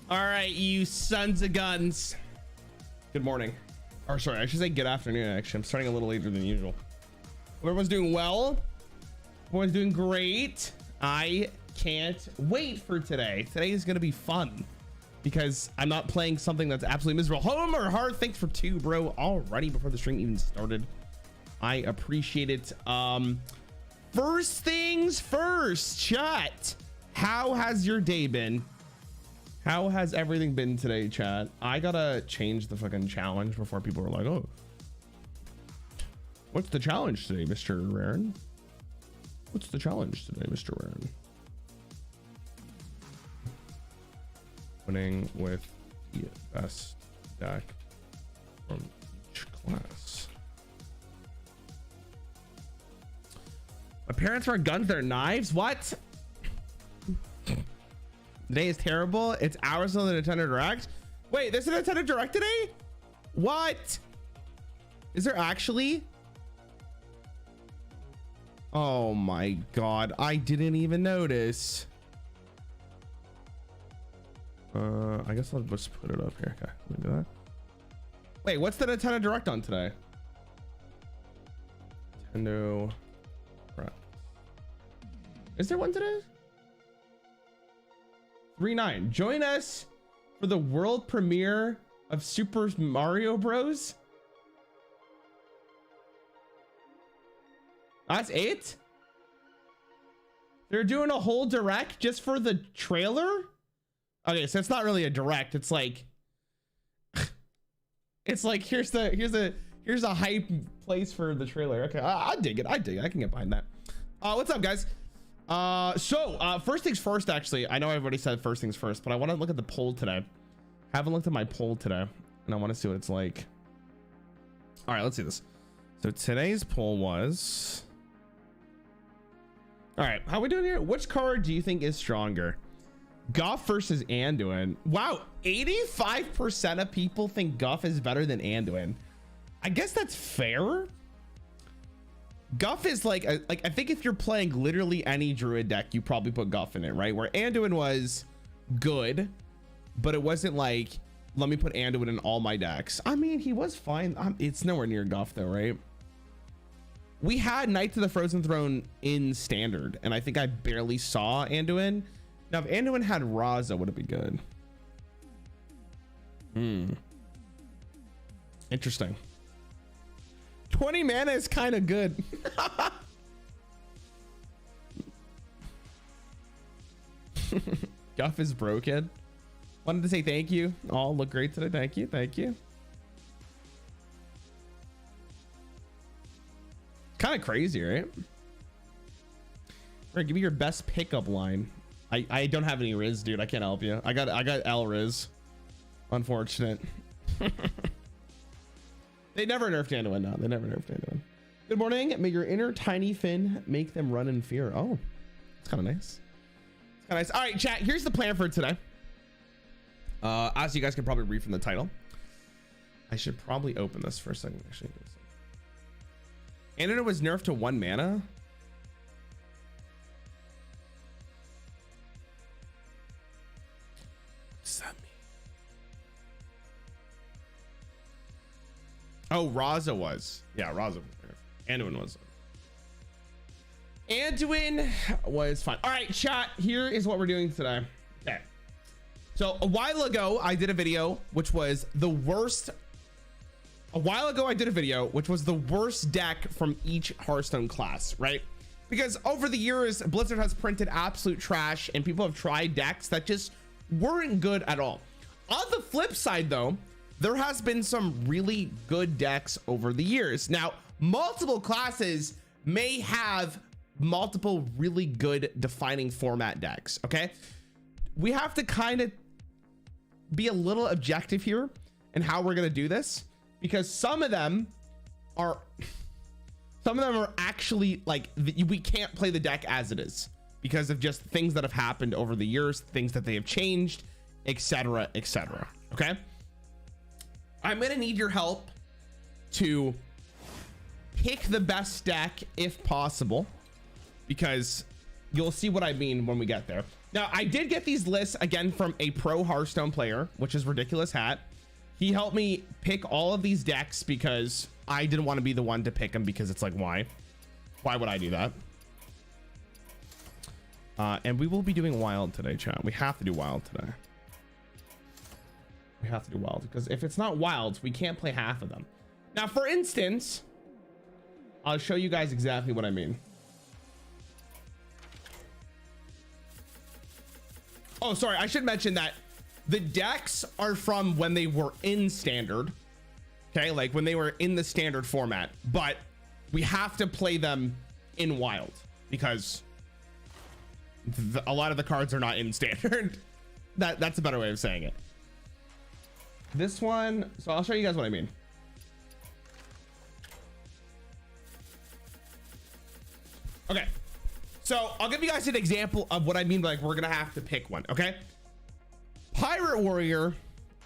All right, you sons of guns. Good morning. Or sorry, I should say good afternoon, actually. I'm starting a little later than usual. Everyone's doing well. Everyone's doing great. I can't wait for today. Today is going to be fun because I'm not playing something that's absolutely miserable. Home or hard? Thanks for 2, bro. Already before the stream even started. I appreciate it. First things first, chat. How has your day been? How has everything been today, chat? I gotta change the fucking challenge before people are like, oh, what's the challenge today, Mr. Rarran? What's the challenge today, Mr. Rarran? Winning with the best deck from each class. My parents are guns, they're knives. What? Today is terrible. It's hours on the Nintendo Direct. Wait, there's a Nintendo Direct today? What? Is there actually? Oh my God. I didn't even notice. I guess I'll just put it up here. Okay, let me do that. Wait, what's the Nintendo Direct on today? Nintendo Direct. Is there one today? 3-9. Join us for the world premiere of Super Mario Bros. That's 8. They're doing a whole direct just for the trailer. Okay, so it's not really a direct. It's like, it's like here's a hype place for the trailer. Okay, I dig it. I dig it. I can get behind that. What's up, guys? First things first, actually, I know I've already said first things first, but I want to look at the poll today. Haven't looked at my poll today and I want to see what it's like. All right, let's see this. So today's poll was, all right, how are we doing here? Which card do you think is stronger? Guff versus Anduin. Wow, 85% of people think Guff is better than Anduin. I guess that's fair. Guff is like I think if you're playing literally any Druid deck, you probably put Guff in it, right? Where Anduin was good, but it wasn't like, let me put Anduin in all my decks. I mean, he was fine. It's nowhere near Guff though, right? We had Knights of the Frozen Throne in standard, and I think I barely saw Anduin. Now, if Anduin had Raza, would it be good? Interesting. 20 mana is kind of good. Guff is broken. Wanted to say thank you. Oh, look great today. Thank you. Thank you. Kind of crazy, right? Right, give me your best pickup line. I don't have any Riz, dude. I can't help you. I got L Riz. Unfortunate. They never nerfed Anduin. No, they never nerfed Anduin. Good morning. May your inner tiny fin make them run in fear. Oh, it's kind of nice. It's kind of nice. All right, chat. Here's the plan for today. As you guys can probably read from the title, I should probably open this for a second. Actually, Anduin was nerfed to 1 mana. What does that mean? Oh, Raza was. Yeah, Raza was. Anduin was. Anduin was fine. All right, chat. Here is what we're doing today. Okay. So a while ago, I did a video which was the worst. A while ago, I did a video which was the worst deck from each Hearthstone class, right? Because over the years, Blizzard has printed absolute trash and people have tried decks that just weren't good at all. On the flip side, though, there has been some really good decks over the years. Now, multiple classes may have multiple really good defining format decks, okay? We have to kind of be a little objective here in how we're going to do this, because some of them are actually like we can't play the deck as it is because of just things that have happened over the years, things that they have changed, etc, etc. Okay, I'm gonna need your help to pick the best deck if possible, because you'll see what I mean when we get there. Now, I did get these lists again from a pro Hearthstone player, which is Ridiculous Hat. He helped me pick all of these decks because I didn't want to be the one to pick them, because it's like, why would I do that? And we will be doing wild today, chat. We have to do wild today. We have to do wild, because if it's not wild, we can't play half of them. Now, for instance, I'll show you guys exactly what I mean. Oh, sorry, I should mention that the decks are from when they were in standard. Okay, like when they were in the standard format, but we have to play them in wild because a lot of the cards are not in standard. That's a better way of saying it. This one, so I'll show you guys what I mean. Okay, so I'll give you guys an example of what I mean by like we're gonna have to pick one. Okay, Pirate Warrior,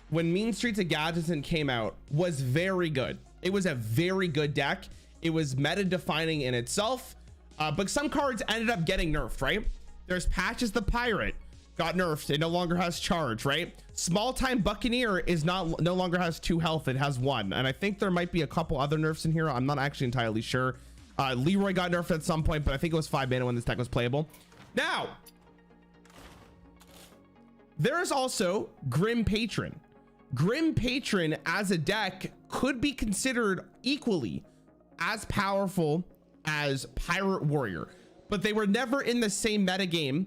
when Mean Streets of Gadsden came out, was very good. It was a very good deck. It was meta defining in itself, but some cards ended up getting nerfed, right? There's Patches the Pirate got nerfed. It no longer has charge, right? Small Time Buccaneer is no longer has 2 health. It has 1. And I think there might be a couple other nerfs in here. I'm not actually entirely sure. Leroy got nerfed at some point, but I think it was 5 mana when this deck was playable. Now, there is also Grim Patron. Grim Patron as a deck could be considered equally as powerful as Pirate Warrior, but they were never in the same metagame,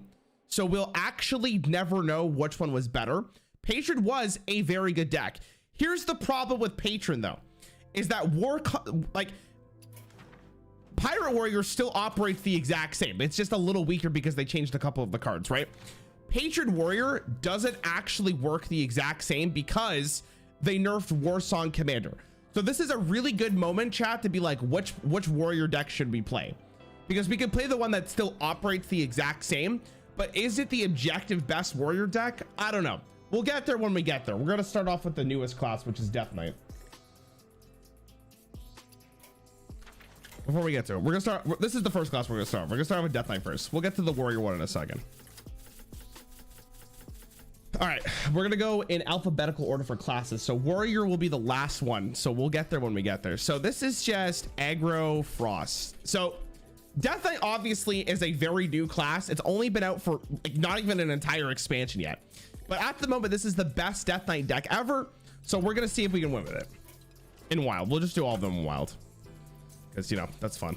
so we'll actually never know which one was better. Patron was a very good deck. Here's the problem with Patron though, is that Pirate Warrior still operates the exact same. It's just a little weaker because they changed a couple of the cards, right? Patron Warrior doesn't actually work the exact same because they nerfed Warsong Commander. So this is a really good moment, chat, to be like, which warrior deck should we play? Because we could play the one that still operates the exact same, but is it the objective best warrior deck? I don't know. We'll get there when we get there. We're gonna start off with the newest class, which is Death Knight. Before we get to it, we're gonna start. This is the first class we're gonna start. We're gonna start with Death Knight first. We'll get to the warrior one in a second. All right, we're gonna go in alphabetical order for classes. So warrior will be the last one, so we'll get there when we get there. So this is just aggro frost. So Death Knight obviously is a very new class. It's only been out for like, not even an entire expansion yet, but at the moment this is the best Death Knight deck ever. So we're gonna see if we can win with it in wild. We'll just do all of them in wild because, you know, that's fun.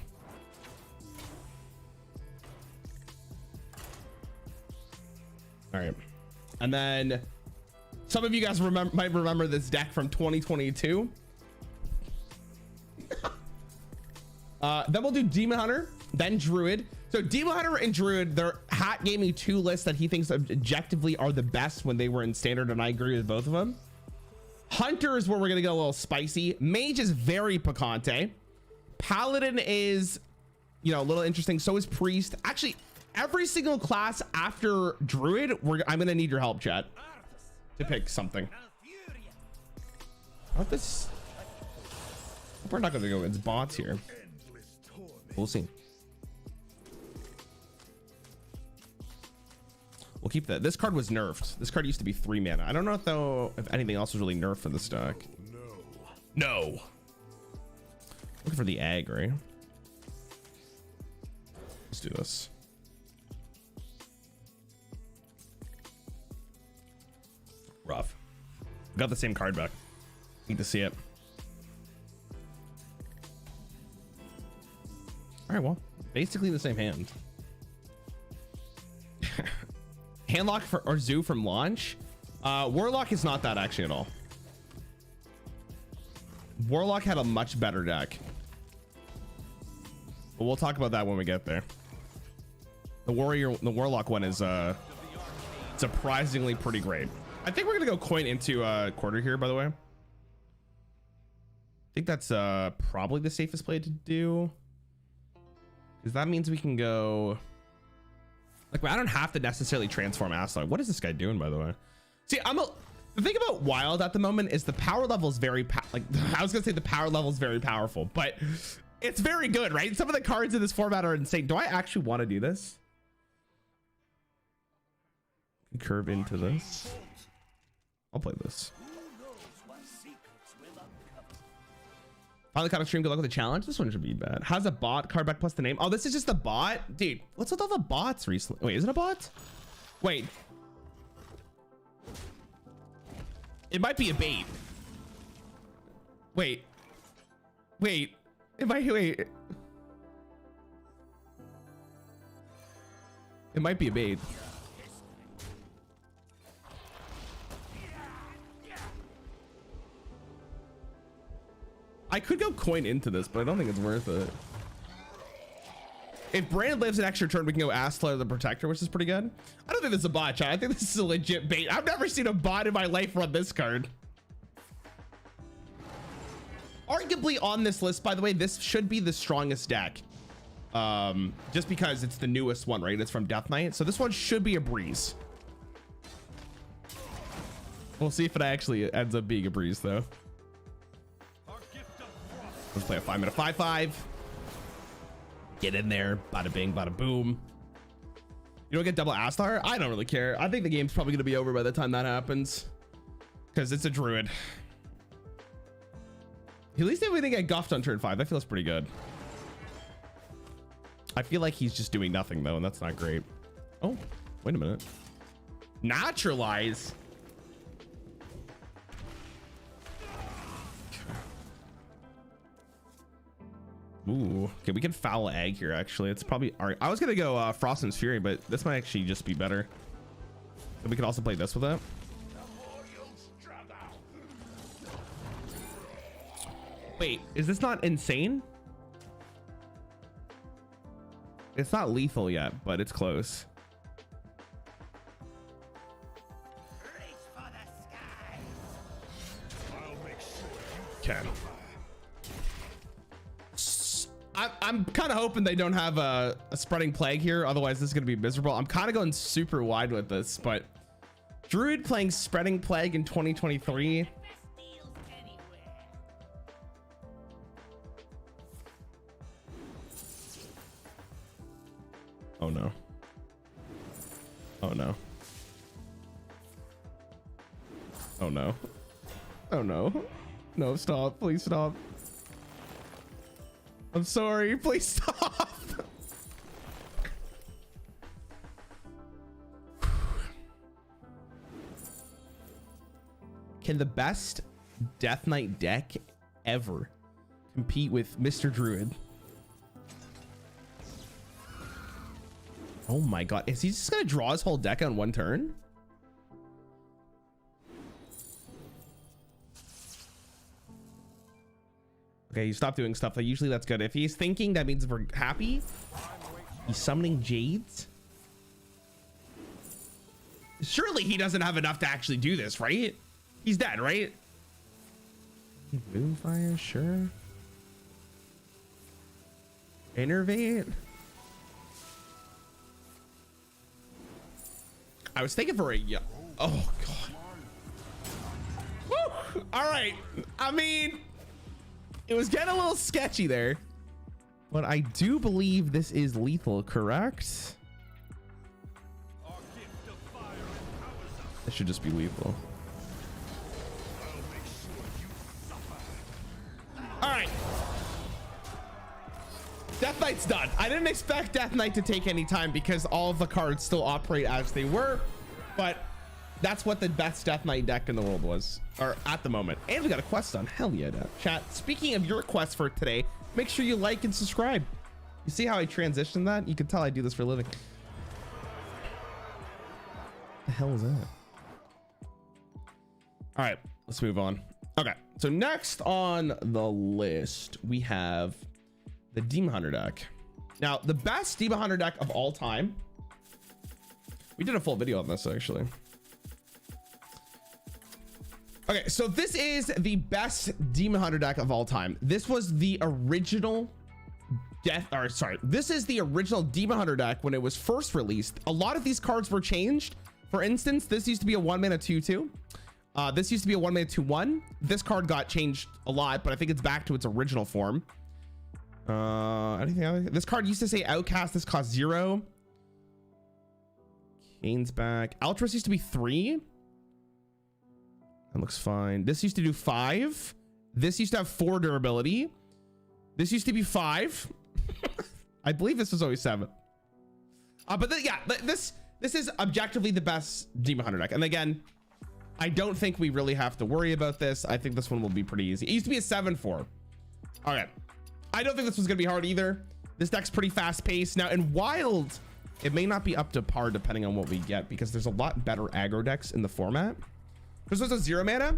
All right. And then some of you guys might remember this deck from 2022. Then we'll do Demon Hunter, then Druid. So Demon Hunter and Druid, their Hat gave me 2 lists that he thinks objectively are the best when they were in standard, and I agree with both of them. Hunter is where we're gonna get a little spicy. Mage is very picante. Paladin is, you know, a little interesting. So is Priest. Actually, every single class after Druid, I'm gonna need your help, chat, to pick something. What this? We're not gonna go. It's bots here. We'll see. We'll keep that. This card was nerfed. This card used to be 3 mana. I don't know though if anything else was really nerfed for this deck. No. Looking for the ag, right? Let's do this. Rough. Got the same card back. Need to see it. All right, well, basically the same hand. Handlock for or Zoo from launch. Warlock is not that actually at all. Warlock had a much better deck, but we'll talk about that when we get there. The Warlock one is surprisingly pretty great. I think we're gonna go coin into quarter here, by the way. I think that's probably the safest play to do, because that means we can go like, I don't have to necessarily transform Aslar. What is this guy doing, by the way? See, the thing about Wild at the moment is the power level is very I was gonna say the power level is very powerful, but it's very good, right? Some of the cards in this format are insane. Do I actually want to do this? Curve into this. I'll play this. Finally caught a stream. Good luck with the challenge. This one should be bad. How's a bot? Card back plus the name. Oh, this is just a bot? Dude, what's with all the bots recently? Wait, is it a bot? Wait. It might be a bait. Wait. Wait. It might be a bait. I could go coin into this, but I don't think it's worth it. If Brand lives an extra turn, we can go Aslar the Protector, which is pretty good. I don't think this is a bot, chat. I think this is a legit bait. I've never seen a bot in my life run this card. Arguably on this list, by the way, this should be the strongest deck. Just because it's the newest one, right? It's from Death Knight. So this one should be a breeze. We'll see if it actually ends up being a breeze, though. Let's play a 5-mana 5/5. Get in there. Bada bing, bada boom. You don't get double Astar? I don't really care. I think the game's probably going to be over by the time that happens, because it's a Druid. At least if we didn't get guffed on turn 5, that feels pretty good. I feel like he's just doing nothing, though, and that's not great. Oh, wait a minute. Naturalize. Ooh, okay, we can foul egg here. Actually, it's probably I was gonna go Frostham's Fury, but this might actually just be better. So we could also play this with it. Wait, is this not insane? It's not lethal yet, but it's close. Okay. I'm kind of hoping they don't have a spreading plague here. Otherwise, this is going to be miserable. I'm kind of going super wide with this, but Druid playing spreading plague in 2023. Oh no. Oh no. Oh no. Oh no. No, stop. Please stop. I'm sorry. Please stop. Can the best Death Knight deck ever compete with Mr. Druid? Oh my god. Is he just gonna draw his whole deck on one turn? Okay, you stop doing stuff. Usually that's good. If he's thinking, that means we're happy. He's summoning Jades. Surely he doesn't have enough to actually do this, right? He's dead, right? Boomfire, sure. Innervate. I was thinking for a oh god. Woo! All right. I mean, it was getting a little sketchy there, but I do believe this is lethal, correct? It should just be lethal. All right. Death Knight's done. I didn't expect Death Knight to take any time because all of the cards still operate as they were, but that's what the best Death Knight deck in the world was, or at the moment. And we got a quest on. Hell yeah, chat. Speaking of your quest for today, make sure you like and subscribe. You see how I transitioned that? You can tell I do this for a living. What the hell is that? All right, let's move on. Okay, so next on the list, we have the Demon Hunter deck. Now, the best Demon Hunter deck of all time. We did a full video on this, actually. Okay, so this is the best Demon Hunter deck of all time. This was the original this is the original Demon Hunter deck when it was first released. A lot of these cards were changed. For instance, this used to be a 1-mana 2/2. This used to be a 1-mana 2/1. This card got changed a lot, but I think it's back to its original form. Anything else? This card used to say Outcast. This cost 0. Kane's back. Altruis used to be 3. That looks fine. This used to do 5. This used to have 4 durability. This used to be 5. I believe this was always 7. This is objectively the best Demon Hunter deck. And again, I don't think we really have to worry about this. I think this one will be pretty easy. It used to be a 7/4. All right. I don't think this one's gonna be hard either. This deck's pretty fast paced. Now in Wild, it may not be up to par depending on what we get, because there's a lot better aggro decks in the format. This was a 0 mana.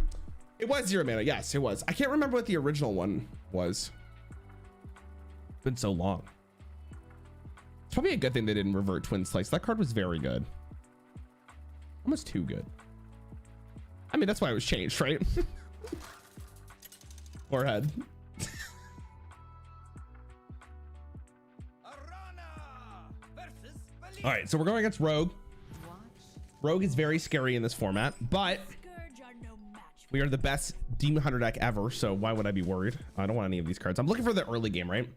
It was 0 mana. Yes, it was. I can't remember what the original one was. It's been so long. It's probably a good thing they didn't revert Twin Slice. That card was very good. Almost too good. I mean, that's why it was changed, right? Forehead. All right, so we're going against Rogue. Rogue is very scary in this format, but we are the best Demon Hunter deck ever, so why would I be worried? I don't want any of these cards. I'm looking for the early game, right?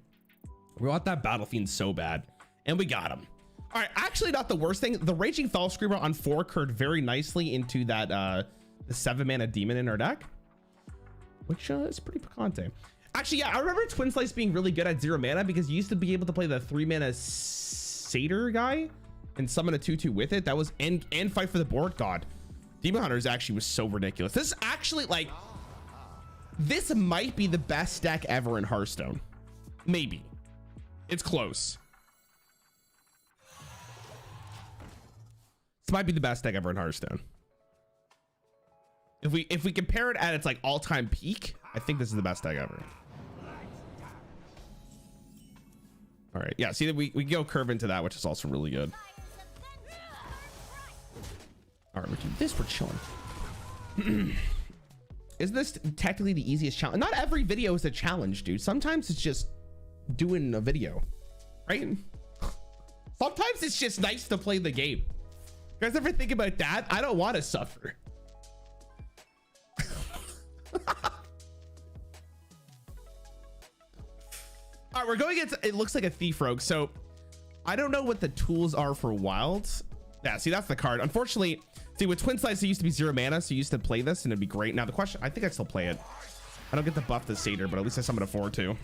We want that Battle Fiend so bad, and we got him. All right, actually not the worst thing. The Raging Fell Screamer on 4 occurred very nicely into that the 7-mana demon in our deck, which is pretty picante. Actually, yeah, I remember Twin Slice being really good at 0 mana because you used to be able to play the 3-mana Satyr guy and summon a 2/2 with it. That was and fight for the board. God, Demon Hunters actually was so ridiculous. This is actually like, this might be the best deck ever in Hearthstone. Maybe. It's close. This might be the best deck ever in Hearthstone. If we compare it at its like all-time peak, I think this is the best deck ever. All right, yeah, see that we go curve into that, which is also really good. All right, we do this, we're chilling. Isn't this technically the easiest challenge? Not every video is a challenge, dude. Sometimes it's just doing a video, right? Sometimes it's just nice to play the game. You guys ever think about that? I don't want to suffer. All right, we're going against, it looks like a Thief Rogue. So I don't know what the tools are for Wilds. Yeah, see, that's the card. Unfortunately, see, with Twin Slice, it used to be 0 mana, so you used to play this and it'd be great. Now the question, I think I still play it. I don't get the buff to Satyr, but at least I summon a 4/2.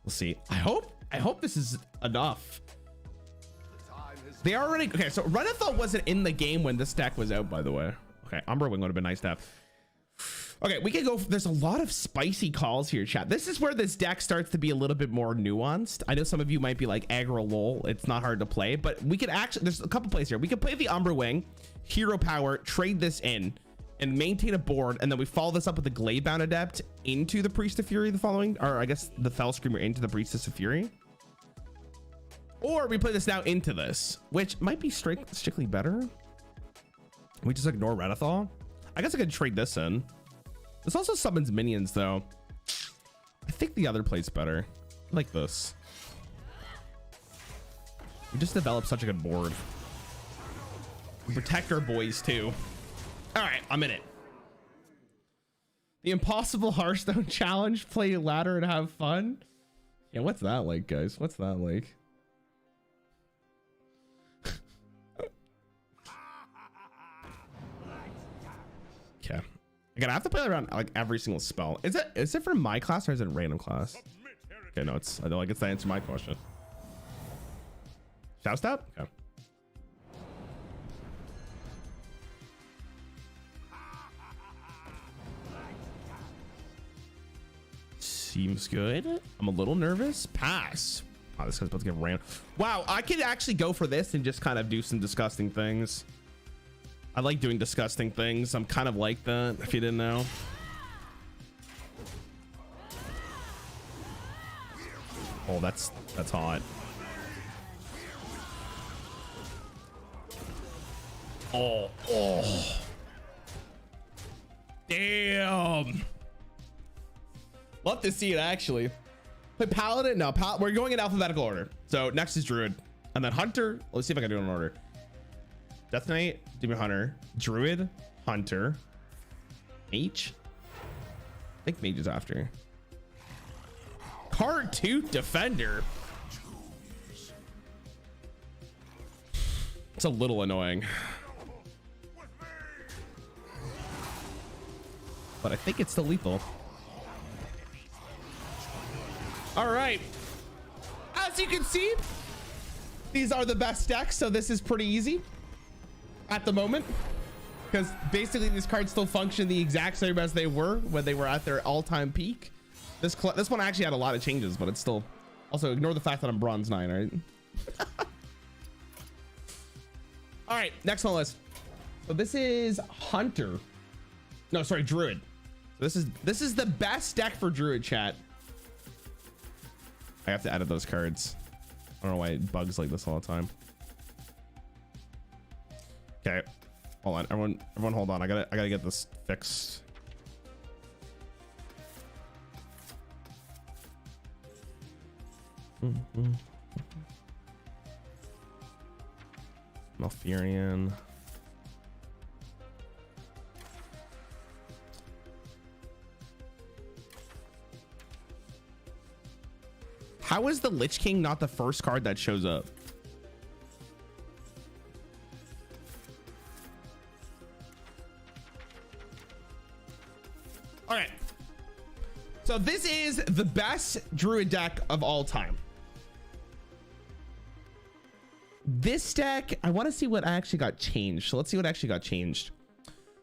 We'll see. I hope this is enough. They already, okay, so Renethal wasn't in the game when this deck was out, by the way. Okay, Umberwing would have been nice to have. Okay, we can go, there's a lot of spicy calls here, chat. This is where this deck starts to be a little bit more nuanced. I know some of you might be like, aggro lol, it's not hard to play, but we could actually, there's a couple plays here. We could play the Umberwing, hero power, trade this in, and maintain a board, and then we follow this up with the Gladebound Adept into the Priest of Fury the following, or I guess the Fell Screamer into the Priestess of Fury. Or we play this now into this, which might be strictly better. We just ignore Renethal. I guess I could trade this in. This also summons minions, though. I think the other play's better. I like this. We just developed such a good board. We protect our boys, too. All right, I'm in it. The Impossible Hearthstone Challenge. Play ladder and have fun. Yeah, what's that like, guys? What's that like? Okay. Again, I have to play around like every single spell. Is it for my class or is it random class? Okay, no, I don't like it's to answer my question. Shout step? Okay. Seems good. I'm a little nervous. Pass. Oh, this guy's about to get ran. Wow, I could actually go for this and just kind of do some disgusting things. I like doing disgusting things. I'm kind of like that, if you didn't know. Oh, that's hot. Oh. Damn. Love to see it actually. Play Paladin. No, we're going in alphabetical order. So next is Druid, and then Hunter. Let's see if I can do it in order. Death Knight, Demon Hunter, Druid, Hunter, Mage. I think Mage is after. Card 2 Defender. It's a little annoying, but I think it's still lethal. All right, as you can see, these are the best decks, so this is pretty easy at the moment, because basically these cards still function the exact same as they were when they were at their all-time peak. This one actually had a lot of changes, but it's still, also ignore the fact that I'm bronze 9, right? All right, next on the list. So this is Hunter. No, sorry, Druid. So this is the best deck for Druid, chat. I have to edit those cards. I don't know why it bugs like this all the time. Okay, hold on, everyone hold on. I gotta get this fixed. Malfurion. How is the Lich King not the first card that shows up? All right. So this is the best Druid deck of all time. This deck, I want to see what actually got changed. So let's see what actually got changed.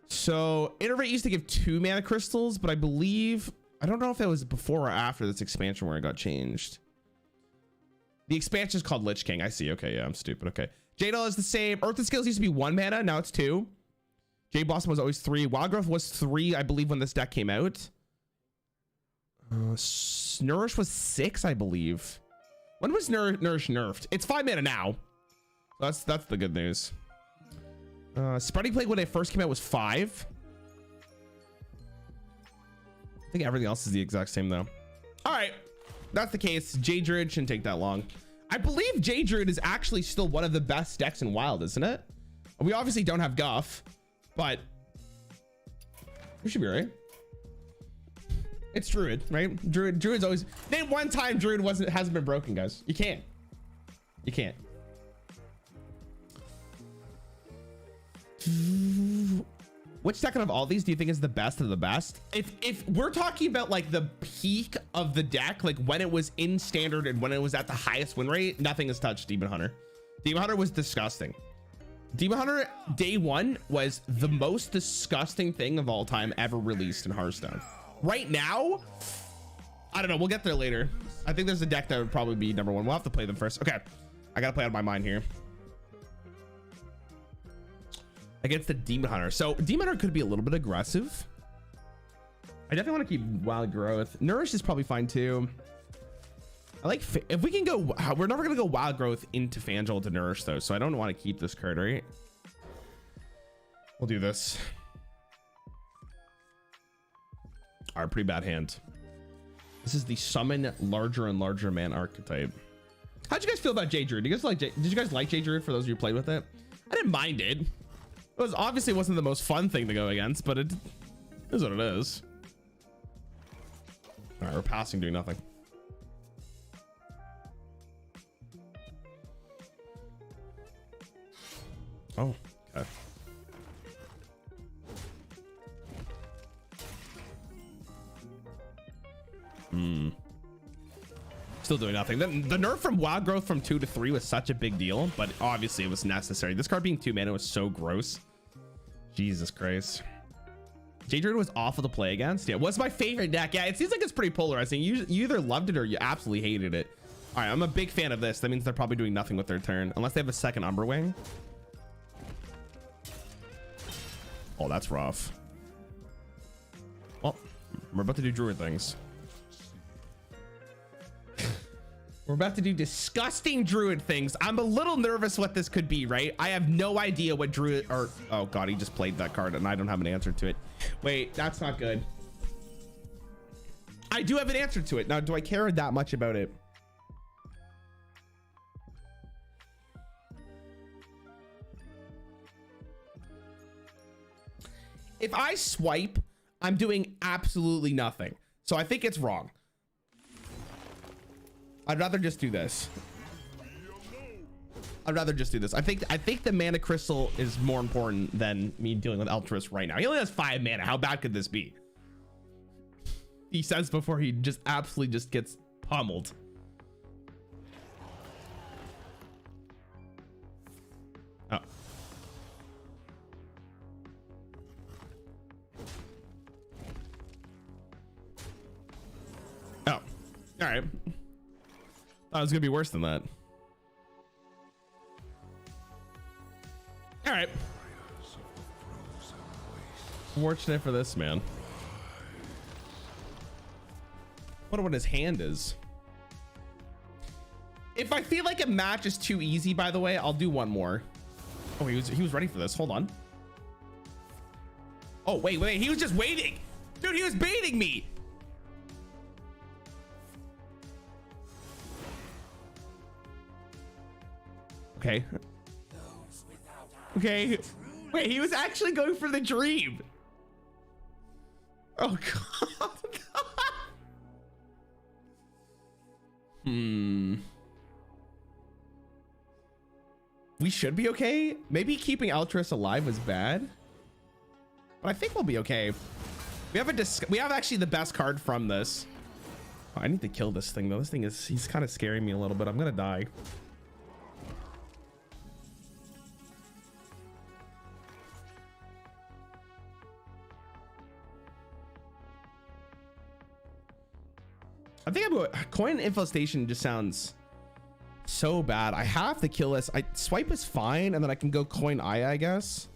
So Innervate used to give 2 mana crystals, but I believe, I don't know if it was before or after this expansion where it got changed. The expansion is called Lich King. I see. Okay, yeah, I'm stupid. Okay. Jadal is the same. Earth and Scales used to be 1 mana. Now it's 2. Jade Blossom was always 3. Wild Growth was 3, I believe, when this deck came out. Nourish was 6, I believe. When was Nourish nerfed? It's 5 mana now. That's the good news. Spreading Plague when it first came out was 5. I think everything else is the exact same though. All right, that's the case. Jade Druid shouldn't take that long. I believe Jade Druid is actually still one of the best decks in Wild, isn't it? We obviously don't have Guff, but we should be right. It's Druid, right? Druid's always, name one time Druid hasn't been broken, guys. You can't. Which deck out of all these do you think is the best of the best? If we're talking about like the peak of the deck, like when it was in standard and when it was at the highest win rate, nothing has touched Demon Hunter. Demon Hunter was disgusting. Demon Hunter day 1 was the most disgusting thing of all time ever released in Hearthstone. Right now, I don't know, we'll get there later. I think there's a deck that would probably be number 1. We'll have to play them first. Okay, I gotta play out of my mind here. Against the Demon Hunter. So Demon Hunter could be a little bit aggressive. I definitely want to keep Wild Growth. Nourish is probably fine too. I like, if we can go, we're never gonna go Wild Growth into Fangel to Nourish though, so I don't want to keep this card, right? We'll do this. All right, pretty bad hand. This is the summon larger and larger man archetype. How'd you guys feel about Jade Druid? Did you guys like Jade Druid for those of you who played with it? I didn't mind it. It was obviously wasn't the most fun thing to go against, but it is what it is. All right, we're passing, doing nothing. Oh, okay. Still doing nothing. The nerf from Wild Growth from 2 to 3 was such a big deal, but obviously it was necessary. This card being 2 mana was so gross. Jesus Christ. Jade Druid was awful to play against. Yeah, what's my favorite deck? Yeah, it seems like it's pretty polarizing. You either loved it or you absolutely hated it. All right, I'm a big fan of this. That means they're probably doing nothing with their turn, unless they have a second Umberwing. Oh, that's rough. Well, we're about to do Druid things. We're about to do disgusting druid things. I'm a little nervous what this could be, right? I have no idea what druid or, oh God, he just played that card and I don't have an answer to it. Wait, that's not good. I do have an answer to it. Now, do I care that much about it? If I swipe, I'm doing absolutely nothing. So I think it's wrong. I'd rather just do this. I'd rather just do this. I think the mana crystal is more important than me dealing with Eltrus right now. He only has 5 mana. How bad could this be? He says before he just absolutely just gets pummeled. Oh. Oh. All right. Thought it was gonna be worse than that. All right. Fortunate for this man. Wonder what his hand is. If I feel like a match is too easy, by the way, I'll do one more. Oh, he was ready for this. Hold on. Oh, wait, he was just waiting. Dude, he was baiting me. Okay. Okay. Wait, he was actually going for the dream. Oh God. We should be okay. Maybe keeping Eltrus alive was bad, but I think we'll be okay. We have actually the best card from this. Oh, I need to kill this thing though. This thing he's kind of scaring me a little bit. I'm gonna die. I think I'm going coin infestation just sounds so bad. I have to kill this. Swipe is fine, and then I can go coin Aya, I guess.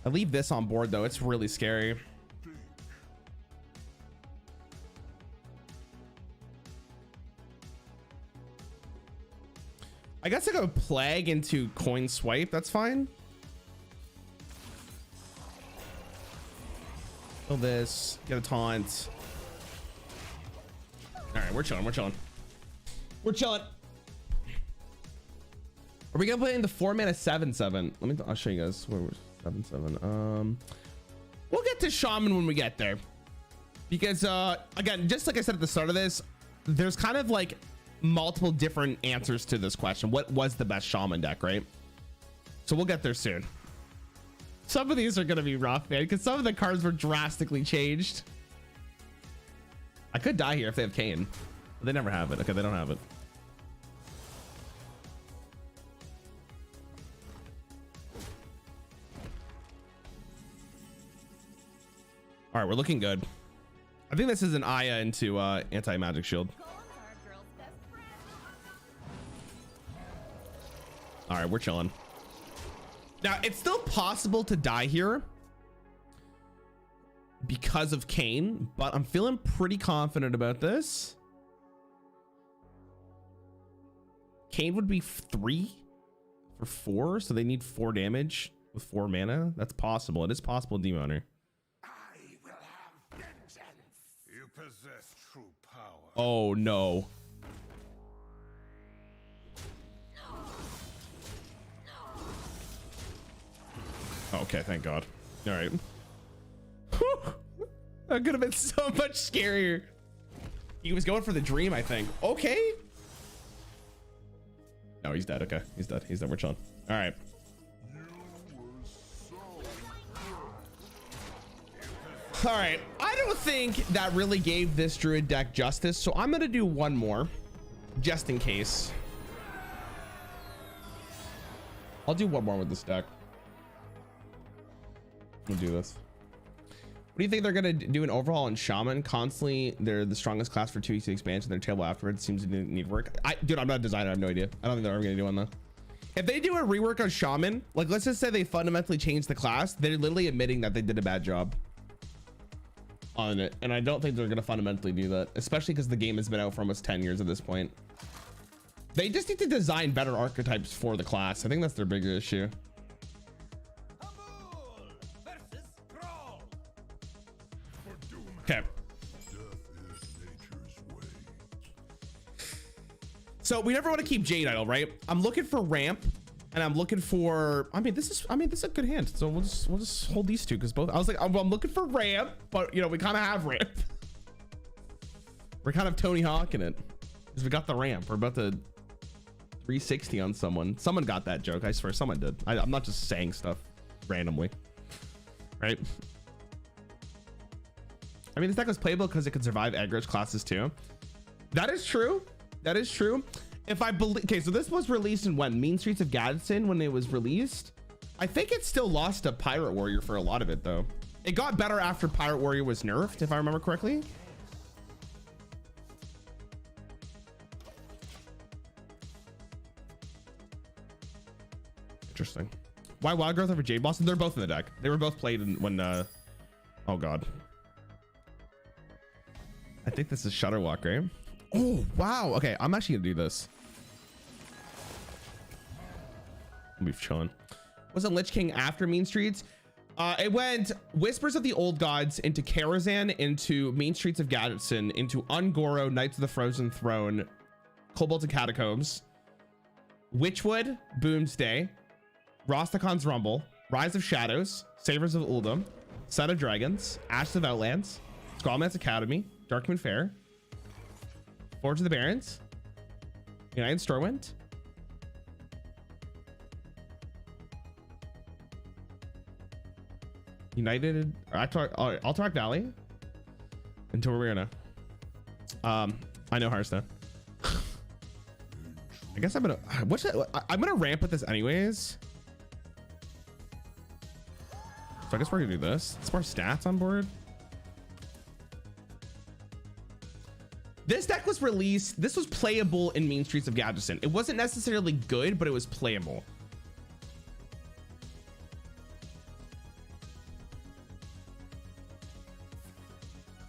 I leave this on board though. It's really scary. I guess I go plague into coin swipe. That's fine. Kill this. Get a taunt. All right, we're chilling. We're chilling. Are we gonna play in the 4 mana 7/7? I'll show you guys where we're 7/7. We'll get to Shaman when we get there, because again, just like I said at the start of this, there's kind of like multiple different answers to this question. What was the best Shaman deck, right? So we'll get there soon. Some of these are gonna be rough, man, because some of the cards were drastically changed. I could die here if they have Kayn. They never have it. Okay, they don't have it. All right, we're looking good. I think this is an Aya into anti-magic shield. All right, we're chilling. Now, it's still possible to die here because of Kayn, but I'm feeling pretty confident about this. Kayn would be 3 for 4, so they need 4 damage with 4 mana. That's possible. It is possible, Demoner. I will have vengeance. You possess true power. Oh no. Okay, thank God. All right. That could have been so much scarier. He was going for the dream, I think. Okay. No, he's dead. Okay, he's dead. We're chilling. All right. All right. I don't think that really gave this Druid deck justice, so I'm gonna do one more, just in case. I'll do one more with this deck. We'll do this. What do you think they're gonna do an overhaul in Shaman? Constantly, they're the strongest class for 2 weeks expansion. Their table afterwards seems to need work. Dude, I'm not a designer. I have no idea. I don't think they're ever gonna do one though. If they do a rework on Shaman, like let's just say they fundamentally changed the class, they're literally admitting that they did a bad job. on it, and I don't think they're going to fundamentally do that, especially because the game has been out for almost 10 years at this point. They just need to design better archetypes for the class. I think that's their bigger issue. Okay. So we never want to keep Jade idle, right? I'm looking for ramp, and I'm looking for. I mean, this is a good hand. So we'll just hold these two because both. I was like, I'm looking for ramp, but you know we kind of have ramp. We're kind of Tony Hawk in it because we got the ramp. We're about to 360 on someone. Someone got that joke. I swear, someone did. I'm not just saying stuff randomly, right? I mean, this deck was playable because it could survive aggro classes too. That is true. That is true. If I believe, okay, so this was released in when? Mean Streets of Gadsden when it was released. I think it still lost to Pirate Warrior for a lot of it though. It got better after Pirate Warrior was nerfed, if I remember correctly. Interesting. Why Wild Growth over Jade Blossom? They're both in the deck. They were both played in when, oh God. I think this is Shutterwalk, right? Oh, wow. Okay, I'm actually gonna do this. We've chilling. Wasn't Lich King after Mean Streets? It went Whispers of the Old Gods into Karazhan, into Mean Streets of Gadsden, into Ungoro, Knights of the Frozen Throne, Cobalt and Catacombs, Witchwood, Boomsday, Rostakon's Rumble, Rise of Shadows, Savers of Uldum, Set of Dragons, Ashes of Outlands, Skullman's Academy, Darkmoon Fair, Forge of the Barons, United Stormwind, United Alterac Valley, until we're gonna I know Hearthstone. I guess I'm gonna ramp with this anyways, so I guess we're gonna do this. It's more stats on board. This deck was released. This was playable in Mean Streets of Gadsden. It wasn't necessarily good, but it was playable.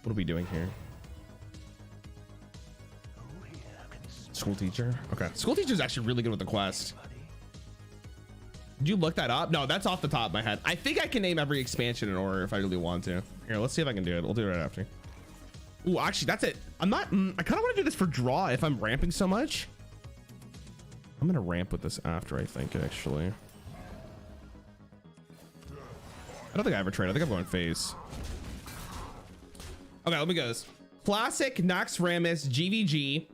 What are we doing here? School teacher. Okay. School teacher is actually really good with the quest. Did you look that up? No, that's off the top of my head. I think I can name every expansion in order if I really want to. Here, let's see if I can do it. We'll do it right after. Ooh, actually, that's it. I'm not. I kind of want to do this for draw if I'm ramping so much. I'm gonna ramp with this after, I think, actually. I don't think I ever trade. I think I'm going phase. Okay, let me go this. Classic, Nox Ramus, GVG,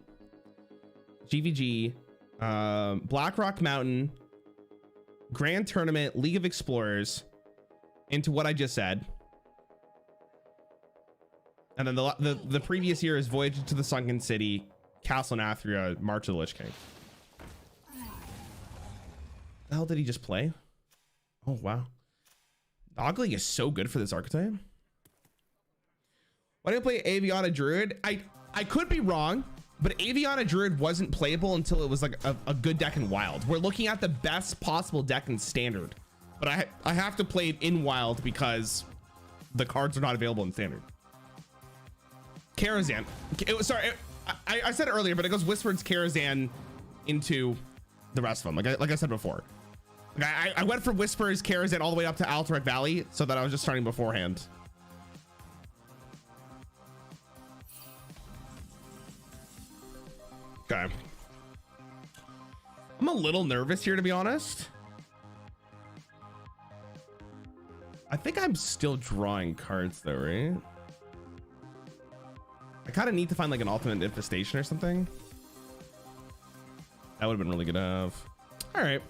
Blackrock Mountain, Grand Tournament, League of Explorers, into what I just said. And then the previous year is Voyage to the Sunken City, Castle Nathria, March of the Lich King. The hell did he just play? Oh, wow. Ogling is so good for this archetype. Why didn't I play Aviana Druid? I could be wrong, but Aviana Druid wasn't playable until it was like a good deck in Wild. We're looking at the best possible deck in Standard, but I have to play it in Wild because the cards are not available in Standard. Karazhan. I said it earlier, but it goes Whispered's Karazhan into the rest of them. Like I said before. Like I went from Whisper's Karazhan all the way up to Alterac Valley so that I was just starting beforehand. Okay. I'm a little nervous here, to be honest. I think I'm still drawing cards though, right? I kind of need to find like an alternate infestation or something. That would have been really good to have. All right.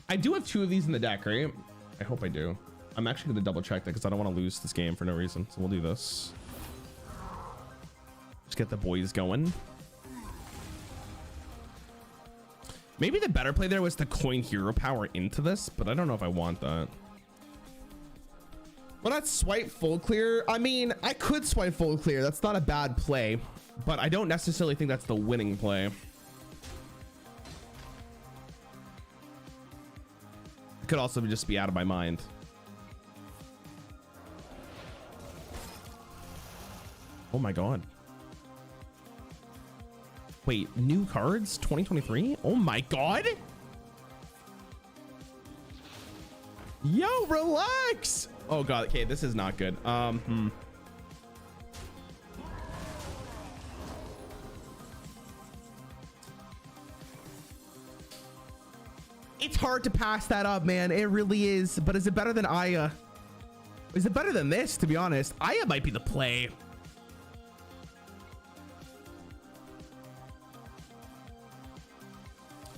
I do have 2 of these in the deck, right? I hope I do. I'm actually going to double check that because I don't want to lose this game for no reason. So we'll do this. Just get the boys going. Maybe the better play there was to coin hero power into this, but I don't know if I want that. Well, not swipe full clear. I mean, I could swipe full clear. That's not a bad play, but I don't necessarily think that's the winning play. It could also just be out of my mind. Oh my god. Wait, new cards 2023? Oh my god. Yo, relax. Oh god. Okay, this is not good. It's hard to pass that up, man. It really is. But is it better than Aya? Is it better than this, to be honest? Aya might be the play.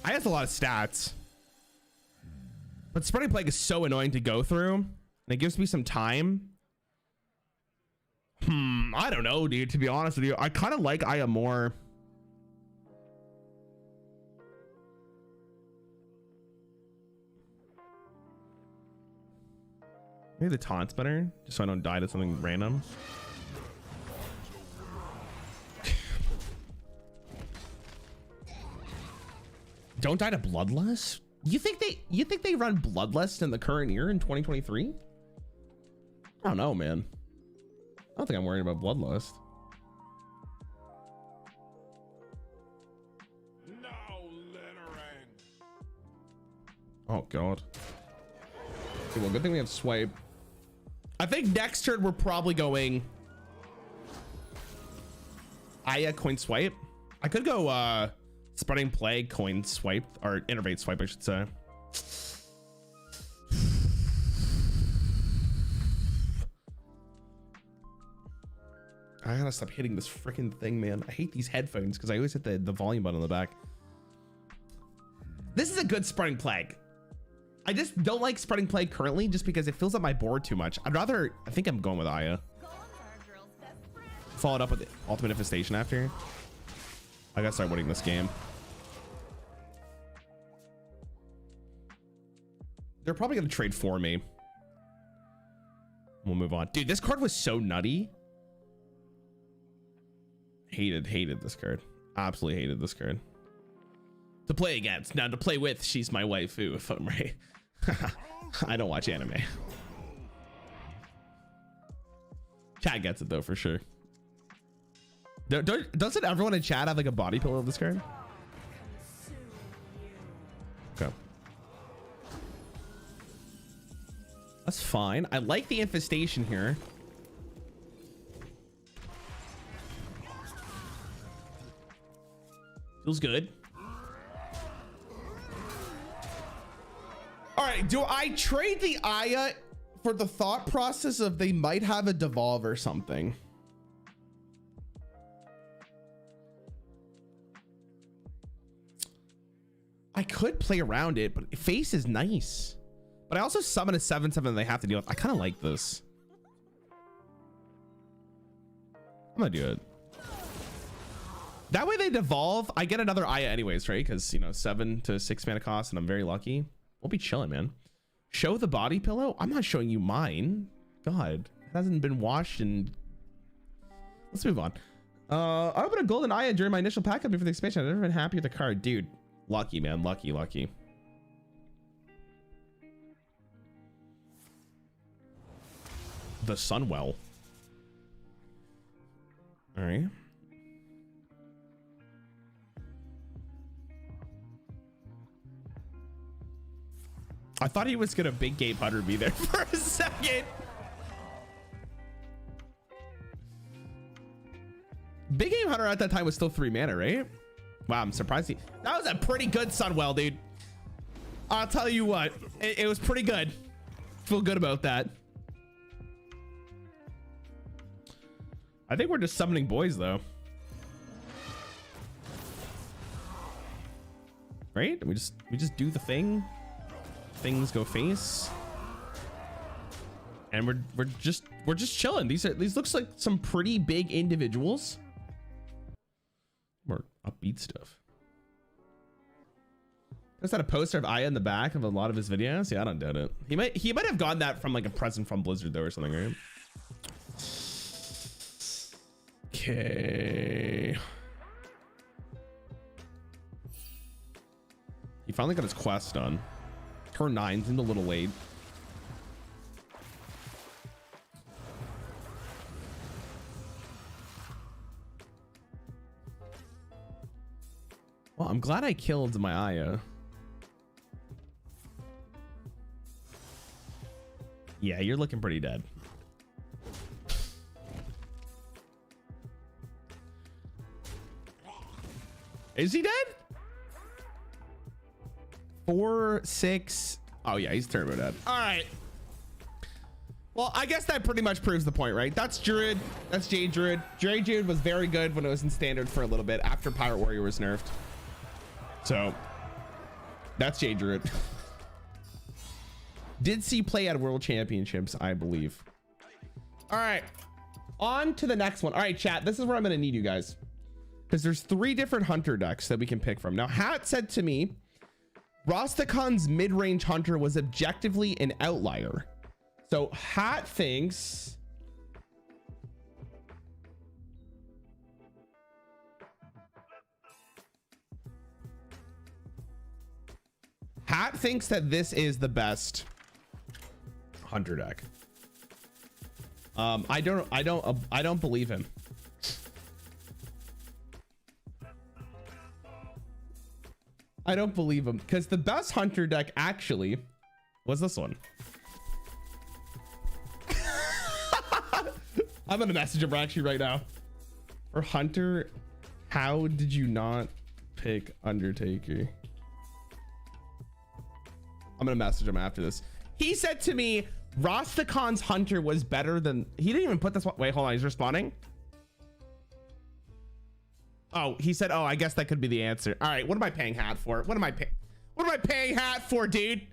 Aya has a lot of stats. But Spreading Plague is so annoying to go through. And it gives me some time. I don't know, dude. To be honest with you, I kind of like Aya more. Maybe the taunt's better, just so I don't die to something random. Don't die to Bloodlust? You think they run Bloodlust in the current year in 2023? I don't know, man. I don't think I'm worried about Bloodlust. No littering. Oh god. Okay, well, good thing we have swipe. I think next turn we're probably going Aya coin swipe. I could go Spreading Plague coin swipe, or innervate swipe, I should say. I gotta stop hitting this freaking thing, man. I hate these headphones because I always hit the volume button on the back. This is a good Spreading Plague. I just don't like Spreading Plague currently just because it fills up my board too much. I think I'm going with Aya. Followed up with the Ultimate Infestation after. I gotta start winning this game. They're probably gonna trade for me. We'll move on. Dude, this card was so nutty. Hated this card. Absolutely hated this card. To play against. Now to play with, she's my waifu, if I'm right. I don't watch anime. Chat gets it though, for sure. Doesn't everyone in chat have like a body pillow of this card? Okay. That's fine. I like the infestation here. Feels good. All right, do I trade the Aya for the thought process of they might have a devolve or something? I could play around it, but face is nice. But I also summon a 7/7 they have to deal with. I kind of like this. I'm gonna do it. That way they devolve. I get another Aya anyways, right? Because, you know, 7 to 6 mana cost, and I'm very lucky. We'll be chilling, man. Show the body pillow? I'm not showing you mine. God, it hasn't been washed and... Let's move on. I opened a golden Aya during my initial pack up before the expansion. I've never been happy with the card. Dude, lucky, man. Lucky. The Sunwell. All right. I thought he was gonna big game hunter me there for a second. Big game hunter at that time was still 3 mana, right? Wow, I'm surprised that was a pretty good Sunwell, dude. I'll tell you what, it was pretty good. Feel good about that. I think we're just summoning boys though. Right? We just do the thing. Things go face. And we're just chilling. These looks like some pretty big individuals. More upbeat stuff. There's that a poster of Aya in the back of a lot of his videos. Yeah, I don't doubt it. He might have gotten that from like a present from Blizzard though or something, right? Okay. He finally got his quest done. Turn 9 seemed a little late. Well, I'm glad I killed my Aya. Yeah, you're looking pretty dead. Is he dead? 4, 6. Oh yeah, he's turbo dead. All right. Well, I guess that pretty much proves the point, right? That's Druid. That's Jade Druid. Jade Druid was very good when it was in standard for a little bit after Pirate Warrior was nerfed. So that's Jade Druid. Did see play at World Championships, I believe. All right, on to the next one. All right, chat, this is where I'm going to need you guys, because there's 3 different hunter decks that we can pick from. Now, Hat said to me, Rostakon's mid-range hunter was objectively an outlier. So Hat thinks that this is the best hunter deck. I don't believe him. I don't believe him, because the best hunter deck actually was this one. I'm gonna message him actually right now. For hunter, how did you not pick Undertaker? I'm gonna message him after this. He said to me, Rostakon's hunter was better than, he didn't even put this one. Wait, hold on, he's responding. Oh, he said, oh, I guess that could be the answer. All right, what am I paying Hat for? What am I paying Hat for, dude?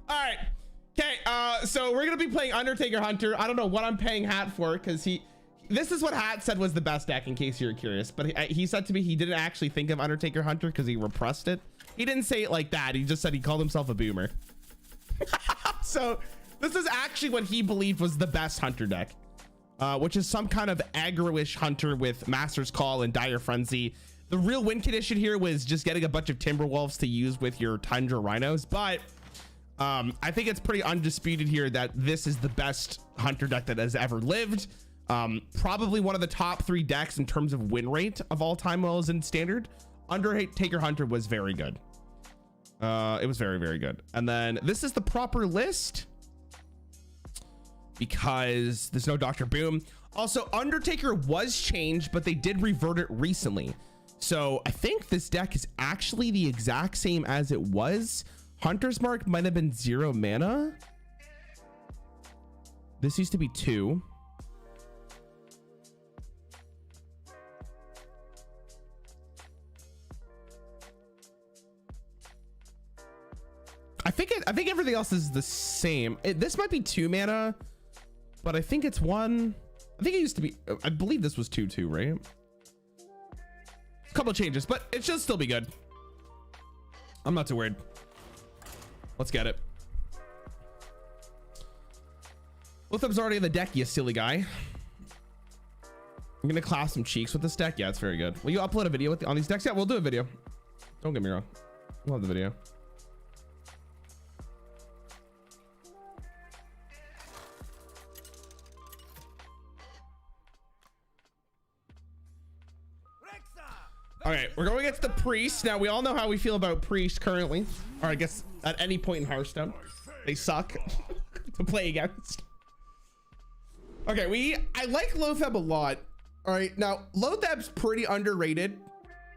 All right. Okay, so we're gonna be playing Undertaker Hunter. I don't know what I'm paying Hat for, because this is what Hat said was the best deck, in case you're curious. But he said to me he didn't actually think of Undertaker Hunter because he repressed it. He didn't say it like that. He just said he called himself a boomer. So this is actually what he believed was the best hunter deck, which is some kind of aggro-ish hunter with Master's Call and Dire Frenzy. The real win condition here was just getting a bunch of Timberwolves to use with your Tundra Rhinos, but I think it's pretty undisputed here that this is the best hunter deck that has ever lived. Probably one of the top 3 decks in terms of win rate of all time while it was in standard. Undertaker Hunter was very good. It was very, very good. And then this is the proper list because there's no Dr. Boom. Also, Undertaker was changed, but they did revert it recently. So I think this deck is actually the exact same as it was. Hunter's Mark might have been 0 mana. This used to be 2. I think everything else is the same. This might be 2 mana, but I think it's 1. I think it used to be, I believe this was 2/2, right? A couple of changes, but it should still be good. I'm not too worried. Let's get it. Lotham's already in the deck, you silly guy. I'm gonna class some cheeks with this deck. Yeah, it's very good. Will you upload a video on these decks? Yeah, we'll do a video. Don't get me wrong. We'll have the video. Okay, we're going against the Priest. Now, we all know how we feel about Priest currently, or I guess at any point in Hearthstone. They suck to play against. Okay, I like Lothab a lot. All right, now Lothab's pretty underrated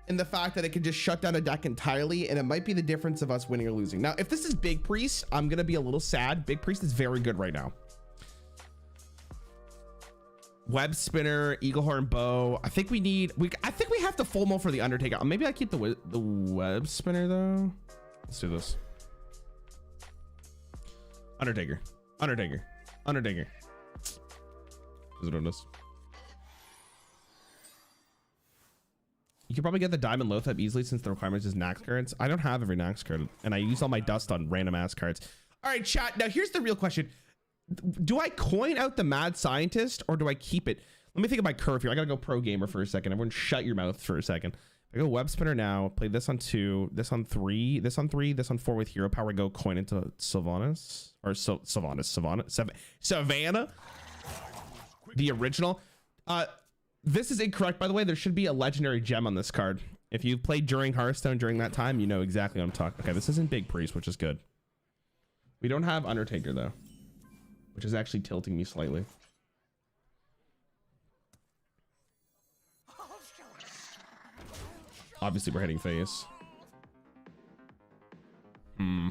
in the fact that it can just shut down a deck entirely, and it might be the difference of us winning or losing. Now, if this is Big Priest, I'm gonna be a little sad. Big Priest is very good right now. Web Spinner, Eaglehorn Bow. I think we have to full mo for the Undertaker. Maybe I keep the Web Spinner though. Let's do this. Undertaker. Is it on this? You can probably get the Diamond Lothab easily since the requirement is Nax cards. I don't have every Nax card, and I use all my dust on random ass cards. All right, chat. Now here's the real question. Do I coin out the mad scientist or do I keep it? Let me think of my curve here. I gotta go pro gamer for a second. Everyone shut your mouth for a second. I go web spinner now, play this on 2, this on 3, this on 3, this on 4 with hero power. Go coin into Sylvanas or Savannah, the original. This is incorrect, by the way. There should be a legendary gem on this card. If you played during Hearthstone during that time, you know exactly what I'm talking. Okay, this isn't Big Priest, which is good. We don't have Undertaker though, which is actually tilting me slightly. Obviously, we're hitting face. Rarran,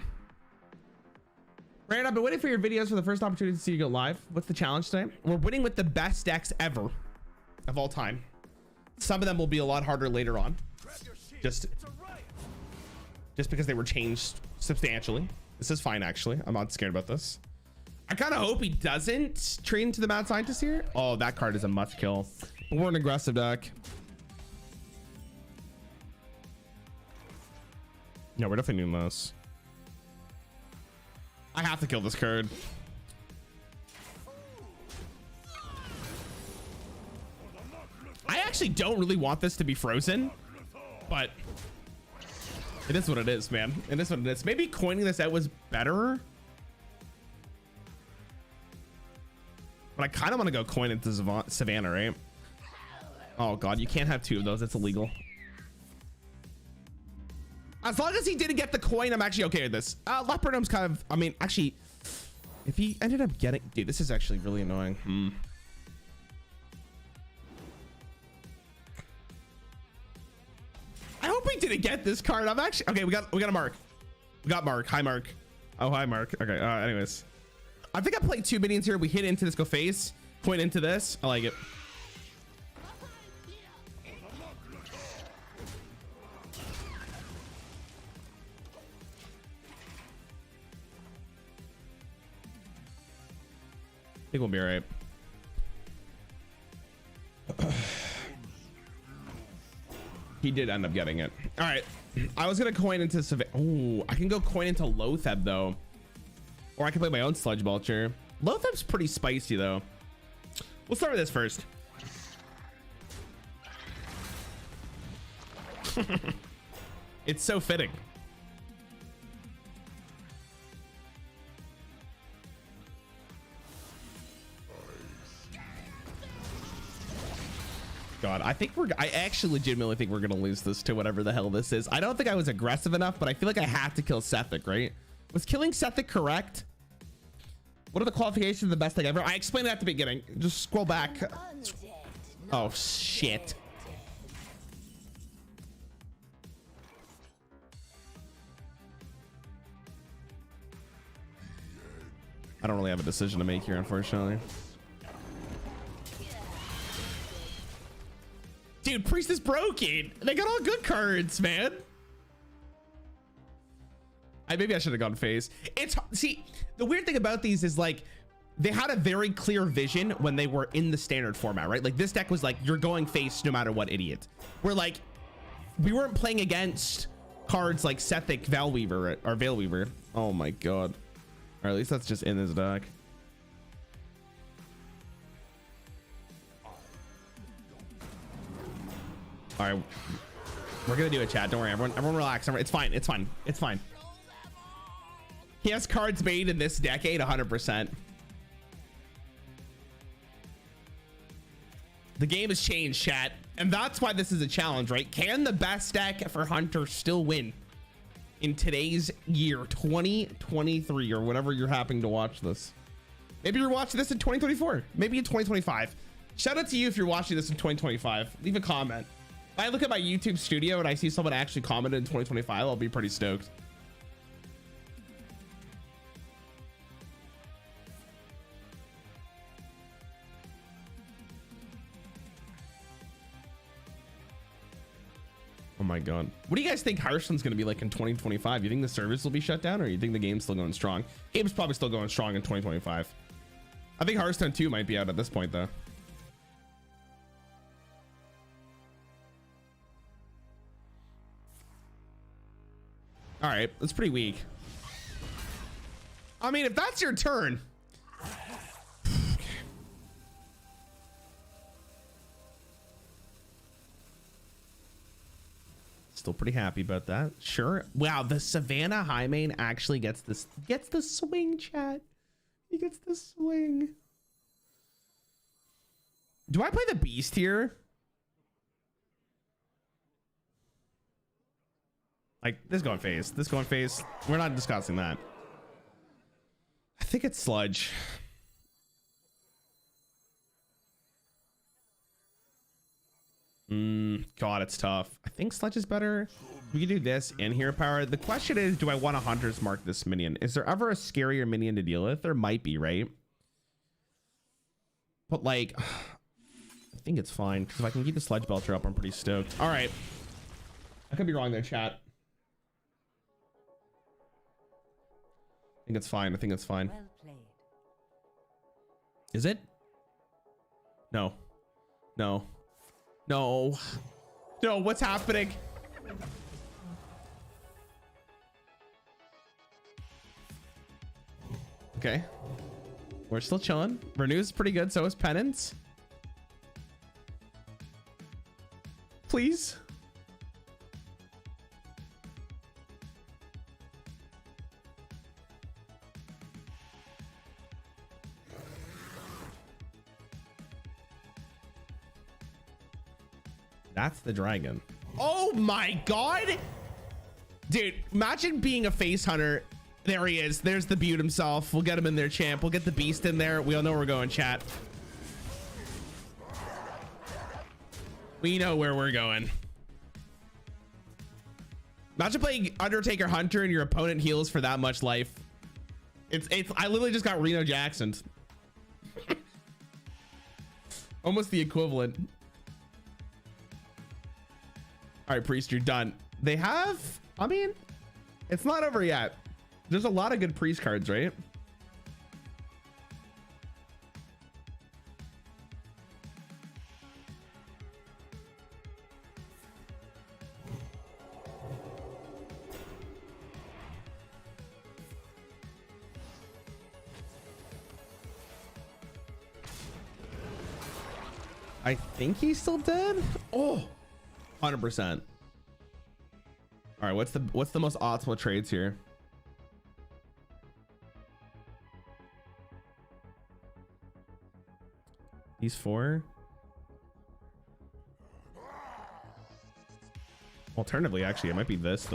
I've been waiting for your videos for the first opportunity to see you go live. What's the challenge today? We're winning with the best decks ever of all time. Some of them will be a lot harder later on. Just because they were changed substantially. This is fine, actually. I'm not scared about this. I kind of hope he doesn't train to the mad scientist here. Oh, that card is a must kill. But we're an aggressive deck. No, we're definitely doing this. I have to kill this card. I actually don't really want this to be frozen, but it is what it is, man. It is what it is. Maybe coining this out was better, but I kind of want to go coin into Savannah, right? Oh God, you can't have 2 of those. It's illegal. As long as he didn't get the coin, I'm actually okay with this. Leopardum's kind of, I mean, actually, if he ended up getting, dude, this is actually really annoying. I hope we didn't get this card. I'm actually, okay, we got a Mark. We got Mark. Hi, Mark. Oh, hi, Mark. Okay, anyways. I think I played 2 minions here. We hit into this, go face, point into this. I like it. I think we'll be all right. He did end up getting it. All right. I was going to coin into Savannah. Oh, I can go coin into Lotheb, though. Or I can play my own Sludge Belcher. Lotheb's pretty spicy, though. We'll start with this first. It's so fitting. God, I actually legitimately think we're gonna lose this to whatever the hell this is. I don't think I was aggressive enough, but I feel like I have to kill Sethic, right? Was killing Sethic correct? What are the qualifications of the best thing ever? I explained that at the beginning. Just scroll back. Oh shit. I don't really have a decision to make here, unfortunately. Dude, Priest is broken. They got all good cards, man. Maybe I should have gone face. See, the weird thing about these is like they had a very clear vision when they were in the standard format, right? Like this deck was like you're going face no matter what, idiot. We're like we weren't playing against cards like Sethic Veilweaver or Veilweaver. Oh my God. Or at least that's just in this deck. All right, we're gonna do a chat. Don't worry, everyone relax. It's fine. It's fine. It's fine. He has cards made in this decade, 100%. The game has changed, chat, and that's why this is a challenge, right? Can the best deck for Hunter still win in today's year, 2023, or whatever you're happening to watch this? Maybe you're watching this in 2024, maybe in 2025. Shout out to you if you're watching this in 2025. Leave a comment. If I look at my YouTube studio and I see someone actually commented in 2025, I'll be pretty stoked. Oh my God. What do you guys think Hearthstone's going to be like in 2025? You think the service will be shut down, or you think the game's still going strong? Game's probably still going strong in 2025. I think Hearthstone 2 might be out at this point, though. All right, that's pretty weak. I mean, if that's your turn, Still pretty happy about that. Sure. Wow, the Savannah high main actually gets the swing, chat. He gets the swing. Do I play the beast here? Like, this going phase. This going phase. We're not discussing that. I think it's sludge. God, it's tough. I think sludge is better. We can do this and hero power. The question is, do I want a hunter's mark this minion? Is there ever a scarier minion to deal with? There might be, right? But like, I think it's fine because if I can keep the sludge belcher up, I'm pretty stoked. All right. I could be wrong there, chat. I think it's fine. I think it's fine. Well played. Is it? No. No. No. No, what's happening? Okay. We're still chilling. Renew's pretty good, so is Penance. Please. That's the dragon. Oh my god, dude, imagine being a face hunter. There he is. There's the Butte himself. We'll get him in there, champ. We'll get the beast in there. We all know where we're going, chat. We know where we're going. Imagine playing Undertaker Hunter and your opponent heals for that much life. It's I literally just got Reno Jackson. Almost the equivalent. All right, priest, you're done. They have, I mean, it's not over yet. There's a lot of good priest cards, right? I think he's still dead. Oh, 100%. All right, what's the most optimal trades here? These four. Alternatively, actually, it might be this.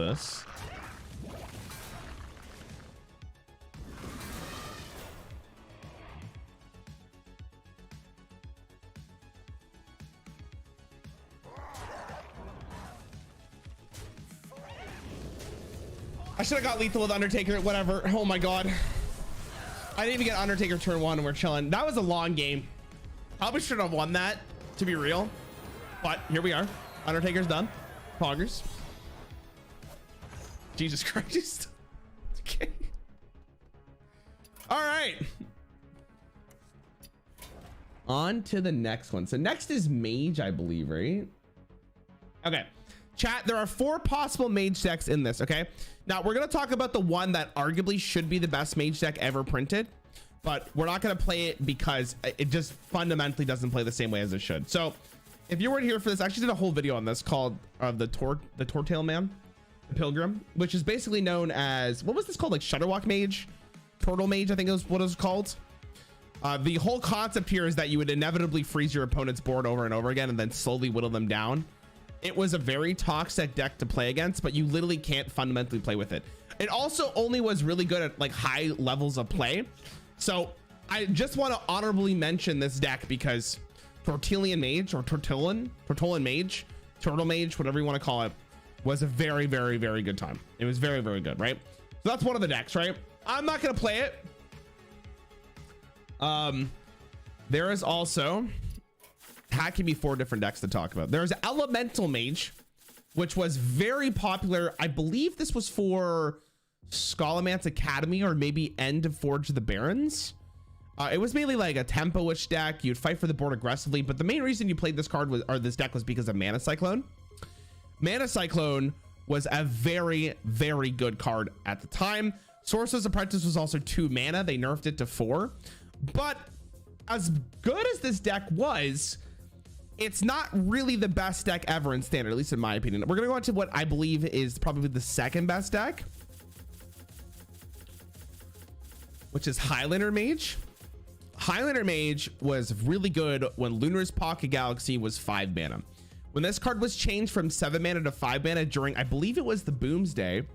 I should have got lethal with Undertaker. Whatever. Oh my god. I didn't even get Undertaker turn one and we're chilling. That was a long game. Probably should have won that, to be real. But here we are. Undertaker's done. Poggers. Jesus Christ. Okay. All right. On to the next one. So next is Mage, I believe, right? Okay. Chat, there are 4 possible Mage decks in this, okay? Now, we're going to talk about the one that arguably should be the best Mage deck ever printed, but we're not going to play it because it just fundamentally doesn't play the same way as it should. So, if you weren't here for this, I actually did a whole video on this called the Tortail Man, the Pilgrim, which is basically known as, what was this called? Like Shutterwalk Mage? Turtle Mage, I think is what it was called. The whole concept here is that you would inevitably freeze your opponent's board over and over again and then slowly whittle them down. It was a very toxic deck to play against, but you literally can't fundamentally play with it. It also only was really good at like high levels of play. So I just want to honorably mention this deck because Tortillian Mage or Tortillin Mage, Turtle Mage, whatever you want to call it, was a very, very, very good time. It was very, very good, right? So that's one of the decks, right? I'm not going to play it. There is also, that can be 4 different decks to talk about. There's Elemental Mage, which was very popular. I believe this was for Scholomance Academy or maybe End of Forge of the Barons. It was mainly like a tempo-ish deck. You'd fight for the board aggressively, but the main reason you played this card was, or this deck, was because of Mana Cyclone. Mana Cyclone was a very, very good card at the time. Sorcerer's Apprentice was also 2 mana. They nerfed it to 4. But as good as this deck was, it's not really the best deck ever in standard, at least in my opinion. We're gonna go on to what I believe is probably the second best deck, which is Highlander Mage. Highlander Mage was really good when Lunar's Pocket Galaxy was 5 mana. When this card was changed from 7 mana to 5 mana during, I believe it was the Boomsday,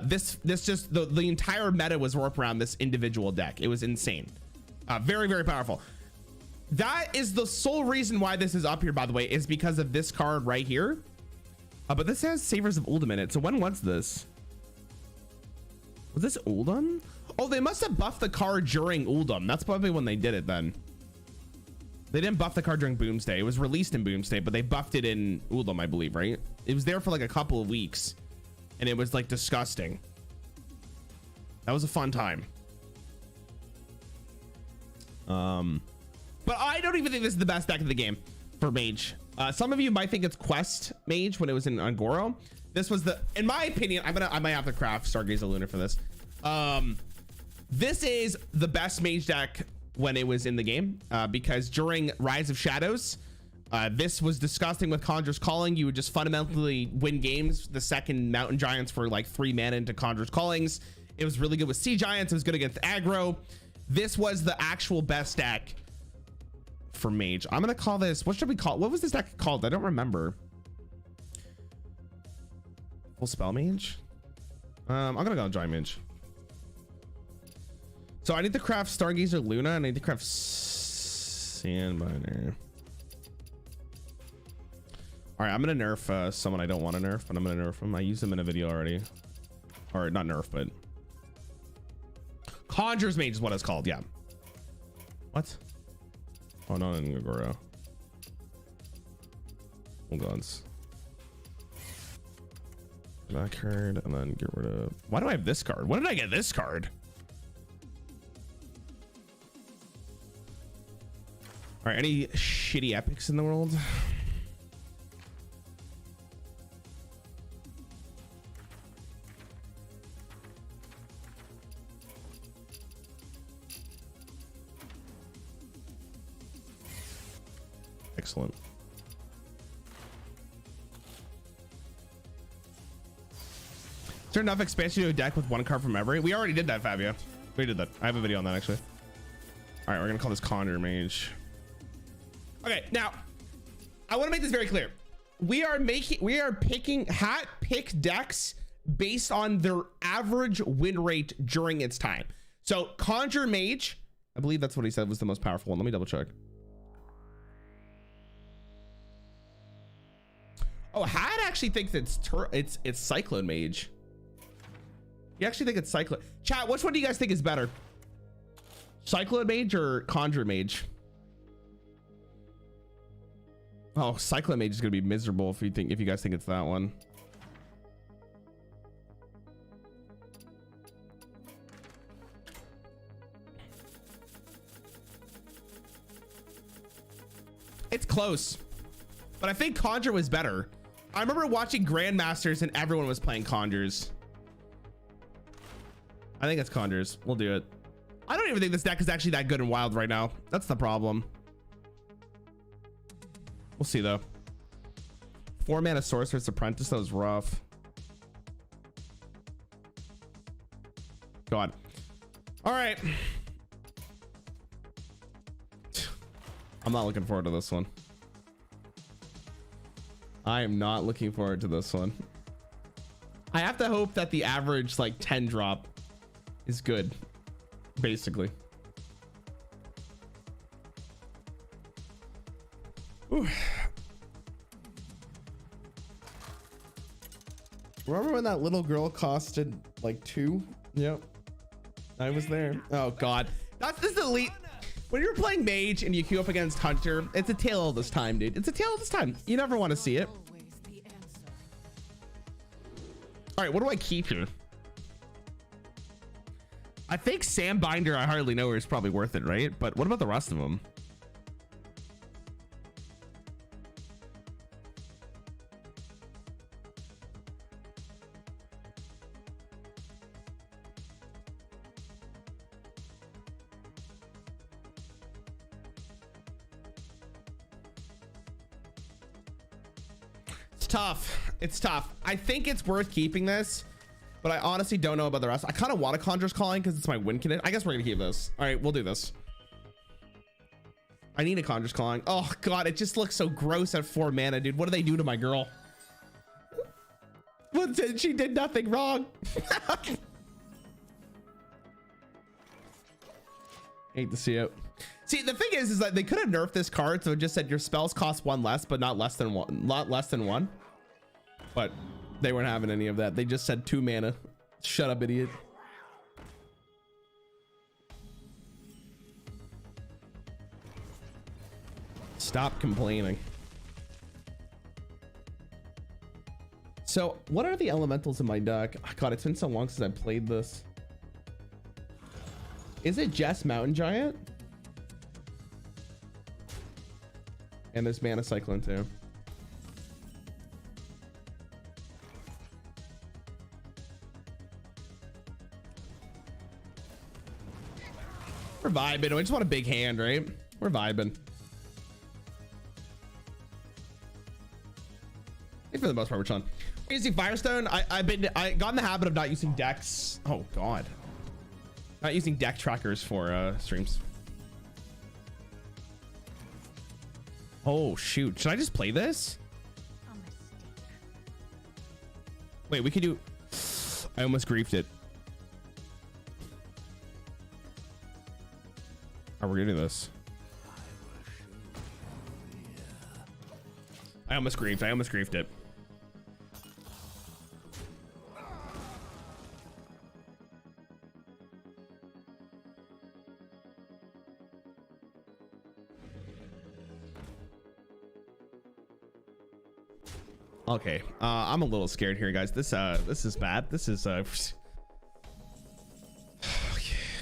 this just the entire meta was warped around this individual deck. It was insane. Very, very powerful. That is the sole reason why this is up here, by the way, is because of this card right here. But this has Savers of Uldum in it. So when was this? Was this Uldum? Oh, they must have buffed the card during Uldum. That's probably when they did it then. They didn't buff the card during Boomsday. It was released in Boomsday, but they buffed it in Uldum, I believe, right? It was there for like a couple of weeks, and it was like disgusting. That was a fun time. But I don't even think this is the best deck of the game for Mage. Some of you might think it's Quest Mage when it was in Angoro. This was the, in my opinion, I might have to craft Stargazer Luna for this. This is the best Mage deck when it was in the game, because during Rise of Shadows, this was disgusting with Conjurer's Calling. You would just fundamentally win games. The second Mountain Giants for like 3 mana into Conjurer's Callings. It was really good with Sea Giants. It was good against aggro. This was the actual best deck for Mage. I'm gonna call this, what should we call, what was this deck called? I don't remember. Full Spell Mage? I'm gonna go Giant Mage. So I need to craft Stargazer Luna, and I need to craft Sandbinder. All right, I'm gonna nerf someone I don't want to nerf, but I'm gonna nerf him. I used him in a video already, or not nerf, but Conjurer's Mage is what it's called. Yeah. What? Oh, no, in Gagoro. Oh gods. That card, and then get rid of. Why do I have this card? When did I get this card? All right, any shitty epics in the world? Excellent. Is there enough expansion to a deck with 1 card from every? We already did that, Fabio. We did that. I have a video on that actually. All right, we're gonna call this Conjure Mage. Okay, now I want to make this very clear. We are picking hat pick decks based on their average win rate during its time. So Conjure Mage, I believe that's what he said was the most powerful one. Let me double check. Oh, Hat actually thinks it's Cyclone Mage. You actually think it's Cyclone? Chat, which one do you guys think is better? Cyclone Mage or Conjure Mage? Oh, Cyclone Mage is gonna be miserable if you guys think it's that one. It's close, but I think Conjure was better. I remember watching Grandmasters and everyone was playing Conjures. I think it's Conjures. We'll do it. I don't even think this deck is actually that good in Wild right now. That's the problem. We'll see though. 4 mana Sorcerer's Apprentice, that was rough. God. All right. I'm not looking forward to this one. I am not looking forward to this one. I have to hope that the average like 10 drop is good, basically. Ooh. Remember when that little girl costed like 2? Yep. I was there. Oh God. This is elite. When you're playing Mage and you queue up against Hunter, it's a tale of this time, dude. It's a tale of this time. You never want to see it. All right, what do I keep here? I think Sam Binder, I hardly know her, is probably worth it, right? But what about the rest of them? It's tough. It's tough. I think it's worth keeping this, but I honestly don't know about the rest. I kind of want a Conjurer's Calling because it's my win condition. I guess we're gonna keep this. All right, we'll do this. I need a Conjurer's Calling. Oh god, it just looks so gross at 4 mana, dude. What do they do to my girl? She did nothing wrong. Hate to see it. See, the thing is that they could have nerfed this card, so it just said your spells cost 1 less, but not less than 1, not less than 1. But they weren't having any of that. They just said 2 mana. Shut up, idiot. Stop complaining. So, what are the elementals in my deck? Oh, god, it's been so long since I played this. Is it just Mountain Giant? And there's Mana Cyclone too. We're vibing. I just want a big hand, right? We're vibing. And for the most part, we're chilling. Using Firestone, I got in the habit of not using decks. Oh god. Not using deck trackers for streams. Oh shoot, should I just play this? Wait, we could do, I almost griefed it. How are we gonna do this? I almost griefed it. Okay, I'm a little scared here, guys. This is bad. This is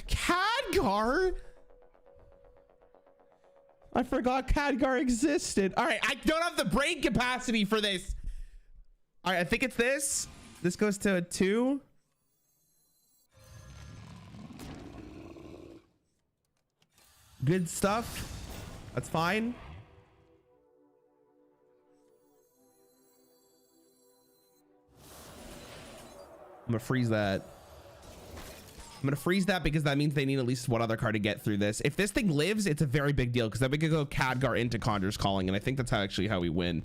Khadgar. I forgot Khadgar existed. All right, I don't have the brain capacity for this. All right, I think it's this. This goes to a 2. Good stuff. That's fine. I'm gonna freeze that. I'm gonna freeze that because that means they need at least one other card to get through this. If this thing lives, it's a very big deal because then we could go Khadgar into Conjurer's Calling, and I think that's actually how we win.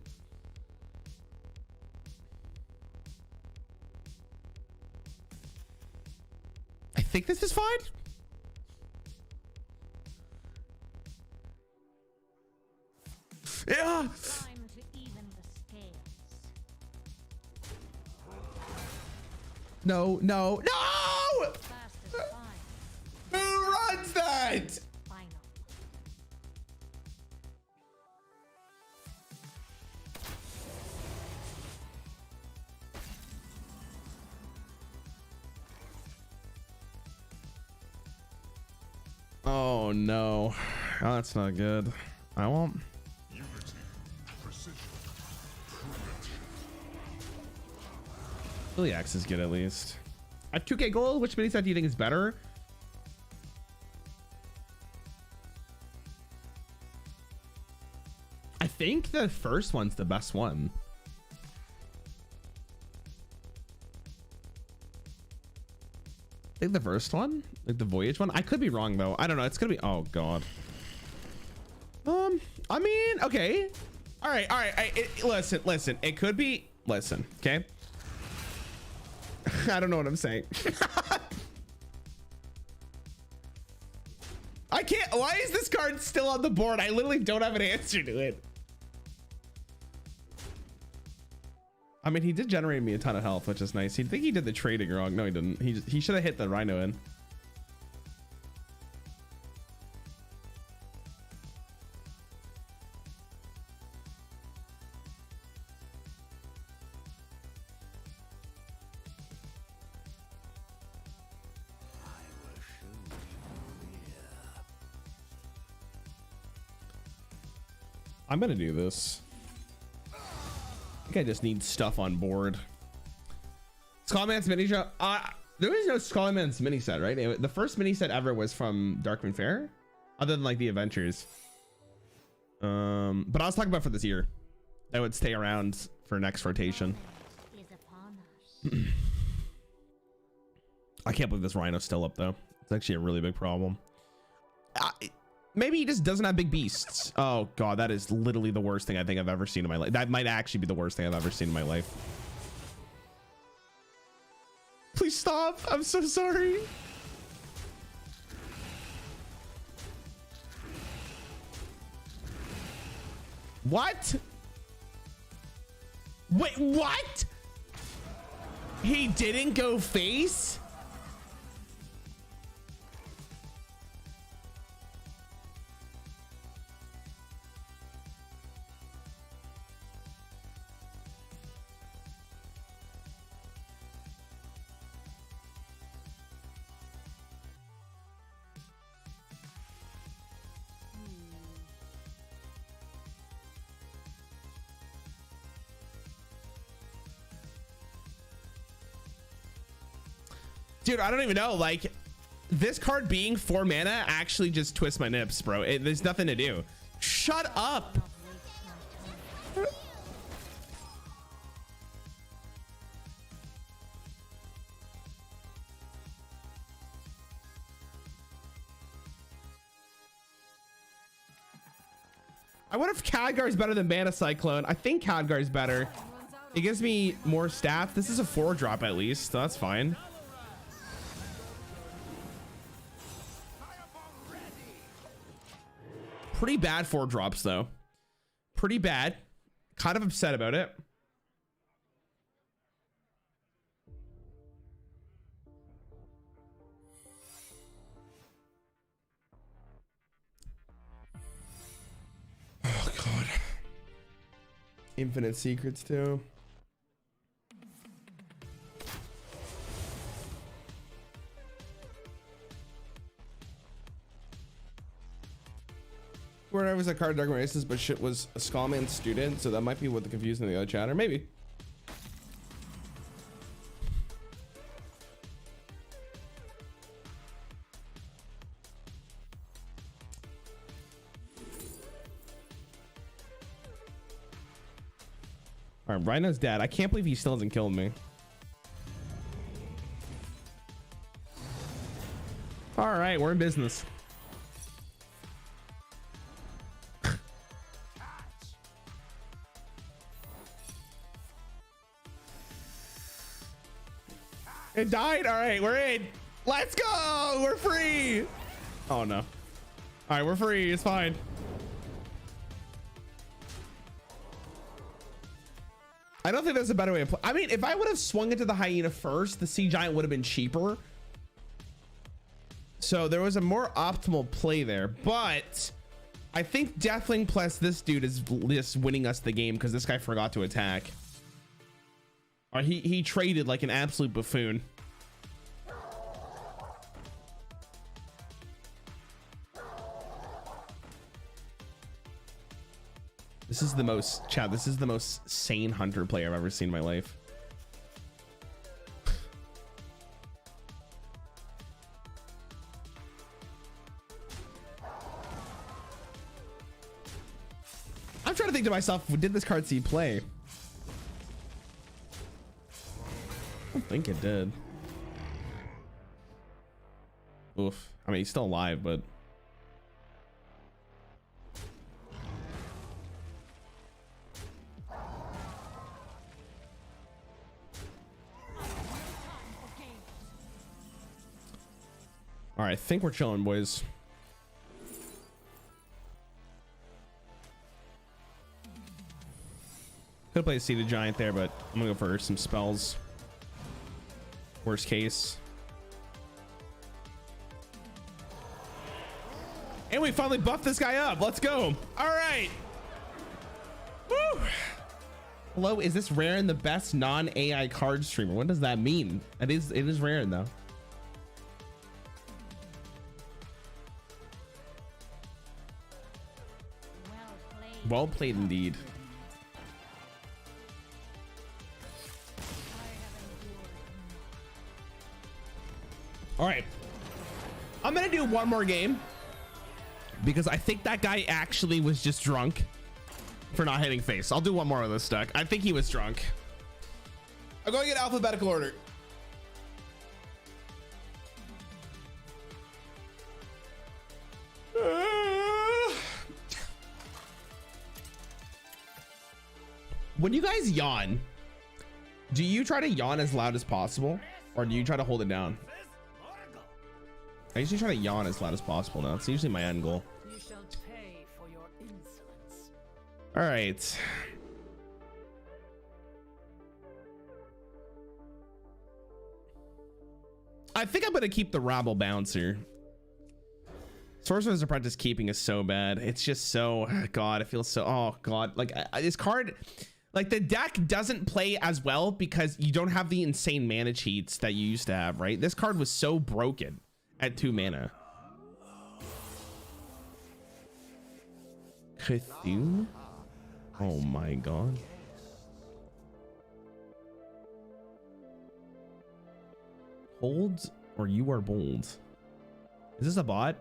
I think this is fine. Yeah. No, no, no! Who runs that? Oh no. Oh, that's not good. I won't. Billy Axe is good at least. I have 2k gold. Which mini set do you think is better? I think the first one's the best one. I think the first one, like the Voyage one. I could be wrong though. I don't know. It's gonna be. Oh god. I mean, okay. All right. Listen. It could be. Listen. Okay. I don't know what I'm saying. I can't. Why is this card still on the board? I literally don't have an answer to it. I mean, he did generate me a ton of health, which is nice. He'd think he did the trading wrong. No, he didn't. He should have hit the Rhino in. I'm gonna do this. I think I just need stuff on board. Skullman's mini show. There is no Skullman's mini set, right? The first mini set ever was from Darkman Fair, other than like the adventures. But I was talking about for this year. That would stay around for next rotation. Is upon us. I can't believe this Rhino's still up though. It's actually a really big problem. Maybe he just doesn't have big beasts. Oh god, that is literally the worst thing I think I've ever seen in my life. That might actually be the worst thing I've ever seen in my life. Please stop. I'm so sorry. What? Wait, what? He didn't go face? Dude, I don't even know. Like, this card being 4 mana actually just twists my nips, bro. There's nothing to do. Shut up. I wonder if Khadgar is better than Mana Cyclone. I think Khadgar is better. It gives me more stats. This is a 4-drop at least, so that's fine. Pretty bad 4-drops though. Pretty bad. Kind of upset about it. Oh god. Infinite secrets too. Where I was a card Dark Races, but shit was a Skullman student, so that might be what the confusion in the other chatter. Maybe. All right, Rhino's dead. I can't believe he still hasn't killed me. All right, we're in business. It died. All right, we're in. Let's go. We're free. Oh no. All right, we're free. It's fine. I don't think there's a better way to play. I mean, if I would have swung into the hyena first, the sea giant would have been cheaper. So there was a more optimal play there, but I think Deathling plus this dude is just winning us the game because this guy forgot to attack. Or he traded like an absolute buffoon. This is the most, Chad, this is the most sane hunter player I've ever seen in my life. I'm trying to think to myself, did this card see play? I don't think it did. Oof. I mean, he's still alive, but all right, I think we're chilling, boys. Could play a Seated Giant there, but I'm gonna go for some spells. Worst case. And we finally buffed this guy up. Let's go. All right. Woo. Hello, is this Rarran the best non-AI card streamer? What does that mean? It is Rarran though. Well played indeed. All right, I'm gonna do one more game because I think that guy actually was just drunk. for not hitting face. I'll do one more with this deck. I think he was drunk. I'm going in alphabetical order. When you guys yawn, do you try to yawn as loud as possible, or do you try to hold it down? I usually try to yawn as loud as possible now. It's usually my end goal. You shall pay for your insolence. All right. I think I'm gonna keep the Rabble Bouncer. Sorcerer's Apprentice keeping is so bad. It's just so, God, it feels so, oh God. Like this card, like the deck doesn't play as well because you don't have the insane mana cheats that you used to have, right? This card was so broken at 2 mana. Cthulhu? Oh my God. Hold or you are bold. Is this a bot?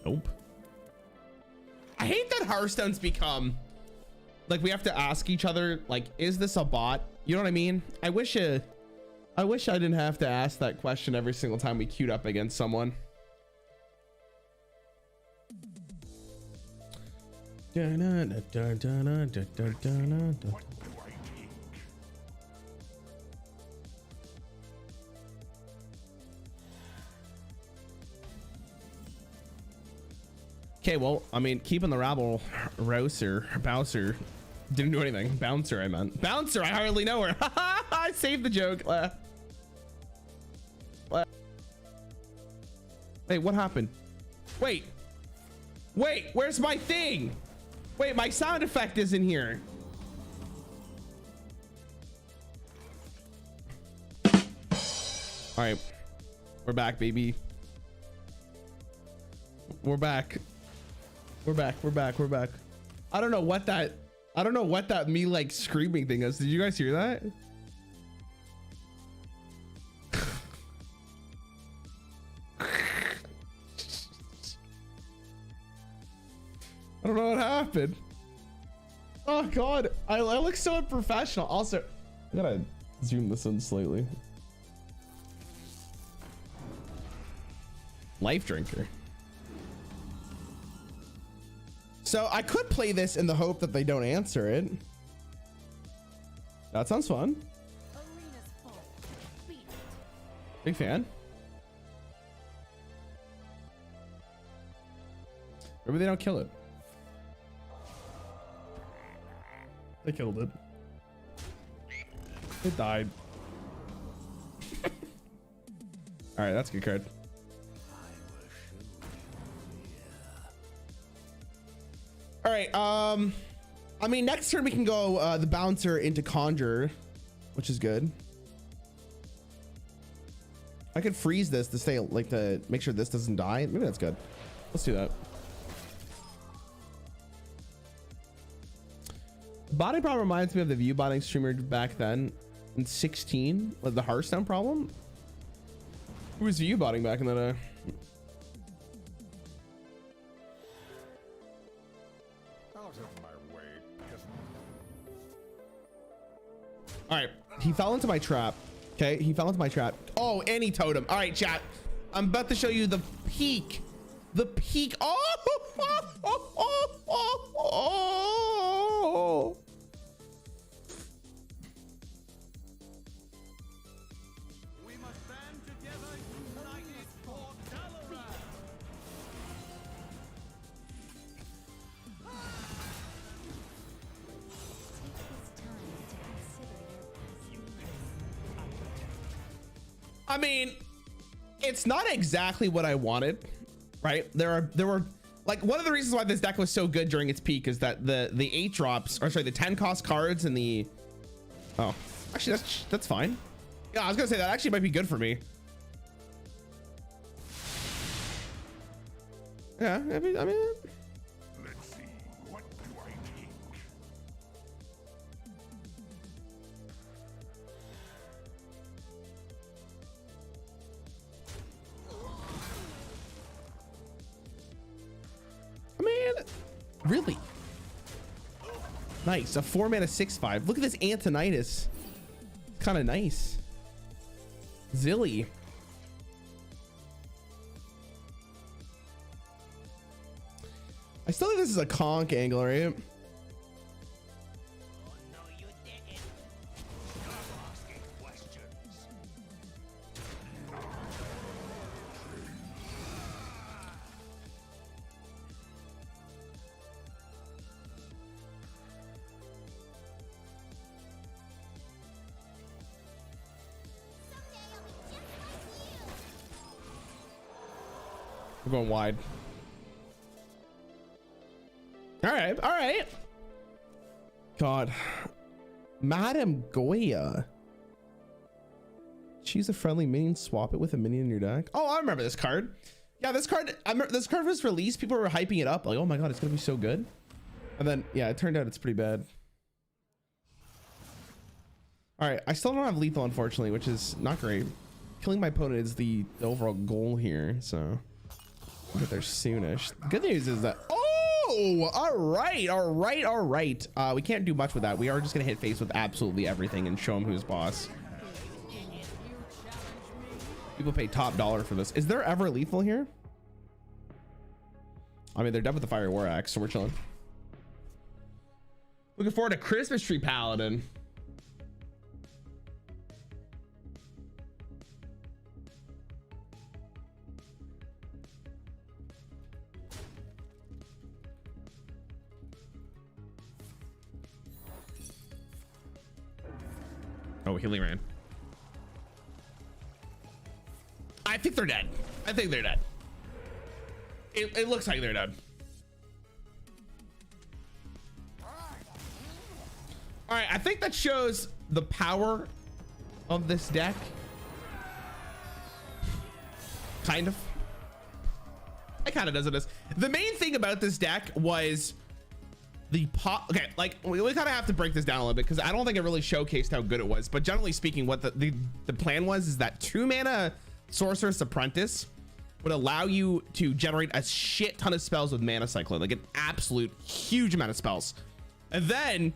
Nope. I hate that Hearthstone's become like we have to ask each other, like, is this a bot? You know what I mean? I wish I didn't have to ask that question every single time we queued up against someone. Okay, well, I mean, keeping the Rabble Bouncer didn't do anything. Bouncer, I meant. Bouncer, I hardly know her. I saved the joke. Wait, what happened? Wait, where's my thing? Wait, my sound effect isn't here. All right, we're back, baby. We're back. I don't know what that me like screaming thing is. Did you guys hear that? I don't know what happened. Oh God, I look so unprofessional. Also, I gotta zoom this in slightly. Life Drinker. So I could play this in the hope that they don't answer it. That sounds fun. Arena's full. Beat it. Big fan. Maybe they don't kill it. They killed it. It died. All right, that's a good card. All right, I mean, next turn we can go the Bouncer into Conjure, which is good. I could freeze this to stay, like, to make sure this doesn't die. Maybe that's good. Let's do that. Botting problem reminds me of the view botting streamer back then in 16, like the Hearthstone problem. Who was view botting back in the day? All right, he fell into my trap. Okay, he fell into my trap. Oh, any totem. All right, chat. I'm about to show you the peak. The peak. Oh, oh. We must stand together, united for Rarran. I mean, it's not exactly what I wanted, right? There were like, one of the reasons why this deck was so good during its peak is that the 8 drops, or sorry, the 10 cost cards and the, oh, actually that's fine. Yeah, I was gonna say that actually might be good for me. Yeah, I mean, Let's see, what do I think? really? Nice. A 4 mana 6/5. Look at this Antonitis. Kind of nice. Zilly. I still think this is a conk angle, right? We're going wide. All right, all right. God, Madam Goya. Choose a friendly minion, swap it with a minion in your deck. Oh, I remember this card. Yeah, this card. I remember this card was released. People were hyping it up, like, oh my god, it's gonna be so good. And then, yeah, it turned out it's pretty bad. All right, I still don't have lethal, unfortunately, which is not great. Killing my opponent is the overall goal here, so. I'll get there soonish. The good news is that, oh, all right. We can't do much with that. We are just gonna hit face with absolutely everything and show him who's boss. People pay top dollar for this. Is there ever lethal here? I mean, they're done with the Fiery War Axe, so we're chilling. Looking forward to Christmas Tree Paladin. Oh, healing ran. I think they're dead. I think they're dead. It looks like they're dead. All right, I think that shows the power of this deck. Kind of. It kind of does this. The main thing about this deck was the pop. Okay, like we kind of have to break this down a little bit because I don't think it really showcased how good it was. But generally speaking, what the plan was is that 2 mana Sorceress Apprentice would allow you to generate a shit ton of spells with mana cycling, like an absolute huge amount of spells. And then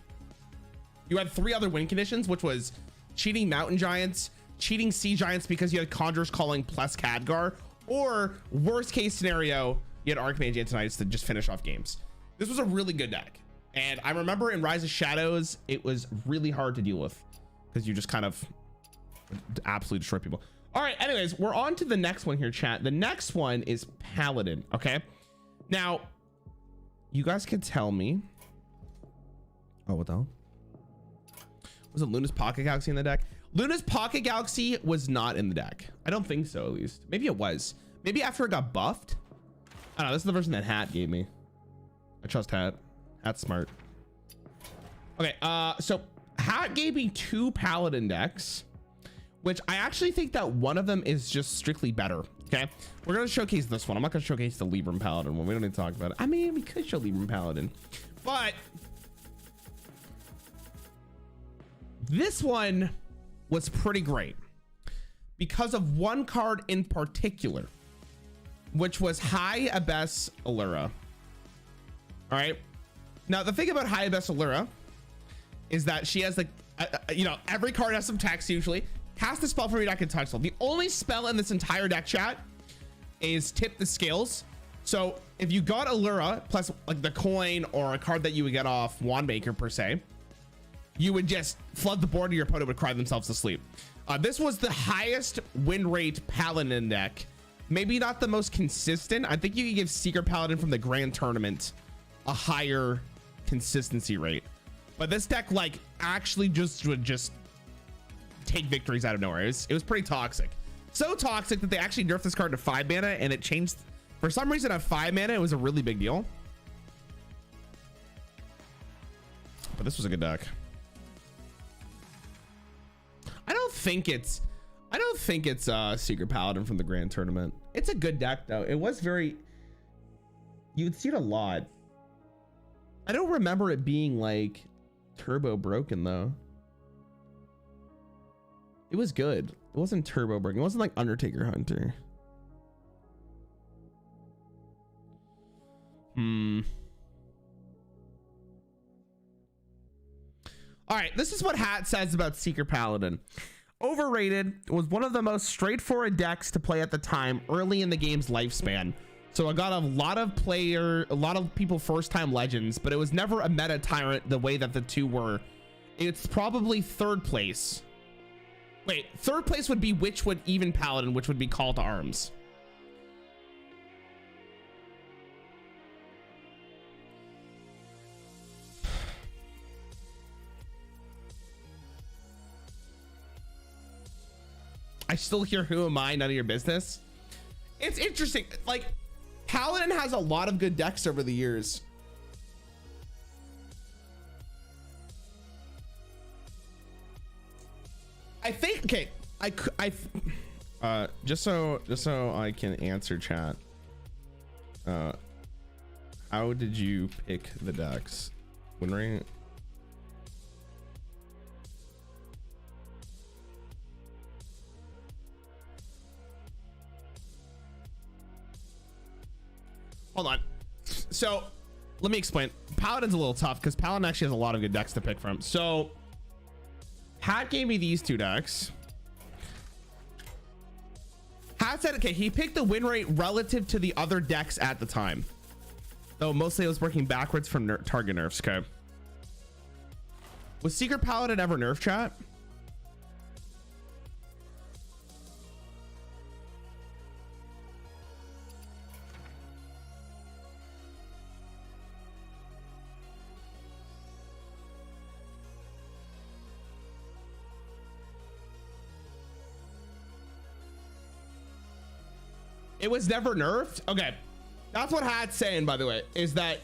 you had 3 other win conditions, which was cheating Mountain Giants, cheating Sea Giants because you had Conjurer's Calling plus Khadgar, or worst case scenario, you had Archmage Antonitis to just finish off games. This was a really good deck. And I remember in Rise of Shadows, it was really hard to deal with because you just kind of absolutely destroy people. All right, anyways, we're on to the next one here, chat. The next one is Paladin, okay? Now, you guys can tell me. Oh, what the hell? Was it Luna's Pocket Galaxy in the deck? Luna's Pocket Galaxy was not in the deck. I don't think so, at least. Maybe it was. Maybe after it got buffed. I don't know, this is the version that Hat gave me. I trust Hat. Hat's smart. Okay, so Hat gave me 2 Paladin decks, which I actually think that one of them is just strictly better. Okay, we're gonna showcase this one. I'm not gonna showcase the Libram Paladin one. We don't need to talk about it. I mean, we could show Libram Paladin, but this one was pretty great because of one card in particular, which was High Abbess Allura. All right, now the thing about High Abbess Allura is that she has like, you know, every card has some text usually. Cast a spell from your deck and touch spell. The only spell in this entire deck, chat, is Tip the Scales. So if you got Allura plus like the coin or a card that you would get off Wandmaker per se, you would just flood the board and your opponent would cry themselves to sleep. This was the highest win rate Paladin deck. Maybe not the most consistent. I think you could give Secret Paladin from the Grand Tournament a higher consistency rate. But this deck like actually would just take victories out of nowhere. It was pretty toxic. So toxic that they actually nerfed this card to 5 mana and it changed. For some reason at 5 mana, it was a really big deal. But this was a good deck. I don't think it's Secret Paladin from the Grand Tournament. It's a good deck though. It was very, you would see it a lot. I don't remember it being like turbo broken though. It was good. It wasn't turbo broken. It wasn't like Undertaker Hunter. All right, this is what Hat says about Seeker Paladin. Overrated, was one of the most straightforward decks to play at the time early in the game's lifespan. So I got a lot of people first time legends, but it was never a meta tyrant the way that the two were. It's probably third place. Wait, third place would be which would even Paladin, which would be Call to Arms. I still hear who am I, none of your business. It's interesting. Like, Paladin has a lot of good decks over the years. I think, okay, just so I can answer chat. How did you pick the decks? Win rate? Hold on. So let me explain. Paladin's a little tough because Paladin actually has a lot of good decks to pick from. So Hat gave me these two decks. Hat said, okay, he picked the win rate relative to the other decks at the time. Though mostly it was working backwards from target nerfs. Okay. Was Secret Paladin ever nerf, chat? It was never nerfed. Okay, that's what Hat's saying, by the way, is that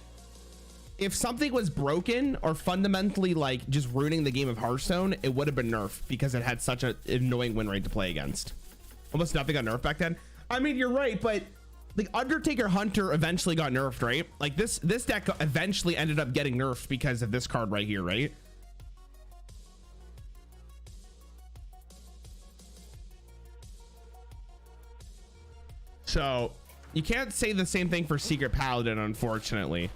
if something was broken or fundamentally like just ruining the game of Hearthstone, it would have been nerfed because it had such an annoying win rate to play against. Almost nothing got nerfed back then. I mean, you're right, but the Undertaker Hunter eventually got nerfed, right? Like this deck eventually ended up getting nerfed because of this card right here, right? So you can't say the same thing for Secret Paladin, unfortunately.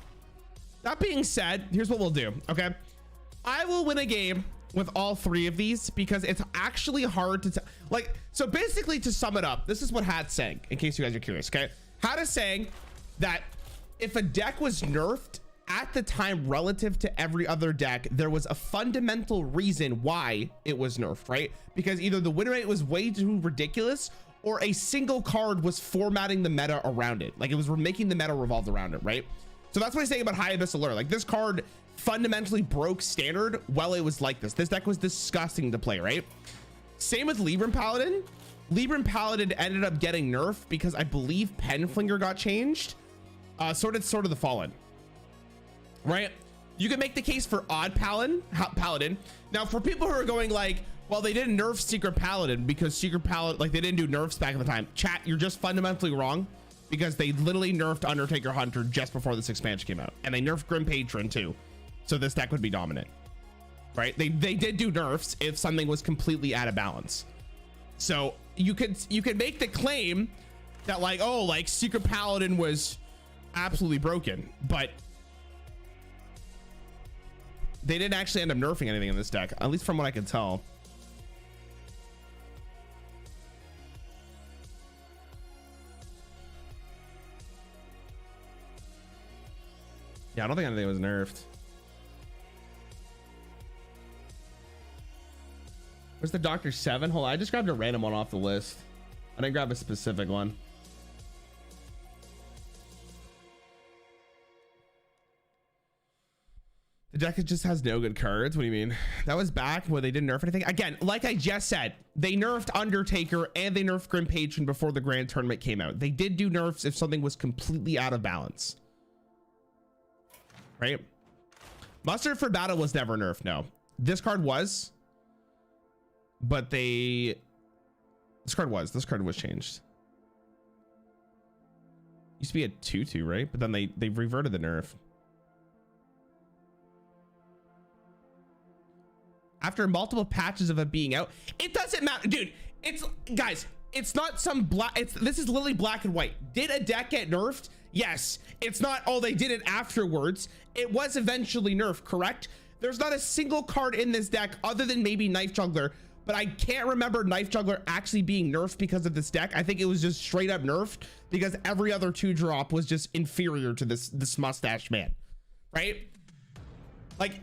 That being said, here's what we'll do. Okay, I will win a game with all three of these because it's actually hard to like. So basically, to sum it up, this is what Hat's saying, in case you guys are curious. Okay, Hat is saying that if a deck was nerfed at the time relative to every other deck, there was a fundamental reason why it was nerfed, right? Because either the win rate was way too ridiculous, or a single card was formatting the meta around it. Like it was making the meta revolve around it, right? So that's what he's saying about High Abyss Allure. Like this card fundamentally broke standard while it was like this. This deck was disgusting to play, right? Same with Libram Paladin. Libram Paladin ended up getting nerfed because I believe Penflinger got changed. So did Sword of the Fallen, right? You can make the case for Odd Paladin. Now for people who are going like, well, they didn't nerf Secret Paladin because Secret Paladin, like they didn't do nerfs back at the time. Chat, you're just fundamentally wrong because they literally nerfed Undertaker Hunter just before this expansion came out, and they nerfed Grim Patron too. So this deck would be dominant, right? They did do nerfs if something was completely out of balance. So you could make the claim that like, oh, like Secret Paladin was absolutely broken, but they didn't actually end up nerfing anything in this deck, at least from what I can tell. Yeah, I don't think anything was nerfed. Where's the Dr. 7? Hold on, I just grabbed a random one off the list. I didn't grab a specific one. The deck just has no good cards. What do you mean? That was back where they didn't nerf anything. Again, like I just said, they nerfed Undertaker and they nerfed Grim Patron before the Grand Tournament came out. They did do nerfs if something was completely out of balance. Right? Mustard for Battle was never nerfed. No, this card was, but this card was changed. Used to be a 2/2, right? But then they reverted the nerf after multiple patches of it being out. It doesn't matter, dude. It's, guys, it's not some black, this is literally black and white. Did a deck get nerfed? Yes. It's not, oh, they did it afterwards. It was eventually nerfed, correct? There's not a single card in this deck other than maybe Knife Juggler, but I can't remember Knife Juggler actually being nerfed because of this deck. I think it was just straight up nerfed because every other 2-drop was just inferior to this mustache man, right? Like,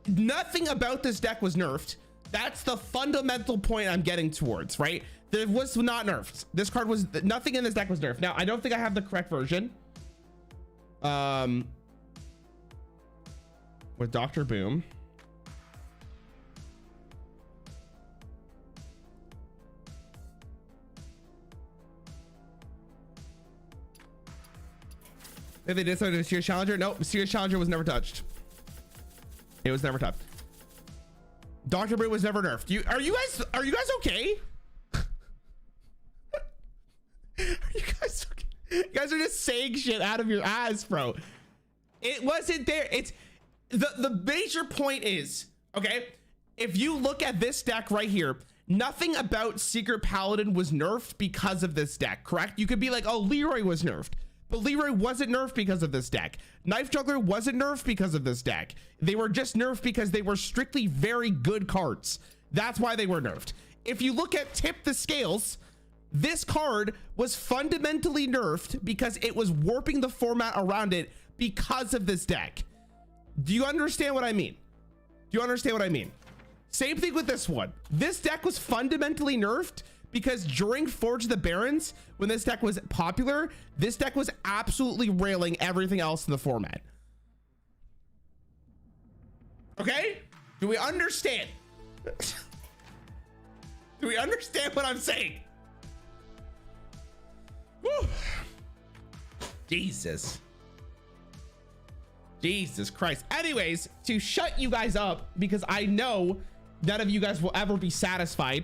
nothing about this deck was nerfed. That's the fundamental point I'm getting towards, right? It was not nerfed. This card was, nothing in this deck was nerfed. Now, I don't think I have the correct version. With Dr. Boom. If they did something to Mysterious Challenger, nope, Mysterious Challenger was never touched. It was never touched. Dr. Boom was never nerfed. Are you guys okay? Are you guys okay? You guys are just saying shit out of your ass, bro. It wasn't there. It's the major point is, okay, if you look at this deck right here, nothing about Secret Paladin was nerfed because of this deck, correct? You could be like, oh, Leroy was nerfed, but Leroy wasn't nerfed because of this deck. Knife Juggler wasn't nerfed because of this deck. They were just nerfed because they were strictly very good cards. That's why they were nerfed. If you look at Tip the Scales, this card was fundamentally nerfed because it was warping the format around it because of this deck. Do you understand what I mean? Do you understand what I mean? Same thing with this one. This deck was fundamentally nerfed because during Forge of the Barons, when this deck was popular, this deck was absolutely railing everything else in the format. Okay? Do we understand? Do we understand what I'm saying? Woo. Jesus Christ. Anyways, to shut you guys up, because I know none of you guys will ever be satisfied,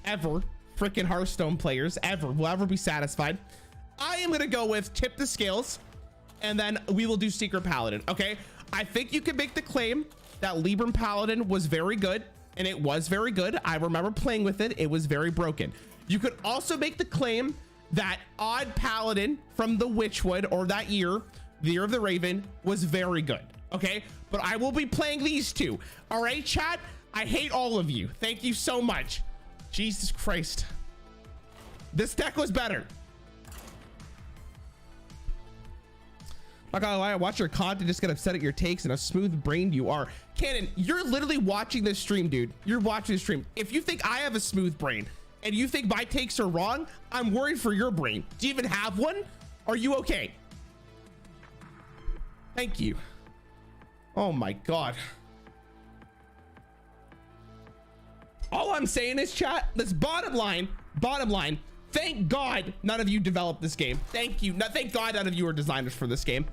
ever. Freaking Hearthstone players will ever be satisfied. I am gonna go with Tip the Scales, and then we will do Secret Paladin. Okay, I think you can make the claim that Libram Paladin was very good, and it was very good. I remember playing with it. It was very broken. You could also make the claim that Odd Paladin from the Witchwood, or that year, the Year of the Raven, was very good. Okay, but I will be playing these two. All right, chat, I hate all of you. Thank you so much. Jesus Christ, this deck was better. Not gonna lie, I watch your content, just get upset at your takes and how smooth brained you are. Cannon, you're literally watching this stream, dude. You're watching this stream. If you think I have a smooth brain and you think my takes are wrong, I'm worried for your brain. Do you even have one? Are you okay? Thank you. Oh my God. All I'm saying is, chat, this bottom line, thank God none of you developed this game. Thank you. Thank God none of you are designers for this game.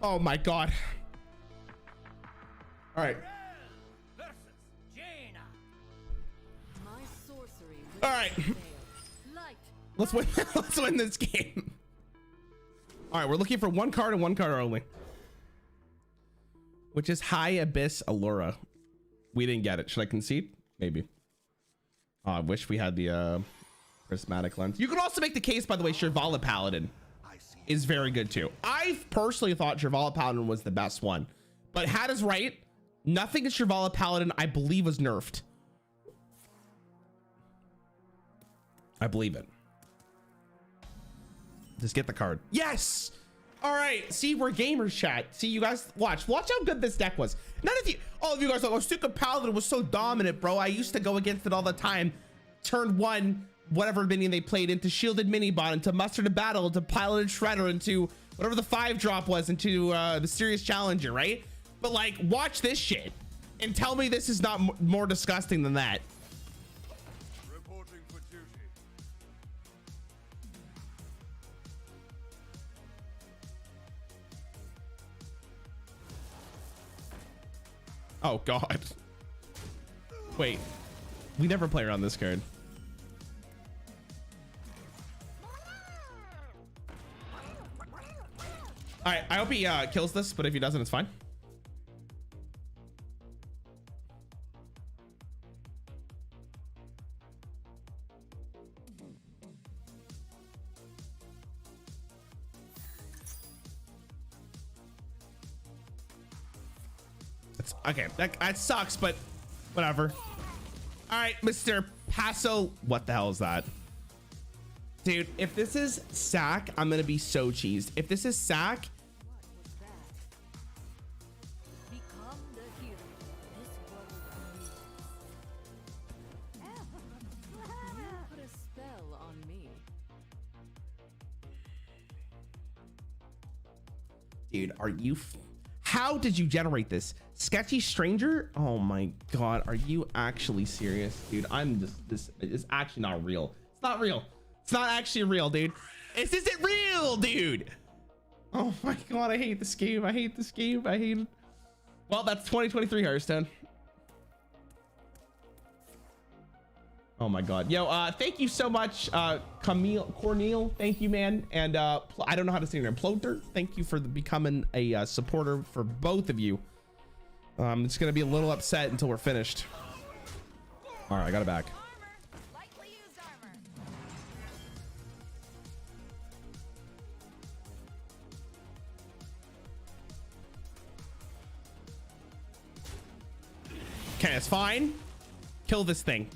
Oh my God. All right. All right. Let's win. Let's win this game. All right, we're looking for one card and one card only, which is High Abyss Allura. We didn't get it. Should I concede? Maybe. Oh, I wish we had the prismatic lens. You can also make the case, by the way, Shirvala Paladin is very good too. I personally thought Shirvala Paladin was the best one, but Hat is right. Nothing in Shirvala Paladin, I believe, was nerfed. I believe it. Just get the card. Yes. All right. See, we're gamers, chat. See, you guys, watch how good this deck was. None of you, all of you guys are like, oh, Secret Paladin was so dominant, bro. I used to go against it all the time. Turn one, whatever minion they played, into Shielded Minibot, into Muster to Battle, into Piloted Shredder, into whatever the 5-drop was, into the Mysterious Challenger, right? But like, watch this shit and tell me this is not more disgusting than that. Reporting for duty. Oh God. Wait, we never play around this card. All right, I hope he kills this, but if he doesn't, it's fine. That's okay. That sucks, but whatever. All right, Mr. Paso. What the hell is that? Dude, if this is sack, I'm going to be so cheesed. If this is sack, Become the hero this world needs. You put a spell on me. dude, are you how did you generate this? Sketchy stranger? Oh my god, are you actually serious? Dude, I'm just this is actually not real. It's not real. It's not actually real, dude. This isn't real, dude. Oh my god, I hate this game. I hate this game. I hate it. Well, that's 2023 Hearthstone. Oh my god. Yo, thank you so much, Cornel. Thank you, man. And I don't know how to say your name. Ploter, thank you for becoming a supporter for both of you. It's gonna be a little upset until we're finished. All right, I got it back. Lightly used armor. Okay, it's fine. Kill this thing.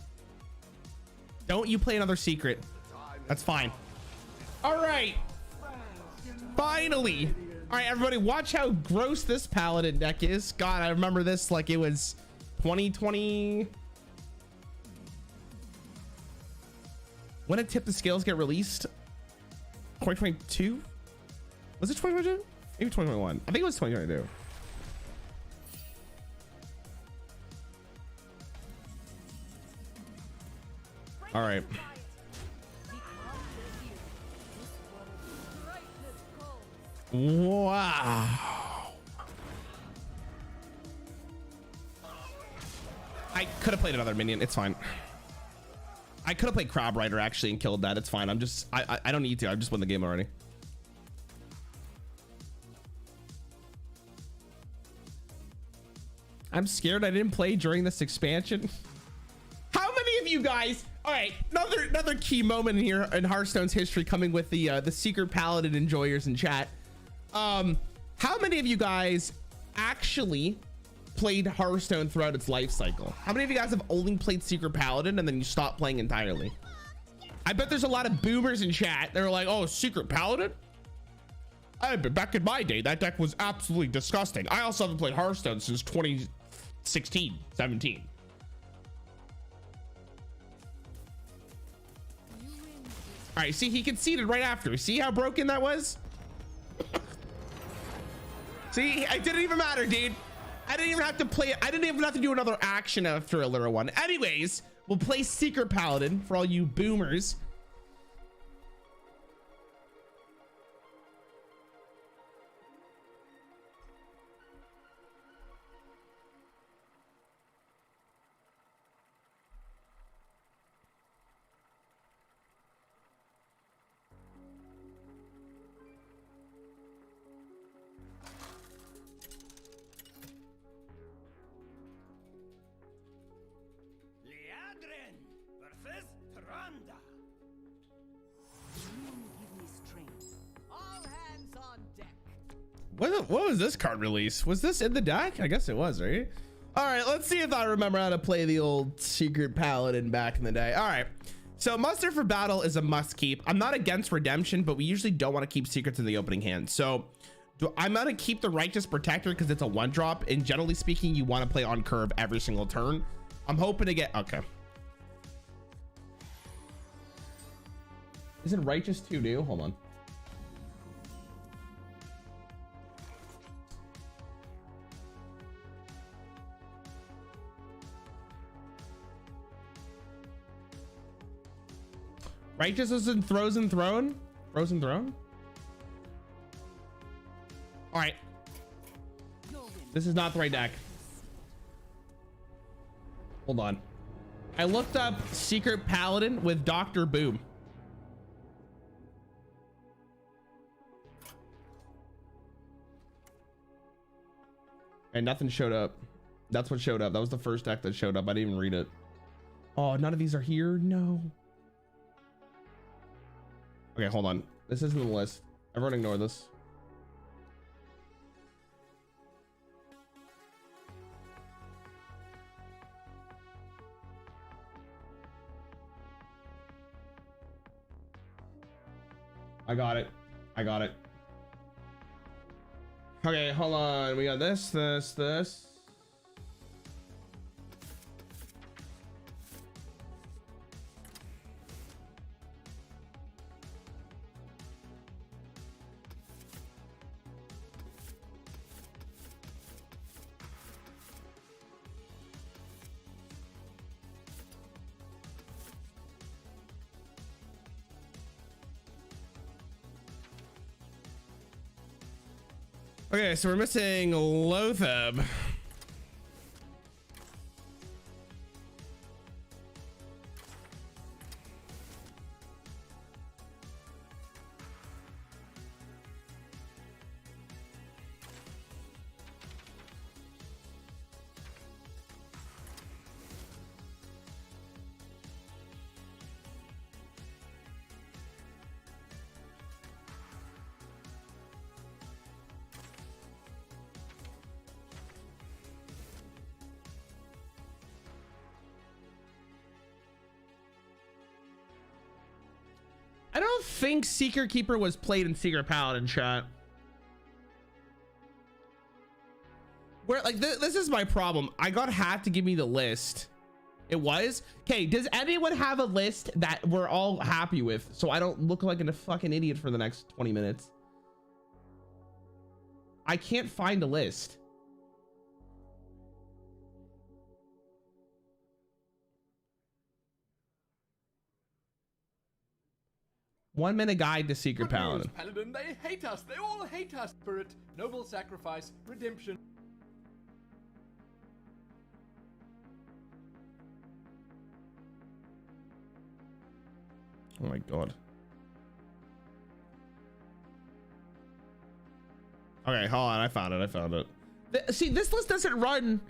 Don't you play another secret. That's fine. All right. Finally. All right, everybody, watch how gross this Paladin deck is. God, I remember this like it was 2020. When did Tip the Scales get released? 2022? Was it 2022? Maybe 2021. I think it was 2022. All right. Wow. I could have played another minion. It's fine. I could have played Crab Rider actually and killed that. It's fine. I don't need to. I've just won the game already. I'm scared I didn't play during this expansion. How many of you guys? All right, another key moment in here in Hearthstone's history, coming with the secret Paladin enjoyers in chat. How many of you guys actually played Hearthstone throughout its life cycle? How many of you guys have only played Secret Paladin and then you stopped playing entirely? I bet there's a lot of boomers in chat. They're like, oh, Secret Paladin? Back in my day, that deck was absolutely disgusting. I also haven't played Hearthstone since 2016, 17. All right, see, he conceded right after. See how broken that was? See, it didn't even matter, dude. I didn't even have to play it. I didn't even have to do another action after a literal one. Anyways, we'll play Secret Paladin for all you boomers. What was this card release? Was this in the deck? I guess it was, right? All right, let's see if I remember how to play the old Secret Paladin back in the day. All right, so Muster for Battle is a must keep. I'm not against Redemption, but we usually don't want to keep secrets in the opening hand. So I'm gonna keep the Righteous Protector because it's a 1-drop, and generally speaking, you want to play on curve every single turn. I'm hoping to get, okay. Isn't Righteous 2 new? Hold on. Righteous is in Frozen Throne? Frozen Throne? All right. This is not the right deck. Hold on. I looked up Secret Paladin with Dr. Boom. And nothing showed up. That's what showed up. That was the first deck that showed up. I didn't even read it. Oh, none of these are here? No. Okay, hold on. This isn't the list. Everyone ignore this. I got it. I got it. Okay, hold on. We got this. Okay, so we're missing Lothab. I don't think Seeker Keeper was played in Seeker Paladin, chat. Where like this is my problem. I got hacked to give me the list. It was okay. Does anyone have a list that we're all happy with, so I don't look like a fucking idiot for the next 20 minutes? I can't find a list. One minute guide to Secret Paladin. Paladin, they hate us. They all hate us for it. Noble sacrifice, redemption. Oh my god. Okay, hold on. I found it. See, this list doesn't run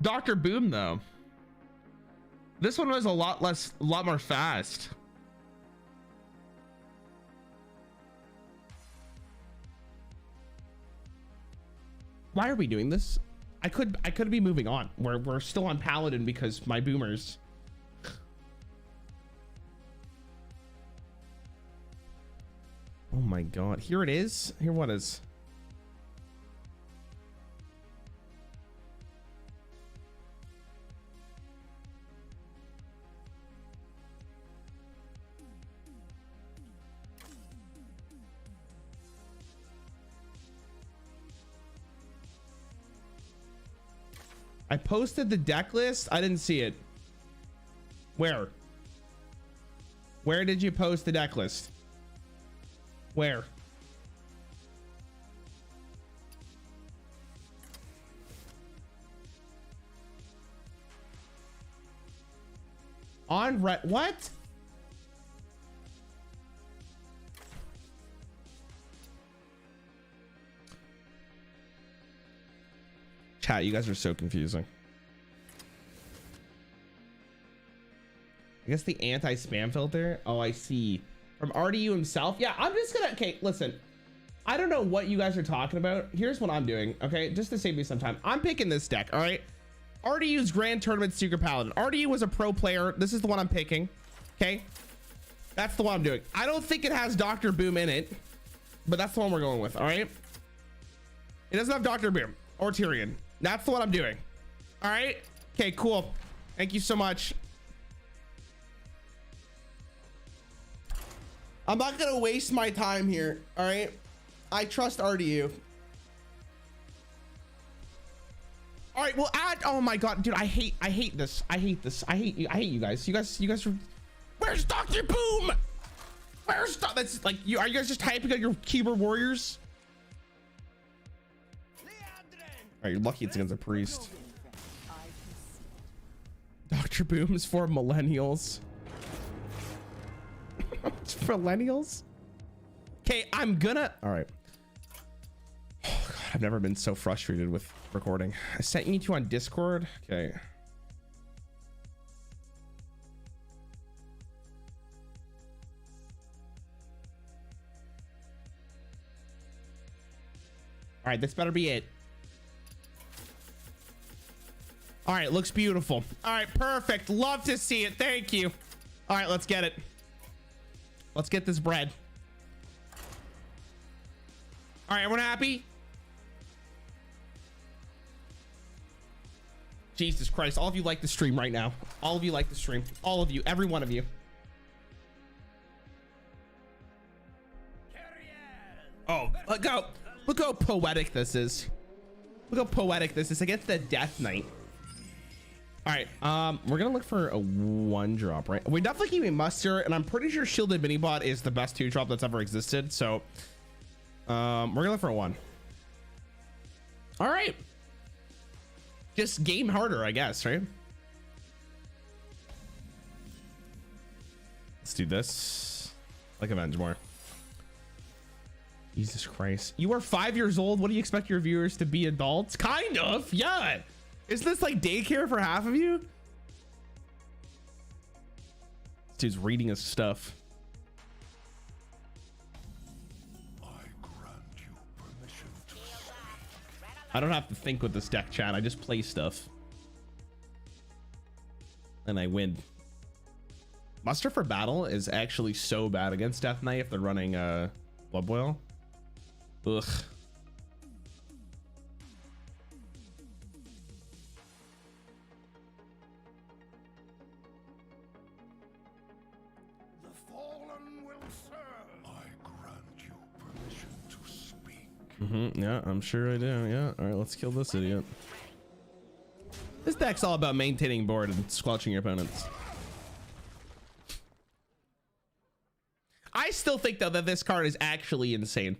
Dr. Boom though. This one was a lot more fast. Why are we doing this? I could be moving on. We're still on Paladin because my boomers. Oh my god. Here it is. Here what is? I posted the deck list. I didn't see it. Where? Where did you post the deck list? Where? On what? Chat, you guys are so confusing. I guess the anti-spam filter. Oh, I see. From RDU himself. Yeah, I'm just gonna, okay, listen. I don't know what you guys are talking about. Here's what I'm doing, okay? Just to save me some time. I'm picking this deck, all right? RDU's Grand Tournament Secret Paladin. RDU was a pro player. This is the one I'm picking, okay? That's the one I'm doing. I don't think it has Dr. Boom in it, but that's the one we're going with, all right? It doesn't have Dr. Boom or Tyrion. That's the one I'm doing. All right. Okay, cool. Thank you so much. I'm not going to waste my time here. All right. I trust RDU. All right. Well, oh my God, dude, I hate this. I hate you. I hate you guys. You guys are, where's Dr. Boom? Where's that's like you? Are you guys just typing on your keyboard warriors? All right, you're lucky it's against a priest. Dr. Boom's for millennials. It's for millennials? Okay, I'm gonna... All right. Oh, God, I've never been so frustrated with recording. I sent you two on Discord. Okay. All right, this better be it. All right, looks beautiful. All right, perfect. Love to see it. Thank you. All right, let's get it. Let's get this bread. All right, everyone happy? Jesus Christ, all of you like the stream right now. All of you like the stream. All of you, every one of you. Oh, look how poetic this is. Look how poetic this is against the Death Knight. All right, we're gonna look for a 1-drop, right? We're definitely keeping muster, and I'm pretty sure Shielded Minibot is the best 2-drop that's ever existed. So, we're gonna look for a 1. All right, just game harder, I guess, right? Let's do this. Like Avenge more. Jesus Christ, you are 5 years old. What do you expect your viewers to be? Adults? Kind of, yeah. Is this like daycare for half of you? This dude's reading his stuff. I grant you permission to speak. I don't have to think with this deck, chat. I just play stuff. And I win. Muster for battle is actually so bad against Death Knight if they're running Blood Boil. Ugh. Yeah, I'm sure I do. Yeah. All right, let's kill this idiot. This deck's all about maintaining board and squelching your opponents. I still think though that this card is actually insane.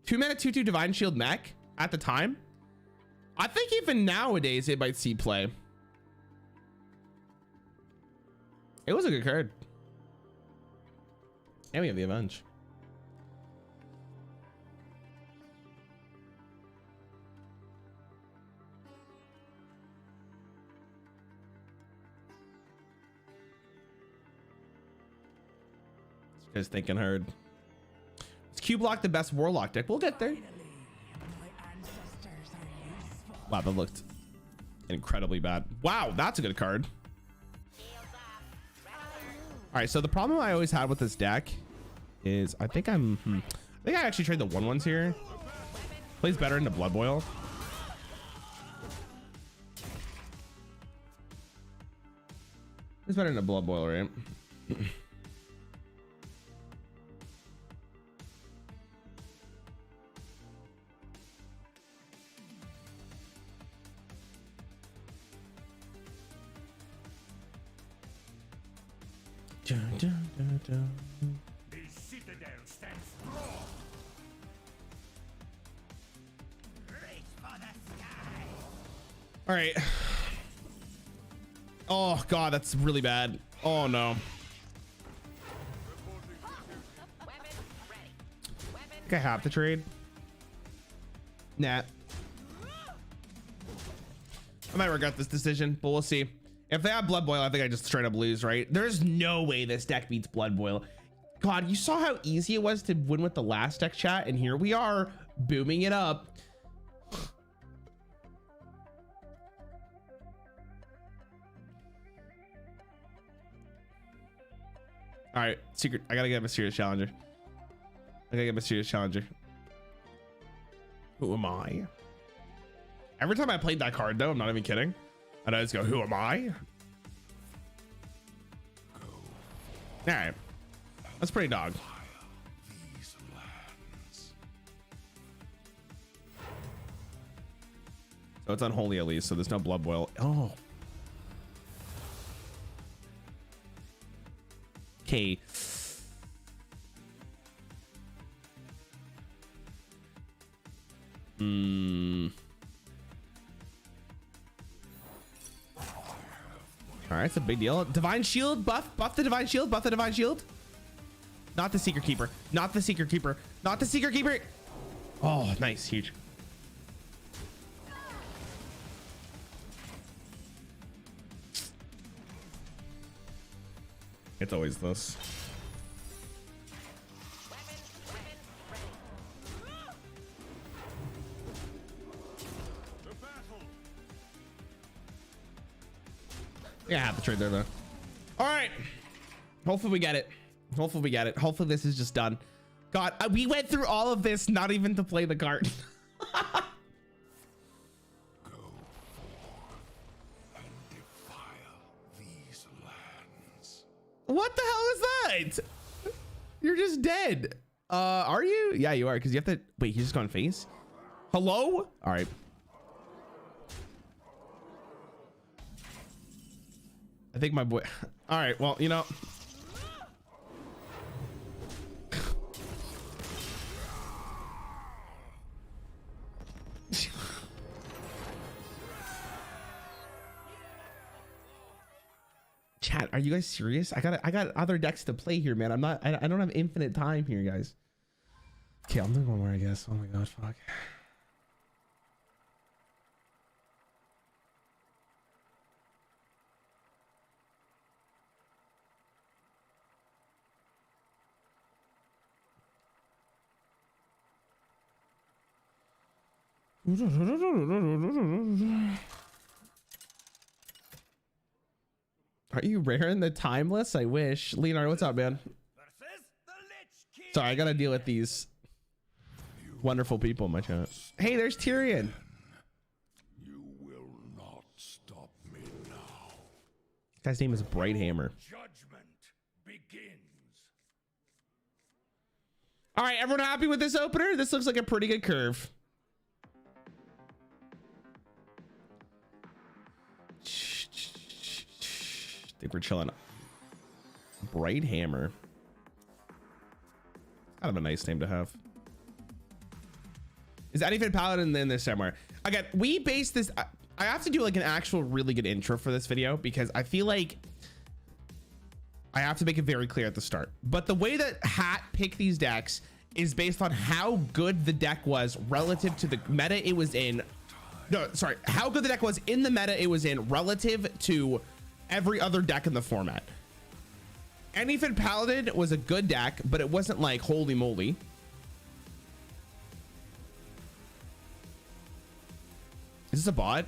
2-mana 2/2 Divine Shield mech at the time. I think even nowadays it might see play. It was a good card. And we have the Avenge. Is thinking hard. Is Q block the best Warlock deck? We'll get there. Wow, that looked incredibly bad. Wow, that's a good card. All right, so the problem I always had with this deck is I think I actually trade the 1/1s here. Plays better into Blood Boil. It's better into Blood Boil, right? The citadel stands strong. Reach for the sky. All right. Oh God, that's really bad. Oh no. I think I have to trade. Nah. I might regret this decision, but we'll see. If they have Blood Boil, I think I just straight up lose, right? There's no way this deck beats Blood Boil. God, you saw how easy it was to win with the last deck, chat, and here we are booming it up. All right, secret. I gotta get a Mysterious Challenger. Who am I? Every time I played that card, though, I'm not even kidding. And I just go, who am I? All right, that's pretty dog. So it's unholy at least, so there's no Blood Boil. Oh. Okay. All right, it's a big deal. Divine Shield buff the Divine Shield, buff the Divine Shield. Not the Seeker Keeper, not the Seeker Keeper, not the Seeker Keeper. Oh, nice, huge. It's always this. Yeah, I have to trade there though. All right. Hopefully we get it. Hopefully this is just done. God, we went through all of this not even to play the card. What the hell is that? You're just dead. Are you? Yeah, you are, because you have to wait. He's just gone face. Hello? All right. I think my boy. All right. Well, you know. Chat, are you guys serious? I got other decks to play here, man. I don't have infinite time here, guys. Okay, I'm doing one more, I guess. Oh my gosh, fuck. Are you Rarran the Timeless? I wish. Leonardo, what's up, man? Sorry, I gotta deal with these wonderful people in my chat. Hey, there's Tyrion. You will not stop me now. This guy's name is Brighthammer. Judgment begins. All right, everyone happy with this opener? This looks like a pretty good curve. I think we're chilling. Brighthammer. Kind of a nice name to have. Is anything Paladin in there somewhere? Again, we base this. I have to do like an actual really good intro for this video because I feel like I have to make it very clear at the start. But the way that Hat picked these decks is based on how good the deck was relative to the meta it was in. No, sorry, how good the deck was in the meta it was in relative to every other deck in the format. Anything Paladin was a good deck, but it wasn't like holy moly. Is this a bot?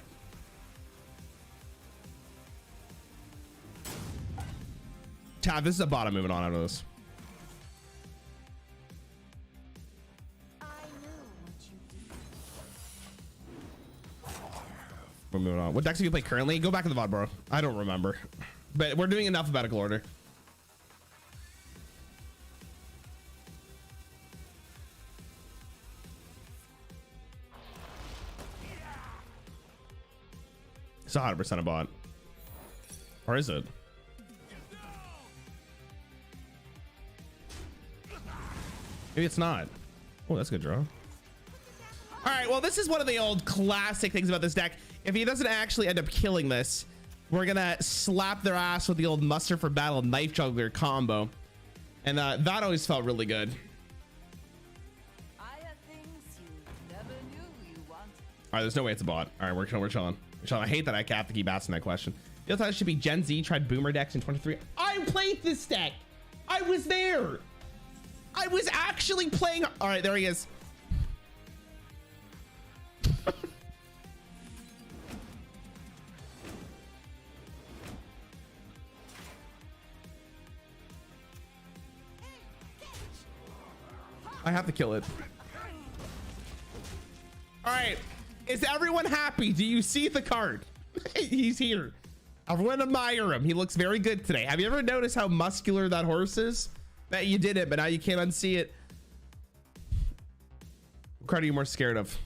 Tab, this is a bot. I'm moving on out of this. We're moving on. What decks do you play currently? Go back in the VOD, bro. I don't remember. But we're doing in alphabetical order. It's 100% a bot. Or is it? Maybe it's not. Oh, that's a good draw. All right, well, this is one of the old classic things about this deck. If he doesn't actually end up killing this, we're gonna slap their ass with the old muster for battle knife juggler combo. And that always felt really good. I have things you never knew you wanted. All right, there's no way it's a bot. All right, we're chilling. I hate that I have to keep asking that question. The other time should be Gen Z tried boomer decks in 23. I played this deck. I was there. I was actually playing. All right, there he is. I have to kill it. All right. Is everyone happy? Do you see the card? He's here. Everyone admire him. He looks very good today. Have you ever noticed how muscular that horse is? Bet you did it, but now you can't unsee it. What card are you more scared of?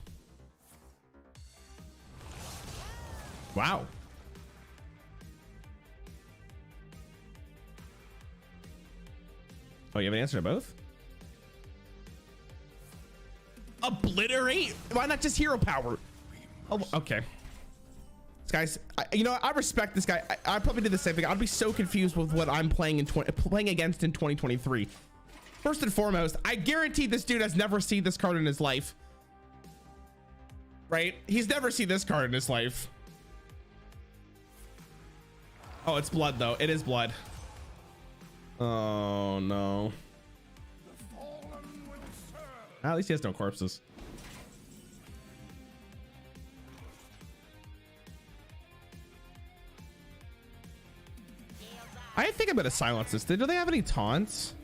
Wow. Oh, you have an answer to both? Obliterate? Why not just hero power? Oh, okay. This guy's, you know, I respect this guy. I probably did the same thing. I'd be so confused with what I'm playing against in 2023. First and foremost, I guarantee this dude has never seen this card in his life. Right? He's never seen this card in his life. Oh, it's blood though. It is blood. Oh no. At least he has no corpses. I think I'm gonna silence this. Do they have any taunts?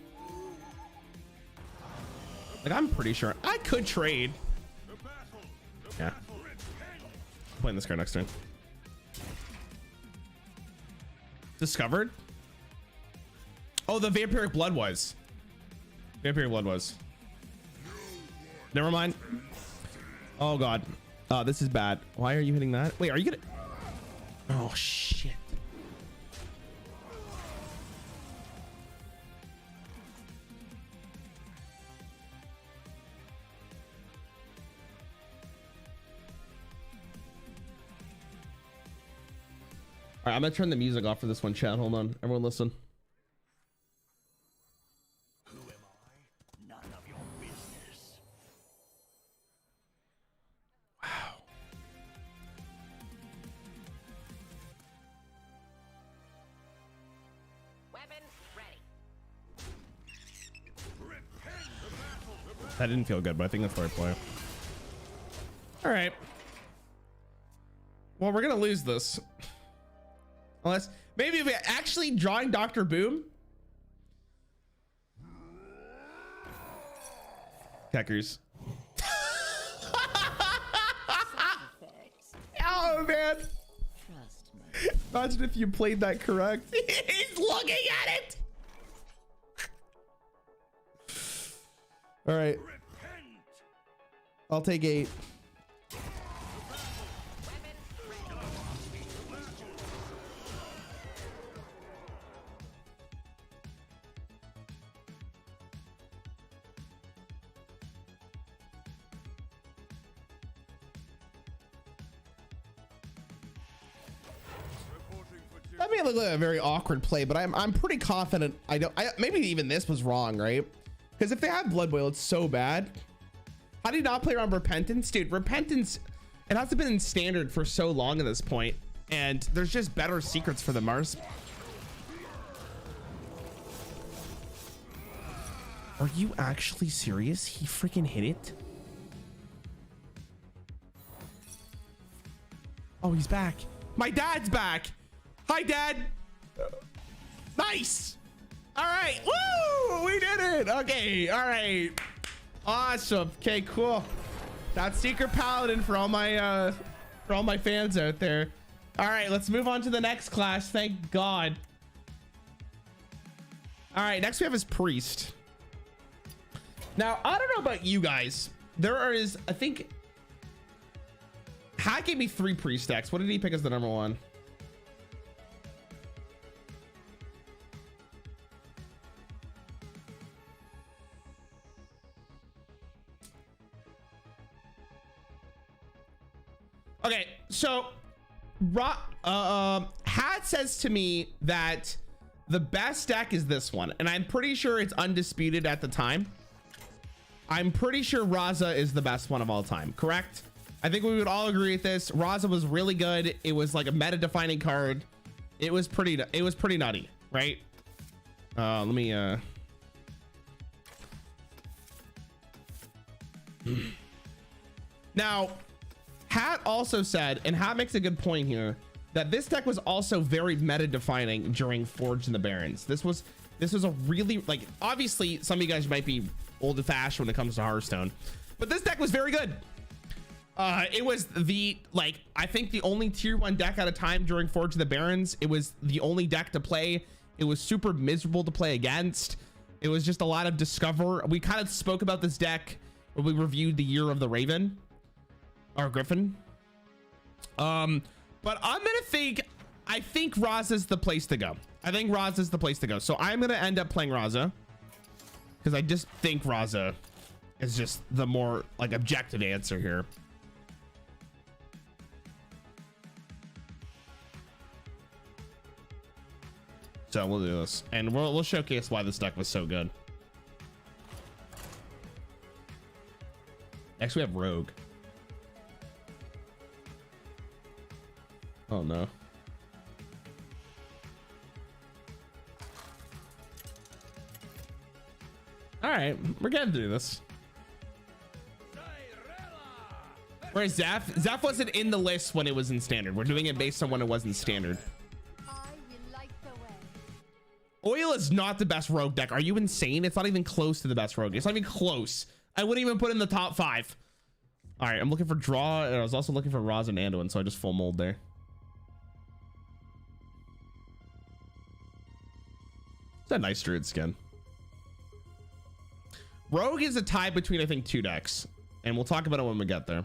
Like, I'm pretty sure I could trade. Yeah. Playing this card next turn. Discovered? Oh, the vampiric blood was. Vampiric blood was. Never mind. Oh god. Oh, this is bad. Why are you hitting that? Wait, are you gonna? Oh shit. All right, I'm gonna turn the music off for this one, chat. Hold on, everyone, listen. Who am I? None of your business. Wow. Weapon ready. That didn't feel good, but I think that's the right play. All right. Well, we're gonna lose this. Unless maybe if we actually drawing Dr. Boom. Keckers. Oh man. Trust me. Imagine if you played that correct. He's looking at it. All right. I'll take 8. That may look like a very awkward play, but I'm pretty confident. Maybe even this was wrong, right? Because if they have Blood Boil, it's so bad. How do you not play around Repentance? Dude, Repentance, it hasn't been in standard for so long at this point, and there's just better secrets for the Mars. Are you actually serious? He freaking hit it? Oh, he's back. My dad's back. Hi, Dad. Nice. All right. Woo! We did it. Okay. All right. Awesome. Okay, cool. That's Secret Paladin for all my fans out there. All right, let's move on to the next class. Thank God. All right, next we have his Priest. Now, I don't know about you guys. There is, I think, Hat gave me 3 Priest decks. What did he pick as the number 1? Okay, so Hat says to me that the best deck is this one, and I'm pretty sure it's undisputed at the time. I'm pretty sure Raza is the best one of all time, correct? I think we would all agree with this. Raza was really good. It was like a meta-defining card. It was pretty nutty, right? Let me now, Hat also said, and Hat makes a good point here, that this deck was also very meta-defining during Forge in the Barrens. This was a really, like, obviously some of you guys might be old-fashioned when it comes to Hearthstone, but this deck was very good. It was the, like, I think the only tier 1 deck at a time during Forge in the Barrens. It was the only deck to play. It was super miserable to play against. It was just a lot of discover. We kind of spoke about this deck when we reviewed the Year of the Raven. Or Griffin. But I'm gonna I think Raza's the place to go. I think Raza's the place to go. So I'm gonna end up playing Raza, because I just think Raza is just the more like objective answer here. So we'll do this, and we'll showcase why this deck was so good. Next we have Rogue. Oh no. All right, we're gonna do this. Whereas Zeph wasn't in the list when it was in standard. We're doing it based on when it was in standard. I will light the way. Oil is not the best rogue deck. Are you insane? It's not even close to the best rogue. It's not even close. I wouldn't even put in the top 5. All right, I'm looking for draw, and I was also looking for Raza and Anduin, so I just full mold there. It's a nice Druid skin. Rogue is a tie between, I think, 2 decks, and we'll talk about it when we get there.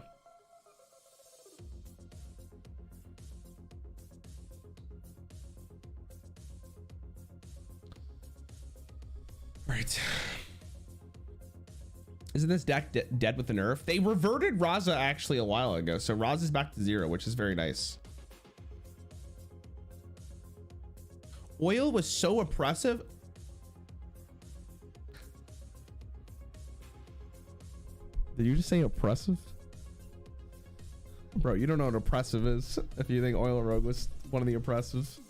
Right. Isn't this deck dead with the nerf? They reverted Raza actually a while ago, so Raza's back to 0, which is very nice. Oil was so oppressive. Did you just say oppressive? Bro, you don't know what oppressive is if you think Oil Rogue was one of the oppressives.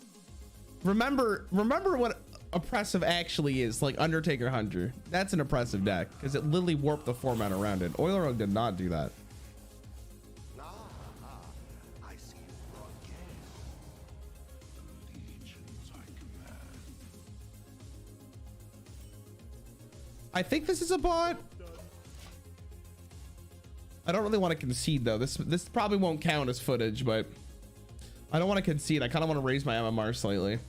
Remember what oppressive actually is, like Undertaker Hunter. That's an oppressive deck because it literally warped the format around it. Oil Rogue did not do that. I see you again. Legions I command. I think this is a bot. I don't really want to concede though. This probably won't count as footage, but I don't want to concede. I kind of want to raise my MMR slightly.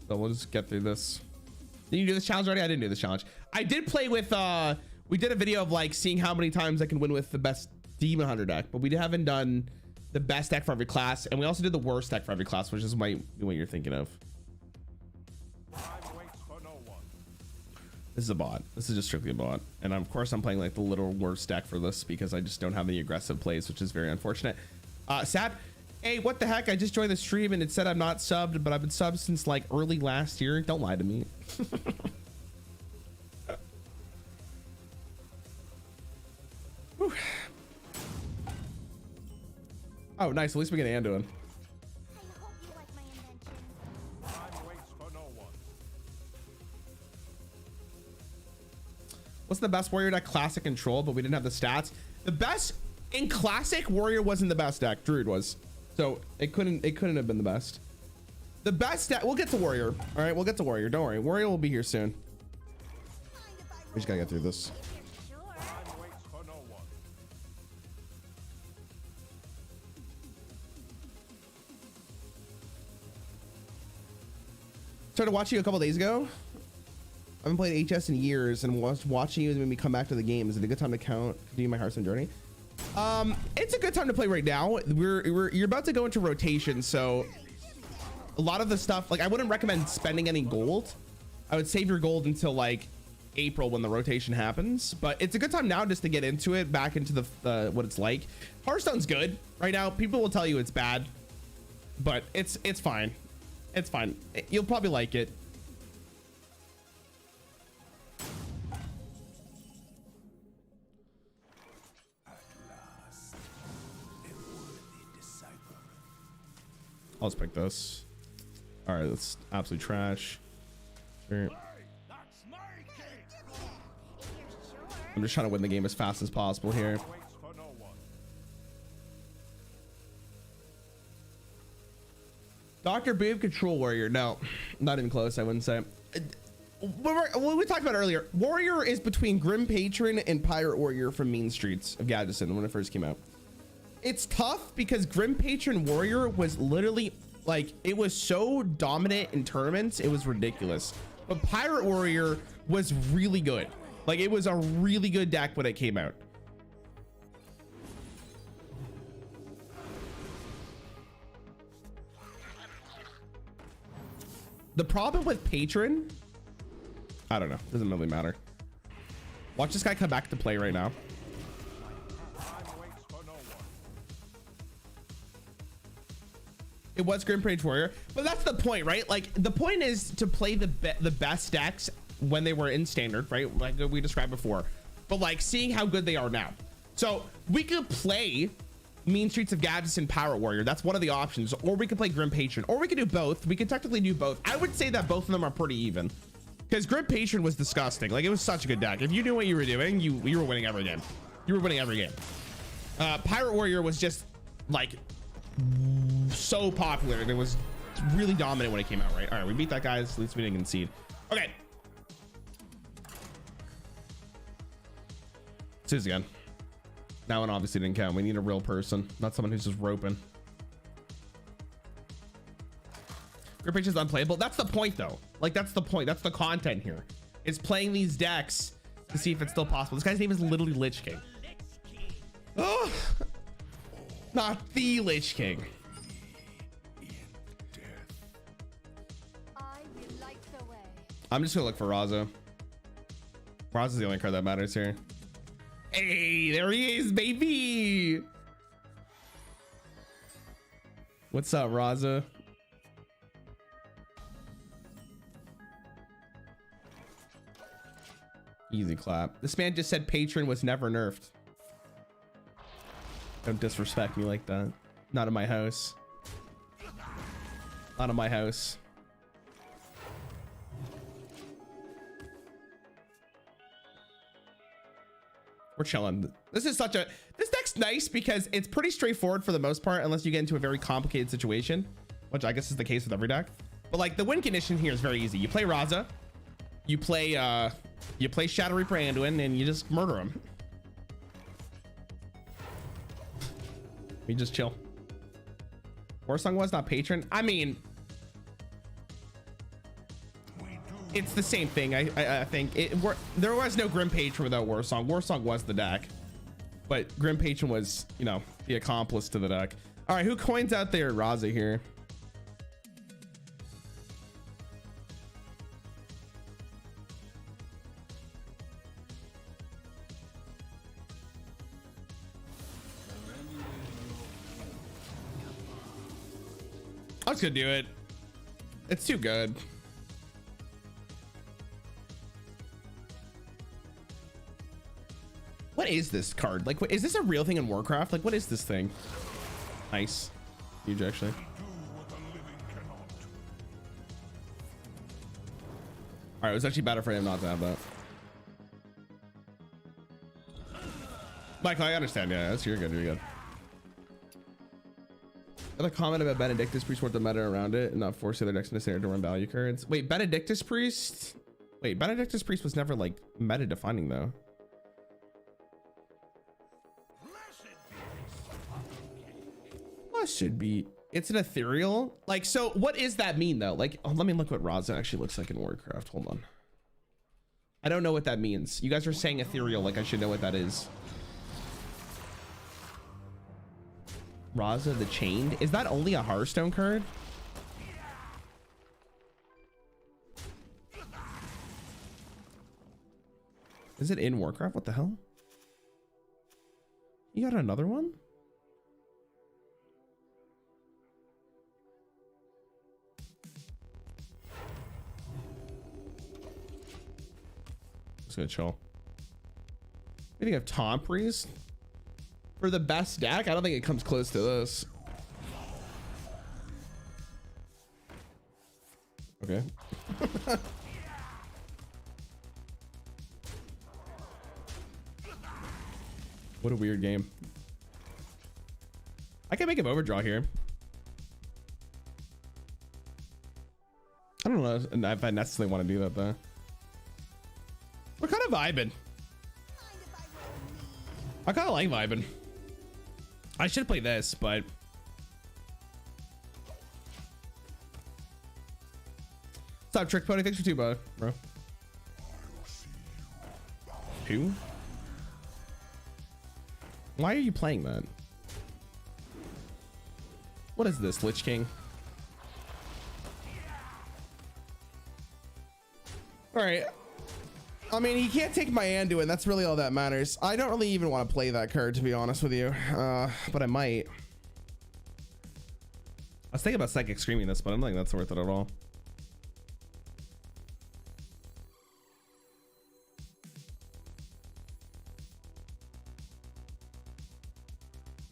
So we'll just get through this. Did you do this challenge already? I didn't do this challenge. I did play with, we did a video of like seeing how many times I can win with the best Demon Hunter deck, but we haven't done the best deck for every class. And we also did the worst deck for every class, which is what you're thinking of. This is a bot. This is just strictly a bot. And of course I'm playing like the little worst deck for this because I just don't have any aggressive plays, which is very unfortunate. Sad. Hey, what the heck? I just joined the stream and it said I'm not subbed, but I've been subbed since like early last year. Don't lie to me. Oh, nice. At least we get Anduin. I hope you like my invention. Time waits for no one. What's the best warrior deck? Classic Control, but we didn't have the stats. The best in Classic, Warrior wasn't the best deck. Druid was. So it couldn't have been the best. The best deck, we'll get to Warrior. All right, we'll get to Warrior. Don't worry. Warrior will be here soon. We just gotta get through this. If you're sure. Time waits for no one. Started watching you a couple days ago. I haven't played HS in years, and was watching you made me come back to the game. Is it a good time to continue my Hearthstone journey? It's a good time to play right now. You're about to go into rotation, so a lot of the stuff, like I wouldn't recommend spending any gold. I would save your gold until like April when the rotation happens, but it's a good time now just to get into it, back into the what it's like. Hearthstone's good right now. People will tell you it's bad, but it's fine. It's fine. You'll probably like it. I'll just pick this. All right, that's absolute trash. Sure. That's my cake. If you're sure. I'm just trying to win the game as fast as possible here. Waits for no one. Dr. Boob Control Warrior. No, not even close, I wouldn't say. What we talked about earlier, Warrior is between Grim Patron and Pirate Warrior from Mean Streets of Gaddison when it first came out. It's tough because Grim Patron Warrior was literally like, it was so dominant in tournaments, it was ridiculous. But Pirate Warrior was really good. Like, it was a really good deck when it came out. The problem with Patron, I don't know, doesn't really matter. Watch this guy come back to play right now. It was Grim Page Warrior, but that's the point, right? Like, the point is to play the best decks when they were in standard, right? Like we described before, but like seeing how good they are now. So we could play Mean Streets of Gaddison Power Warrior. That's one of the options, or we could play Grim Patron, or we could do both. We could technically do both. I would say that both of them are pretty even, because Grim Patron was disgusting. Like, it was such a good deck. If you knew what you were doing, you were winning every game. You were winning every game. Pirate Warrior was just like so popular, and it was really dominant when it came out, right? All right, we beat that guy. At least we didn't concede. Okay. Let's again. That one obviously didn't count. We need a real person, not someone who's just roping. Grip Mage is unplayable. That's the point though. Like that's the point. That's the content here. It's playing these decks to see if it's still possible. This guy's name is literally Lich King. Oh, not the Lich King. I will light the way. I'm just gonna look for Raza. Raza's the only card that matters here. Hey, there he is, baby. What's up, Raza? Easy clap. This man just said patron was never nerfed. Don't disrespect me like that. Not in my house. Not in my house. We're chilling. This deck's nice because it's pretty straightforward for the most part, unless you get into a very complicated situation, which I guess is the case with every deck. But like the win condition here is very easy. You play Raza, you play Shadow Reaper Anduin, and you just murder him. You just chill. Warsong was not patron. I mean, it's the same thing. I think there was no Grim Patron without Warsong. Warsong was the deck, but Grim Patron was, you know, the accomplice to the deck. All right, who coins out there? Raza here. I was gonna do it. It's too good. What is this card? Like, is this a real thing in Warcraft? Like, what is this thing? Nice. Huge, actually. All right, it was actually better for him not to have that. Michael, I understand. Yeah, you're good. You're good. Got a comment about Benedictus Priest worth the meta around it and not force the other decks in the center to run value cards. Wait, Benedictus Priest? Wait, Benedictus Priest was never like meta defining though. Should be. It's an ethereal. Like, so what does that mean though? Like, oh, let me look what Raza actually looks like in Warcraft. Hold on. I don't know what that means. You guys are saying ethereal, like I should know what that is. Raza the Chained. Is that only a Hearthstone card? Is it in Warcraft? What the hell? You got another one? Just gonna chill. I think of Tom Priest for the best deck. I don't think it comes close to this. Okay. What a weird game. I can make him overdraw here. I don't know if I necessarily want to do that though. We're kind of vibing. I kind of like vibing. I should play this, but what's up, Trick Pony? Thanks for 2, bro. Who? Why are you playing that? What is this, Lich King? All right. I mean, he can't take my Anduin. That's really all that matters. I don't really even want to play that card, to be honest with you. But I might. I was thinking about Psychic Screaming this, but I don't think that's worth it at all.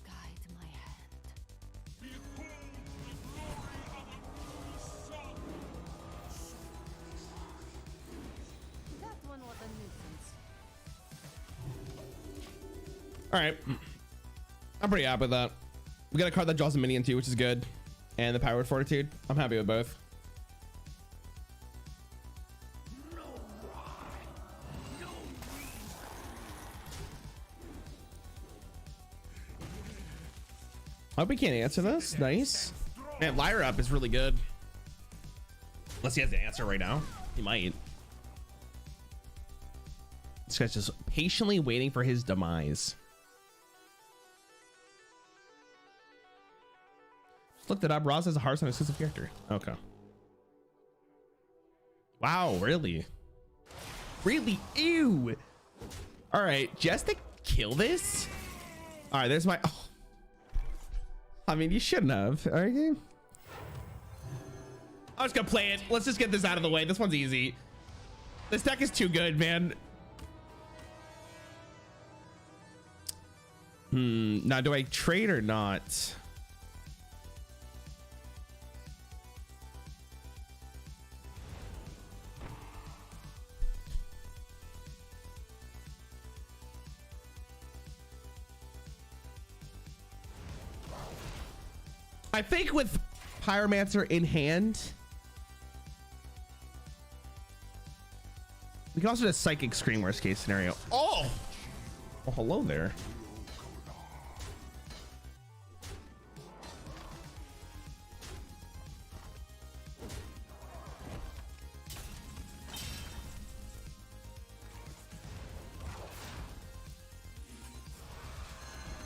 Guide my hand. That one was a nuisance. All right. I'm pretty happy with that. We got a card that draws a minion too, which is good. And the Powered Fortitude. I'm happy with both. I hope we can't answer this. Nice. Man, Lyra up is really good. Unless he has the answer right now. He might. This guy's just patiently waiting for his demise. Just looked it up. Roz has a Hearthstone exclusive character. Okay. Wow, really? Really? Ew. All right, just to kill this. All right, there's my. Oh. I mean, you shouldn't have. Are you? I'm just gonna play it. Let's just get this out of the way. This one's easy. This deck is too good, man. Now, do I trade or not? I think with Pyromancer in hand, we can also just Psychic Scream, worst case scenario. Oh, well, hello there.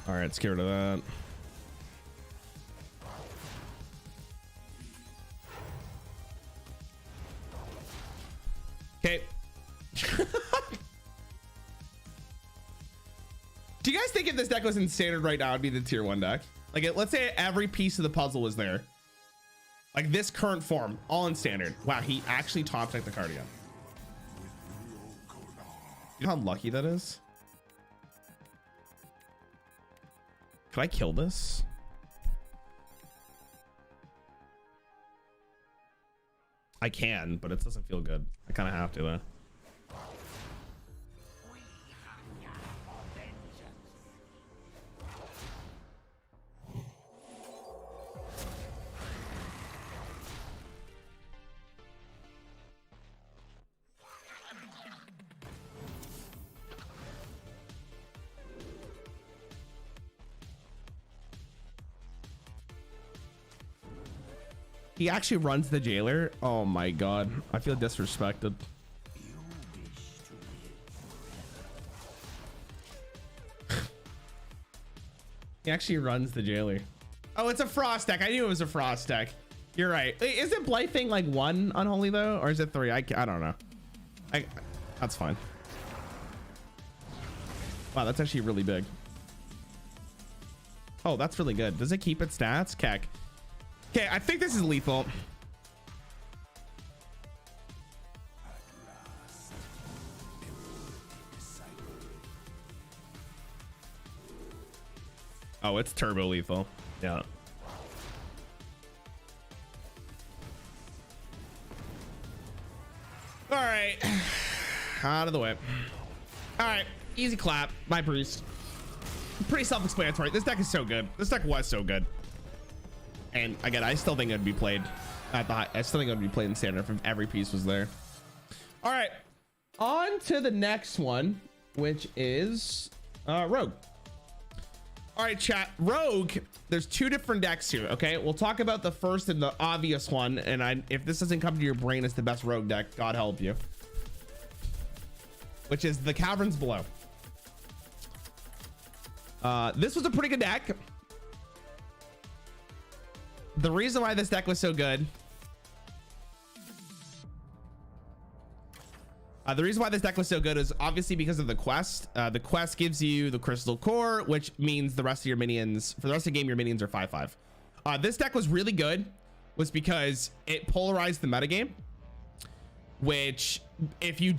All right, let's get rid of that. Okay. Do you guys think if this deck was in standard right now, it'd be the tier 1 deck? Like, let's say every piece of the puzzle was there. Like this current form, all in standard. Wow, he actually top decked the card again. You know how lucky that is? Can I kill this? I can, but it doesn't feel good. I kind of have to though. He actually runs the jailer. Oh my god, I feel disrespected. He actually runs the jailer. Oh, it's a frost deck. I knew it was a frost deck. You're right. Wait, isn't Blything like 1 unholy though, or is it 3? I don't know. That's fine. Wow, that's actually really big. Oh, that's really good. Does it keep its stats? Keck. Okay, I think this is lethal. Oh, it's turbo lethal. Yeah. All right. Out of the way. All right. Easy clap. My priest. Pretty self-explanatory. This deck is so good. This deck was so good. And again, I still think it would be played at the high. I still think it would be played in standard if every piece was there. All right, on to the next one, which is Rogue. All right, chat. Rogue. There's 2 different decks here. Okay, we'll talk about the first and the obvious one. And if this doesn't come to your brain as the best Rogue deck, God help you. Which is the Caverns Below. This was a pretty good deck. The reason why this deck was so good. Is obviously because of the quest. The quest gives you the Crystal Core, which means the rest of your minions, for the rest of the game, your minions are 5/5. This deck was really good, was because it polarized the metagame. Which, if you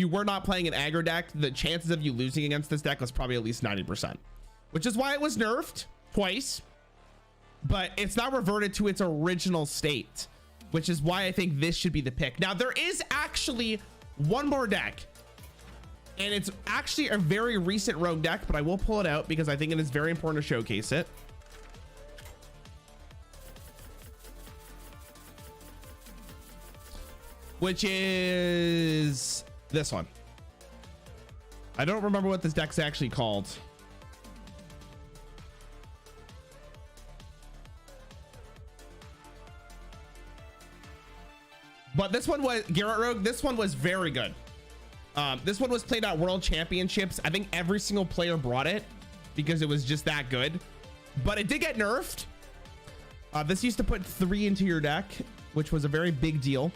were not playing an aggro deck, the chances of you losing against this deck was probably at least 90%. Which is why it was nerfed twice. But it's not reverted to its original state, which is why I think this should be the pick. Now, there is actually one more deck, and it's actually a very recent Rogue deck, but I will pull it out because I think it is very important to showcase it. Which is this one. I don't remember what this deck's actually called. But this one was Garrett Rogue. This one was very good. This one was played at World Championships. I think every single player brought it because it was just that good. But it did get nerfed. This used to put 3 into your deck, which was a very big deal.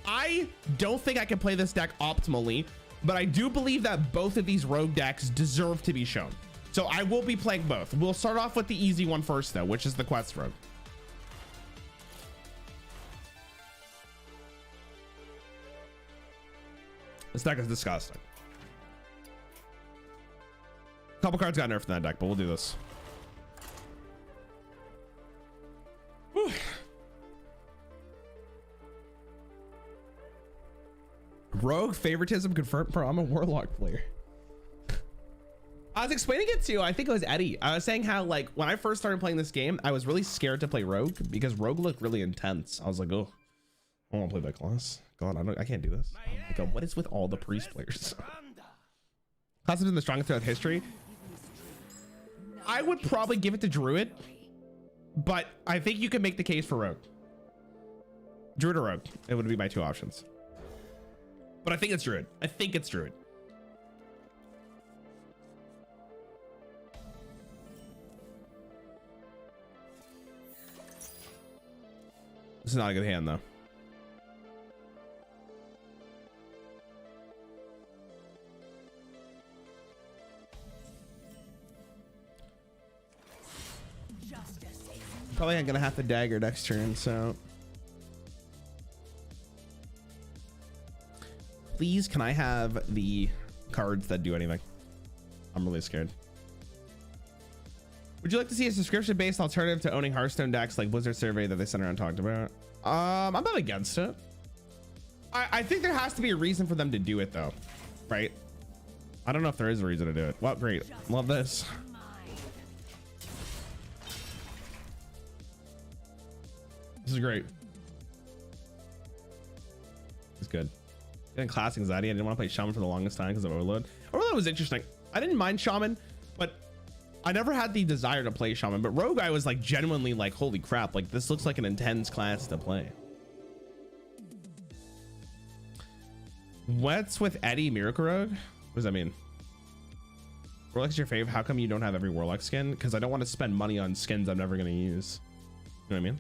I don't think I can play this deck optimally, but I do believe that both of these rogue decks deserve to be shown. So I will be playing both. We'll start off with the easy one first, though, which is the Quest Rogue. This deck is disgusting. A couple cards got nerfed in that deck, but we'll do this. Whew. Rogue favoritism confirmed, bro. I'm a Warlock player. I was explaining it to, I think it was Eddie. I was saying how, like, when I first started playing this game, I was really scared to play Rogue because Rogue looked really intense. I was like, oh, I don't want to play that class. God, I can't do this. Like, what is with all the priest players? Class has been the strongest throughout history. I would probably give it to Druid, but I think you can make the case for Rogue. Druid or Rogue, it would be my 2 options. But I think it's Druid. I think it's Druid. This is not a good hand, though. Probably I'm gonna have to dagger next turn, so. Please, can I have the cards that do anything? I'm really scared. Would you like to see a subscription-based alternative to owning Hearthstone decks like Blizzard Survey that they sent around and talked about? I'm not against it. I think there has to be a reason for them to do it, though, right? I don't know if there is a reason to do it. Well, great. Love this. This is great. It's good. Getting class anxiety. I didn't want to play Shaman for the longest time because of Overload. Overload was interesting. I didn't mind Shaman, but I never had the desire to play Shaman. But Rogue, I was like genuinely like, holy crap, like this looks like an intense class to play. What's with Eddie Miracle Rogue? What does that mean? Warlock's your fave. How come you don't have every Warlock skin? Because I don't want to spend money on skins I'm never going to use. You know what I mean?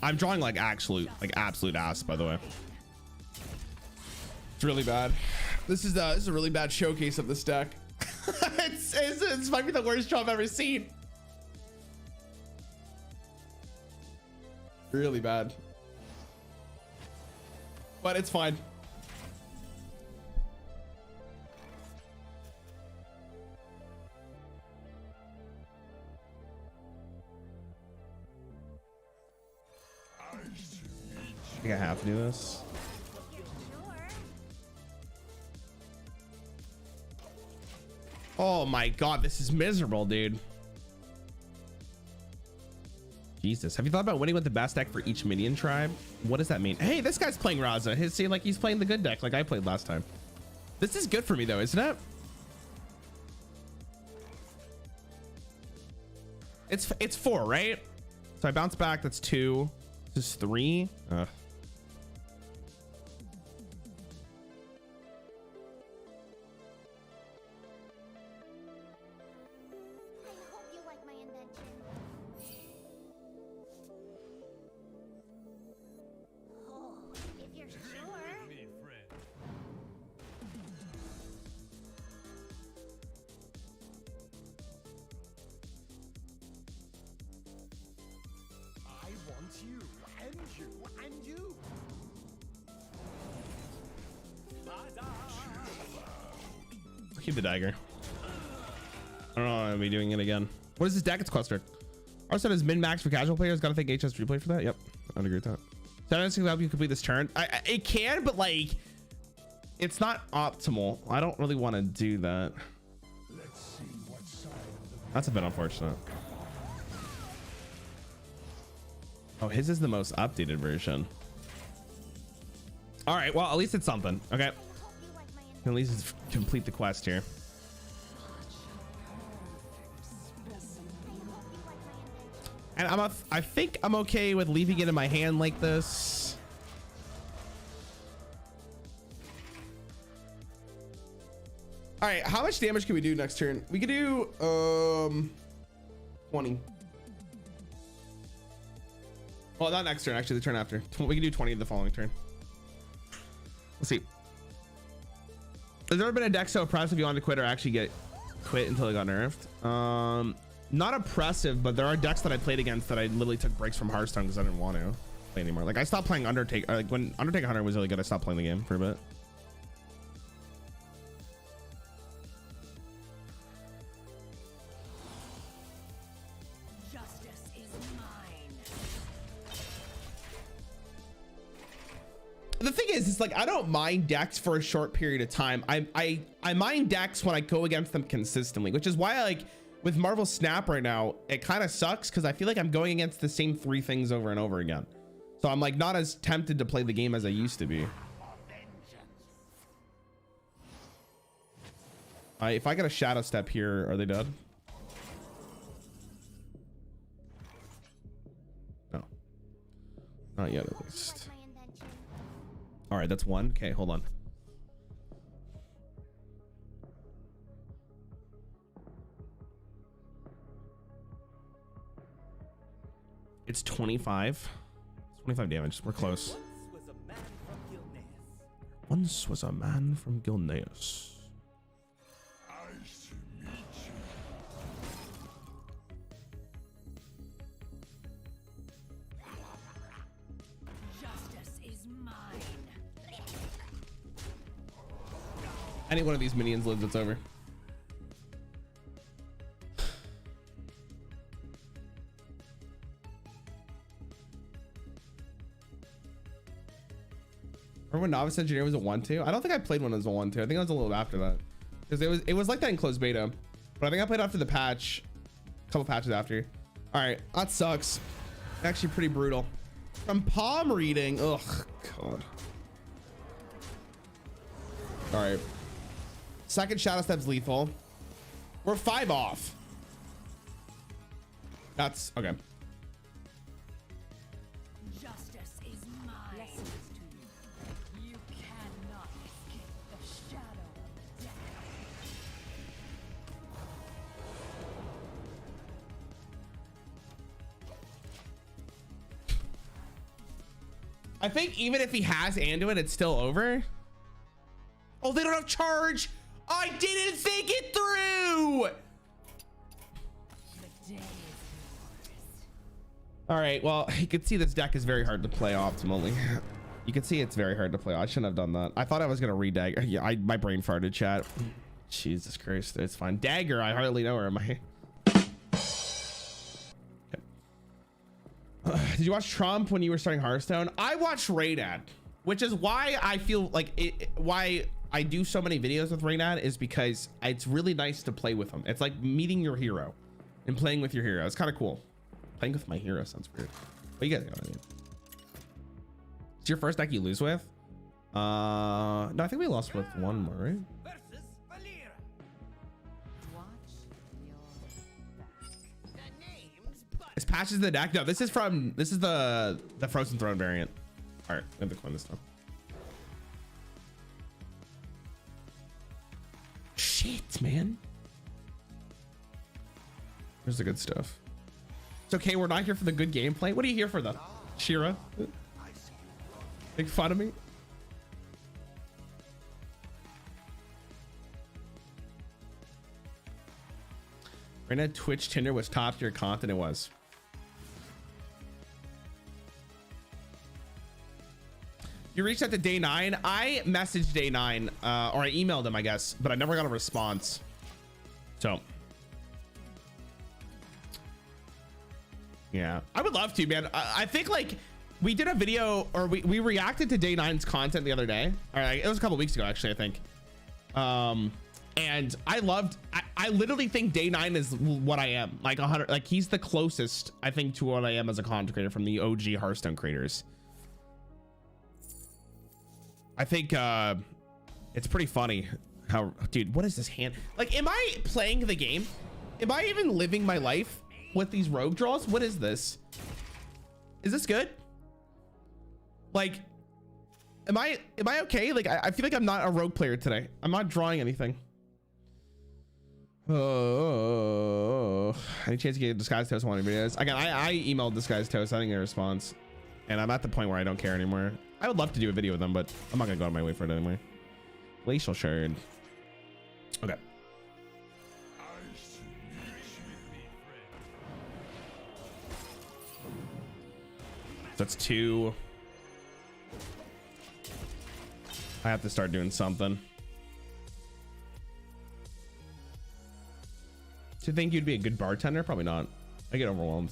I'm drawing like absolute ass, by the way. It's really bad. This is a really bad showcase of this deck. It's might be the worst draw I've ever seen. Really bad. But it's fine. I think I have to do this. Oh my god, this is miserable, dude. Jesus, have you thought about winning with the best deck for each minion tribe? What does that mean? Hey, this guy's playing Raza. His seem like he's playing the good deck like I played last time. This is good for me though, isn't it? It's 4, right? So I bounce back, that's 2. This is 3. Keep the dagger. I don't know. I'll be doing it again. What is this deck? It's cluster. Hearthstone is min-max for casual players. Gotta thank HS Replay for that. Yep, I'd agree with that. That can help you complete this turn. It can, but like, it's not optimal. I don't really want to do that. That's a bit unfortunate. Oh, his is the most updated version. All right, well, at least it's something. Okay. At least it's complete the quest here. And I think I'm okay with leaving it in my hand like this. All right, how much damage can we do next turn? We could do 20. Well, not next turn, actually, the turn after. We can do 20 the following turn. Let's see. Has there ever been a deck so oppressive you wanted to quit or actually get quit until it got nerfed? Not oppressive, but there are decks that I played against that I literally took breaks from Hearthstone because I didn't want to play anymore. Like I stopped playing Undertaker. Like when Undertaker Hunter was really good, I stopped playing the game for a bit. Justice is mine. The thing is, it's like I don't mind decks for a short period of time. I mind decks when I go against them consistently, which is why I like with Marvel Snap right now, it kind of sucks because I feel like I'm going against the same 3 things over and over again. So I'm like not as tempted to play the game as I used to be. If I get a Shadow Step here, are they dead? No. Not yet, at least. All right, that's 1. Okay, hold on. It's 25. It's 25 damage. We're close. Once was a man from Gilneas. Justice is mine. Any one of these minions lives, it's over. Remember when Novice Engineer was a 1-2? I don't think I played one as a 1-2. I think I was a little after that. Because it was like that in closed beta. But I think I played after the patch. A couple patches after. Alright, that sucks. Actually pretty brutal. From palm reading. Ugh, God. Alright. Second Shadow Step's lethal. We're 5 off. That's okay. Justice is mine. Blessings to you. You cannot escape the shadow of death. I think even if he has Anduin, it's still over. Oh, they don't have charge. I didn't think it through. The day is yours. All right, well, you can see this deck is very hard to play optimally. You can see it's very hard to play. I shouldn't have done that. I thought I was gonna read Dagger. Yeah, my brain farted, chat. Jesus Christ, it's fine. Dagger, I hardly know her. Am I? Okay. Did you watch Trump when you were starting Hearthstone? I watched Raynad, which is why I feel like why I do so many videos with Raynad is because it's really nice to play with him. It's like meeting your hero and playing with your hero. It's kind of cool. Playing with my hero sounds weird, but you guys know what I mean. It's your first deck you lose with? No, I think we lost with one more, right? Is patches the deck? No, this is the Frozen Throne variant. All right, I have the coin this time. Shit, man. Here's the good stuff. It's okay, we're not here for the good gameplay. What are you here for, though? Shira? Make fun of me? Raynad Twitch Tinder was top tier content. It was. You reached out to day 9. I messaged day 9 or I emailed him, I guess, but I never got a response. So yeah, I would love to, man. I think like we did a video or we reacted to day 9's content the other day. All right, it was a couple weeks ago actually, I think. And I literally think day 9 is what I am, like 100, like he's the closest I think to what I am as a content creator from the OG Hearthstone creators. I think it's pretty funny how, dude, what is this hand? Like, am I playing the game? Am I even living my life? with these rogue draws? What is this? Is this good? Like, am I okay? Like, I feel like I'm not a rogue player today. I'm not drawing anything. Oh, any chance to get Disguised Toast on any videos? Again, I emailed Disguised Toast. I didn't get a response, and I'm at the point where I don't care anymore. I would love to do a video with them, but I'm not gonna go out of my way for it anyway. Glacial Shard. Okay. That's 2. I have to start doing something. Do you think you'd be a good bartender? Probably not. I get overwhelmed.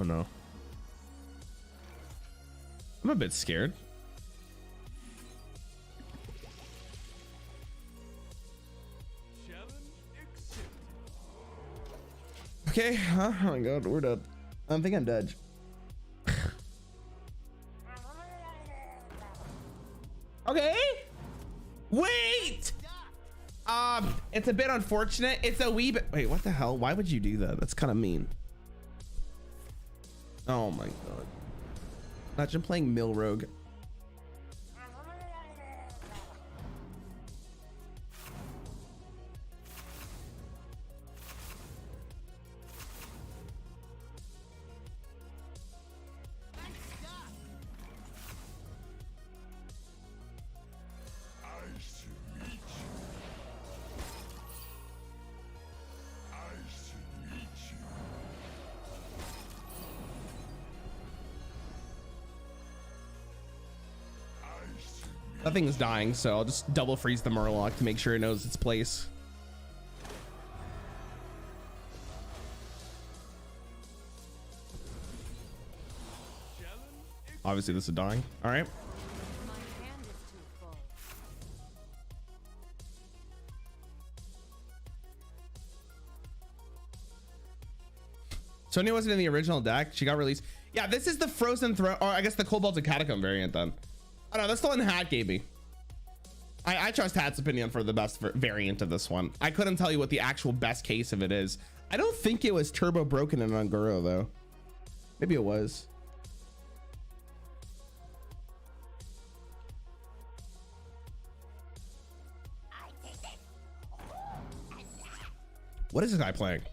Oh no. I'm a bit scared. Okay, oh my god, we're done. I think I'm dead. Okay. Wait. It's a bit unfortunate. It's a wee bit. Wait, what the hell? Why would you do that? That's kind of mean. Oh my god. Imagine playing Mill Rogue. That thing is dying, so I'll just double freeze the Murloc to make sure it knows its place. Obviously, this is dying. All right. My hand is too full. Sonya wasn't in the original deck. She got released. Yeah, this is the Frozen Throne, or I guess the Cobalt and Catacomb variant then. I don't know, that's the one Hat gave me. I trust Hat's opinion for the best variant of this one. I couldn't tell you what the actual best case of it is. I don't think it was turbo broken in Ungoro though. Maybe it was. What is this guy playing?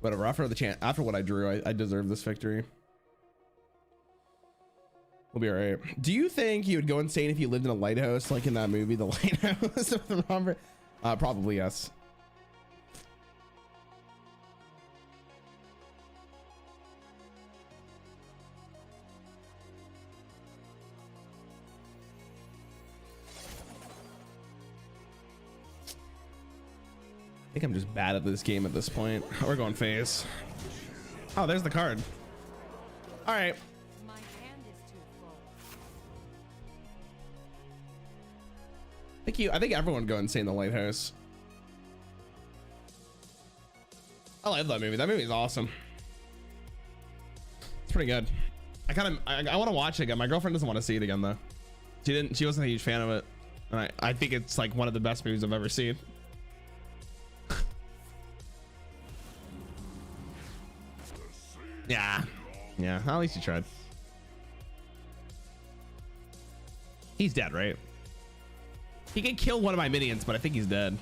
Whatever, after what I drew, I deserve this victory. We'll be all right. Do you think you would go insane if you lived in a lighthouse, like in that movie, The Lighthouse? Probably yes. I think I'm just bad at this game at this point. We're going phase. Oh, there's the card. All right. I think everyone go insane in The Lighthouse. I love that movie. That movie is awesome. It's pretty good. I want to watch it again. My girlfriend doesn't want to see it again though. She wasn't a huge fan of it. And I think it's like one of the best movies I've ever seen. Yeah. At least you tried. He's dead, right? He can kill one of my minions, but I think he's dead.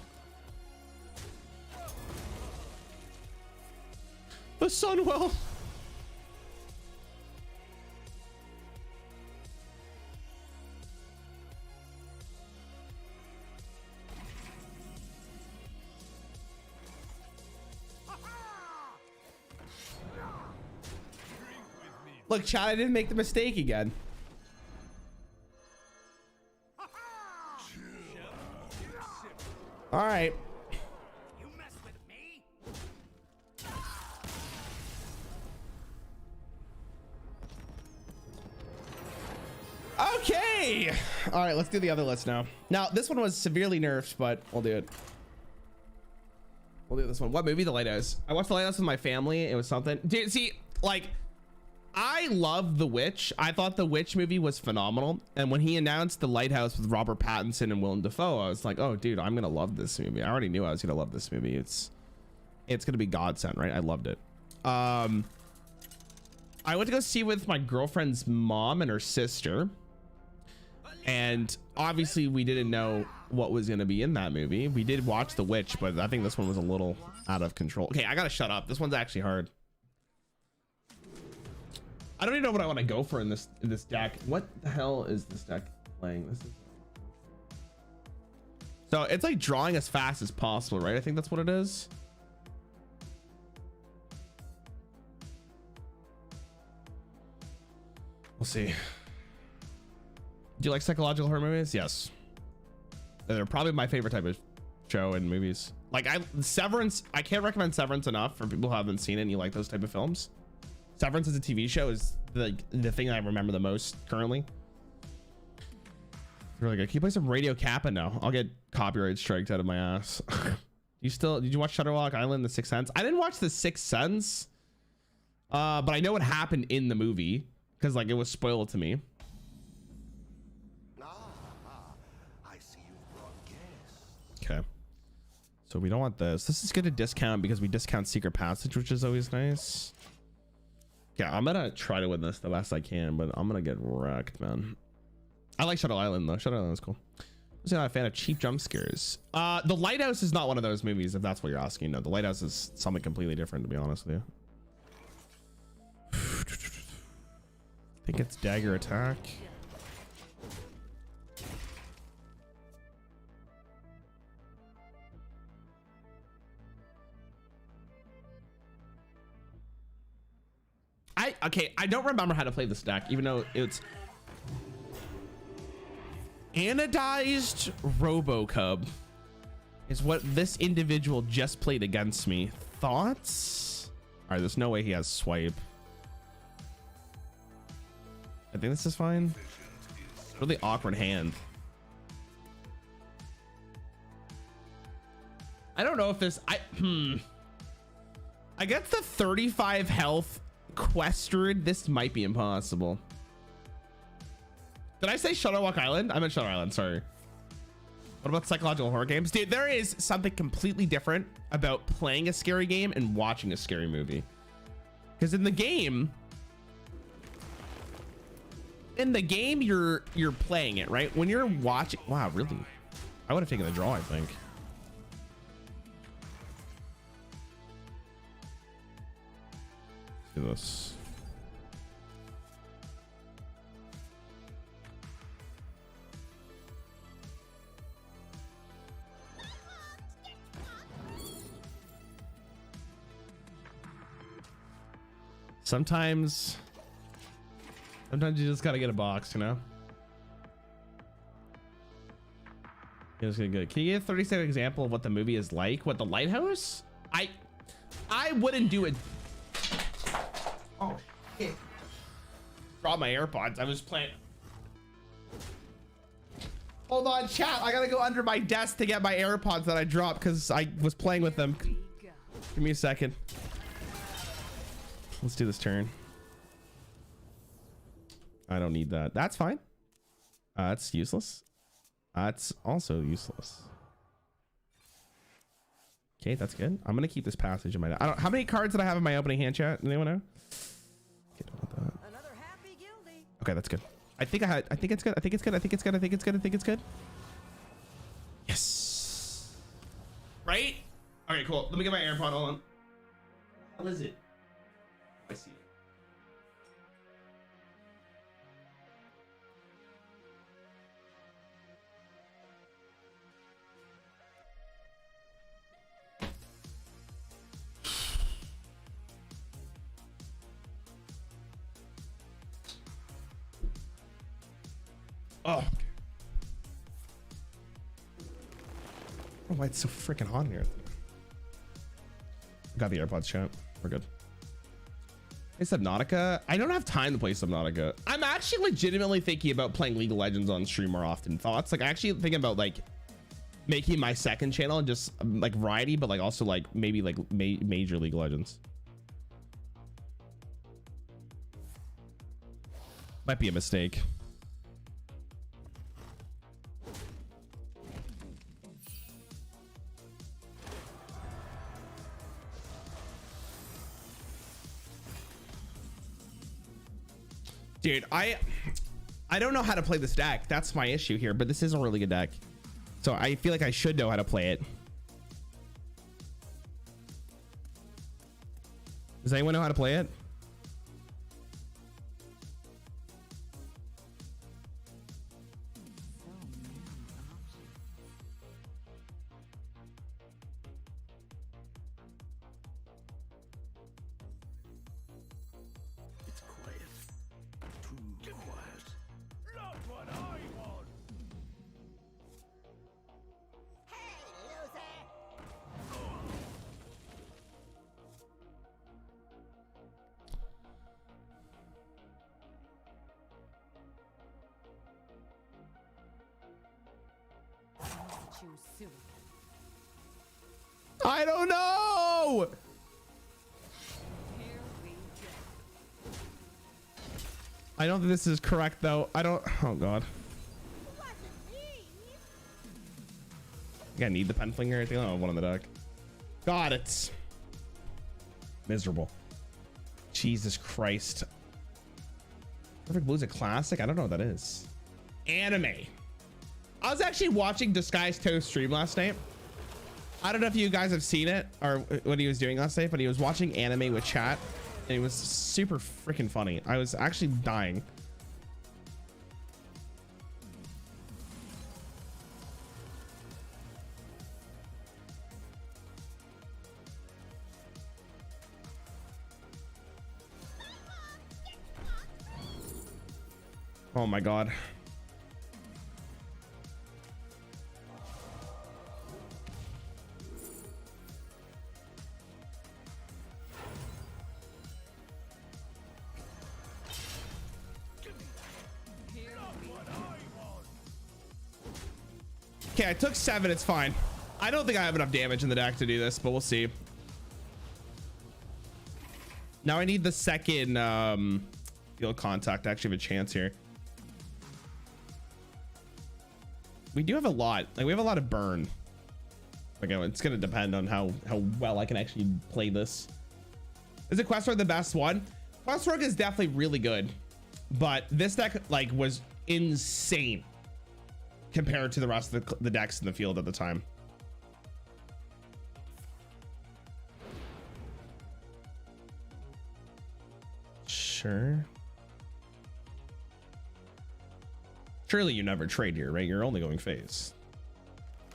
The Sunwell. Look, Chad, I didn't make the mistake again. All right. You mess with me? Okay. All right, let's do the other list now. Now, this one was severely nerfed, but we'll do it. We'll do this one. What movie? The Lighthouse. I watched The Lighthouse with my family. It was something. Dude, see, like, I love The Witch. I thought The Witch movie was phenomenal. And when he announced The Lighthouse with Robert Pattinson and Willem Dafoe, I was like, oh, dude, I'm going to love this movie. I already knew I was going to love this movie. It's going to be godsend, right? I loved it. I went to go see with my girlfriend's mom and her sister. And obviously we didn't know what was going to be in that movie. We did watch The Witch, but I think this one was a little out of control. Okay, I got to shut up. This one's actually hard. I don't even know what I want to go for in this deck. What the hell is this deck playing? This is so it's like drawing as fast as possible, right? I think that's what it is. We'll see. Do you like psychological horror movies? Yes. They're probably my favorite type of show and movies. Like Severance, I can't recommend Severance enough for people who haven't seen it and you like those type of films. Severance as a TV show is the thing I remember the most currently. Really good. Can you play some Radio Kappa now? I'll get copyright striked out of my ass. Did you watch Shutterlock Island, The Sixth Sense? I didn't watch The Sixth Sense, but I know what happened in the movie because like it was spoiled to me. I see you've brought guests. Okay. So we don't want this. This is good to discount because we discount Secret Passage, which is always nice. Yeah, I'm gonna try to win this the best I can, but I'm gonna get wrecked, man. I like Shuttle Island though. Shuttle Island is cool. I'm not a fan of cheap jump scares. The Lighthouse is not one of those movies, if that's what you're asking. No, The Lighthouse is something completely different, to be honest with you. I think it's Dagger Attack. Okay, I don't remember how to play this deck, even though it's Anodized Robocub is what this individual just played against me. Thoughts? All right, there's no way he has swipe. I think this is fine. Really awkward hand. I don't know if this, I guess the 35 health Quested, this might be impossible. Did I say Shutterwalk Island? I meant Shutter Island, sorry. What about psychological horror games? Dude, there is something completely different about playing a scary game and watching a scary movie. Because in the game, you're playing it, right? When you're watching, wow, really? I would have taken the draw, I think. Do this. Sometimes you just gotta get a box, you know. It's good. Can you give a 30-second example of what the movie is like? What, The Lighthouse? I wouldn't do it. Oh shit. Dropped my AirPods. I was playing. Hold on, chat. I gotta go under my desk to get my AirPods that I dropped because I was playing with them. Give me a second. Let's do this turn. I don't need that. That's fine. That's useless. That's also useless. Okay, that's good. I'm gonna keep this passage in my. How many cards did I have in my opening hand, chat? Does anyone know? Okay, don't want that. Another happy guilty. Okay, that's good. I think it's good. I think it's good. I think it's good. I think it's good. I think it's good. Yes. Right? All right, cool. Let me get my AirPod. Hold on. What is it? I see it. Oh. Oh, why it's so freaking hot in here. Got the AirPods, chat. We're good. Hey, Subnautica. I don't have time to play Subnautica. I'm actually legitimately thinking about playing League of Legends on stream more often. Thoughts? Like, actually thinking about like making my second channel just like variety, but like also like maybe like major League of Legends. Might be a mistake. Dude, I don't know how to play this deck. That's my issue here, but this is a really good deck. So I feel like I should know how to play it. Does anyone know how to play it? It's quiet. Too quiet. Not what I want. Hey, loser! Too soon. I don't know. Here we go. I don't think this is correct though. I don't. Oh god. Wasn't me! I need the pen flinger. I think I have one on the deck. God, it's miserable. Jesus Christ. Perfect Blue's a classic. I don't know what that is. Anime. I was actually watching Disguised Toast stream last night. I don't know if you guys have seen it or what he was doing last night, but he was watching anime with chat and it was super freaking funny. I was actually dying. Oh my god. Okay, I took 7. It's fine. I don't think I have enough damage in the deck to do this, but we'll see. Now I need the second field contact to actually have a chance here. We do have a lot. Like, we have a lot of burn. Like, it's gonna depend on how well I can actually play this. Is it Questrock the best one? Questrock is definitely really good, but this deck like was insane compared to the rest of the decks in the field at the time. Sure. Surely you never trade here, right? You're only going face.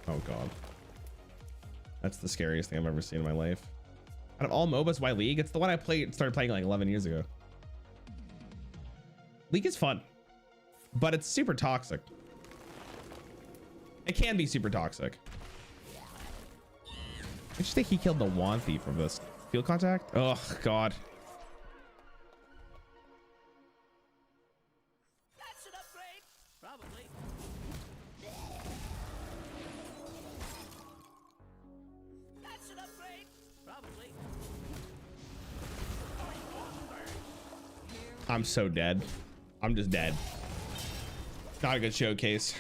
Oh god. That's the scariest thing I've ever seen in my life. Out of all MOBAs, why League? It's the one I started playing like 11 years ago. League is fun, but it's super toxic. It can be super toxic. I just think he killed the Wand Thief from this field contact. Oh god. That's an upgrade. Probably. That's an upgrade. Probably. I'm so dead. I'm just dead. Not a good showcase.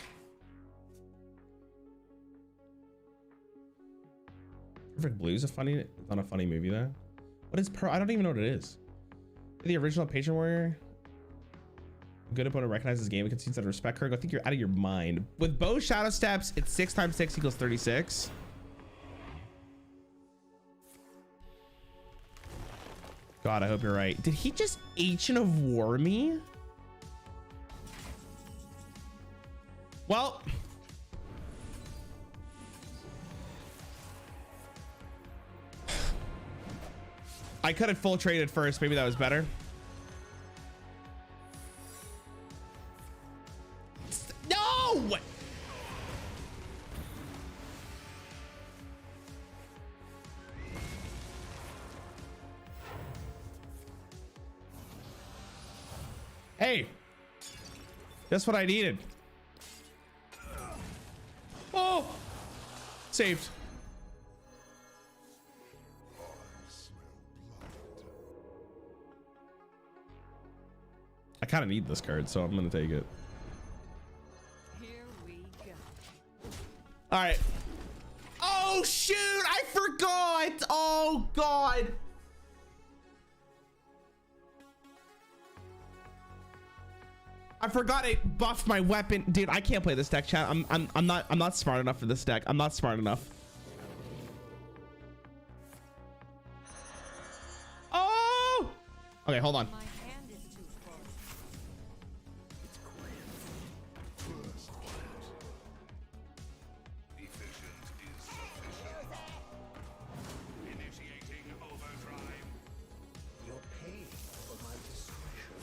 Perfect Blue's not a funny movie though. What is I don't even know what it is. The original Patron Warrior. A good opponent recognizes this game and concedes that respect card. I think you're out of your mind. With both Shadow Steps, it's 6 times 6 equals 36. God, I hope you're right. Did he just Ancient of War me? Well, I could have full traded first. Maybe that was better. No! Hey, that's what I needed. Oh, saved. I kind of need this card, so I'm gonna take it. Here we go. All right. Oh shoot, I forgot. Oh god. I forgot it buffed my weapon. Dude, I can't play this deck, chat. I'm not smart enough for this deck. I'm not smart enough. Oh! Okay, hold on. My hand is too full. Efficient is sufficient. Initiating overdrive. You're paying for my discretion.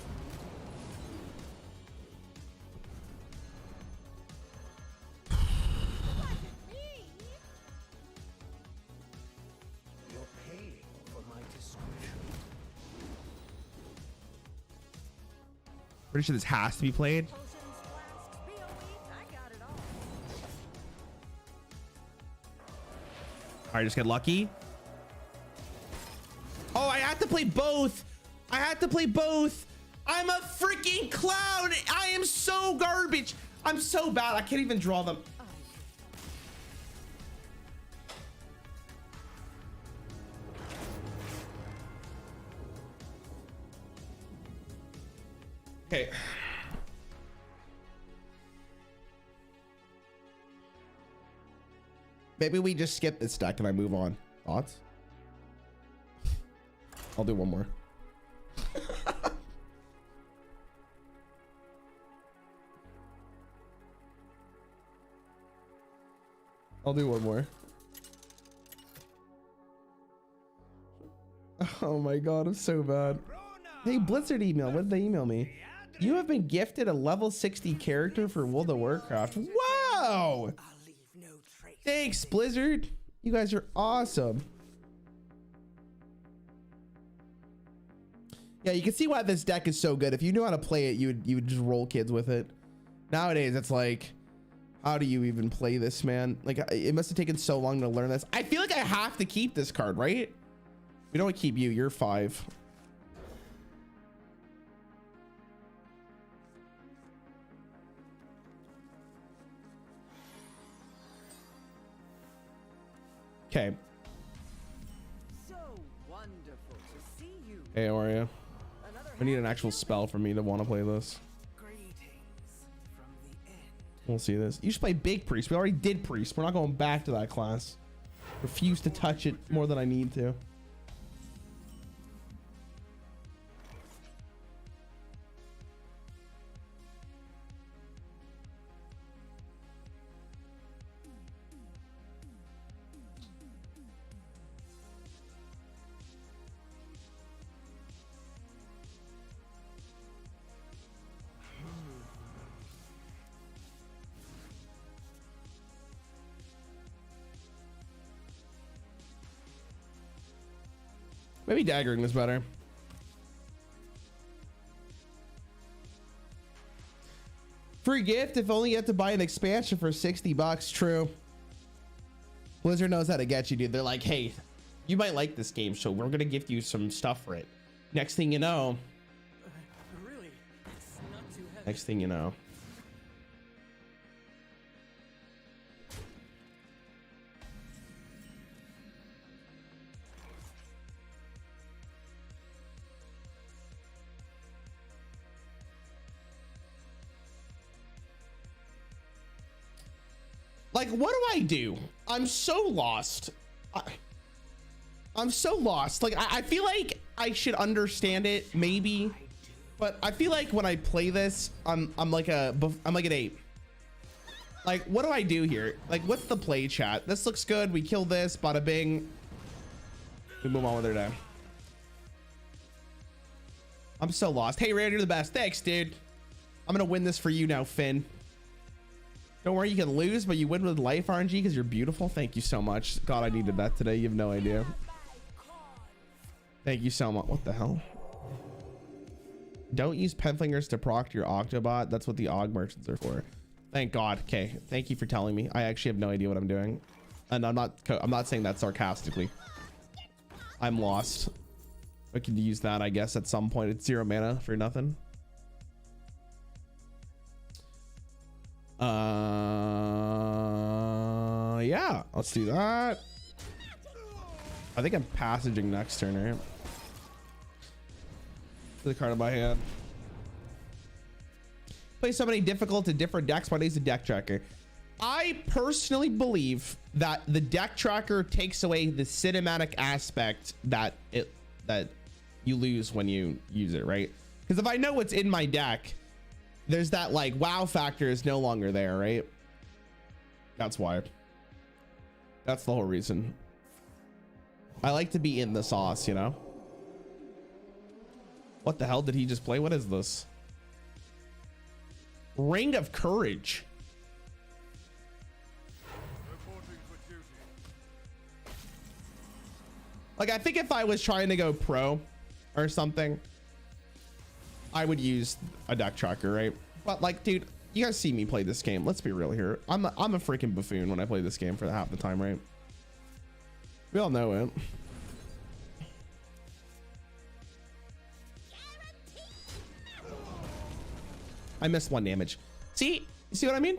You're paying for my discretion. Pretty sure this has to be played. Potions, flasks, BOE, I got it all. All right, just get lucky. Oh, I had to play both. I had to play both. I'm a freaking clown. I am so garbage. I'm so bad. I can't even draw them. Okay. Maybe we just skip this deck and I move on. Thoughts? I'll do one more. I'll do one more. Oh my god, I'm so bad. Hey, Blizzard email. What did they email me? You have been gifted a level 60 character for World of Warcraft. Wow! Thanks, Blizzard. You guys are awesome. Yeah, you can see why this deck is so good. If you knew how to play it, you would just roll kids with it. Nowadays, it's like, how do you even play this, man? Like, it must have taken so long to learn this. I feel like I have to keep this card, right? We don't keep you. You're 5. Okay. So wonderful to see you. Hey, how are you? Another I need an actual spell for me to want to play this. greetings from the end. We'll see this. You should play Big Priest. We already did Priest. We're not going back to that class. Refuse to touch it more than I need to. Maybe daggering is better. Free gift if only you have to buy an expansion for 60 bucks. True. Blizzard knows how to get you, dude. They're like, hey, you might like this game, so we're gonna gift you some stuff for it. Next thing you know. Really? It's not too heavy. Next thing you know. Like, what do I do? I'm so lost. I'm so lost. Like, I feel like I should understand it, maybe, but I feel like when I play this, I'm like an 8. Like, what do I do here? Like, what's the play chat? This looks good. We kill this. Bada bing. We move on with our day. I'm so lost. Hey, Rarran, you're the best. Thanks, dude. I'm gonna win this for you now, Finn. Don't worry, you can lose, but you win with life RNG because you're beautiful. Thank you so much. God, I needed that today. You have no idea. Thank you so much. What the hell? Don't use pen fingers to proc your Octobot. That's what the Og merchants are for. Thank God. Okay, thank you for telling me. I actually have no idea what I'm doing, and I'm not saying that sarcastically. I'm lost. I can use that, I guess, at some point. It's 0 mana for nothing. Yeah, let's do that. I think I'm passaging next turn, right? The card in my hand. Play so many difficult and different decks. Why needs a deck tracker? I personally believe that the deck tracker takes away the cinematic aspect that you lose when you use it, right? Because if I know what's in my deck, there's that like wow factor is no longer there, right? That's why. That's the whole reason. I like to be in the sauce, you know? What the hell did he just play? What is this? Ring of Courage. Like, I think if I was trying to go pro or something, I would use a deck tracker, right? But like, dude, you guys see me play this game. Let's be real here. I'm a freaking buffoon when I play this game for half the time, right? We all know it. I missed 1 damage. See? You see what I mean?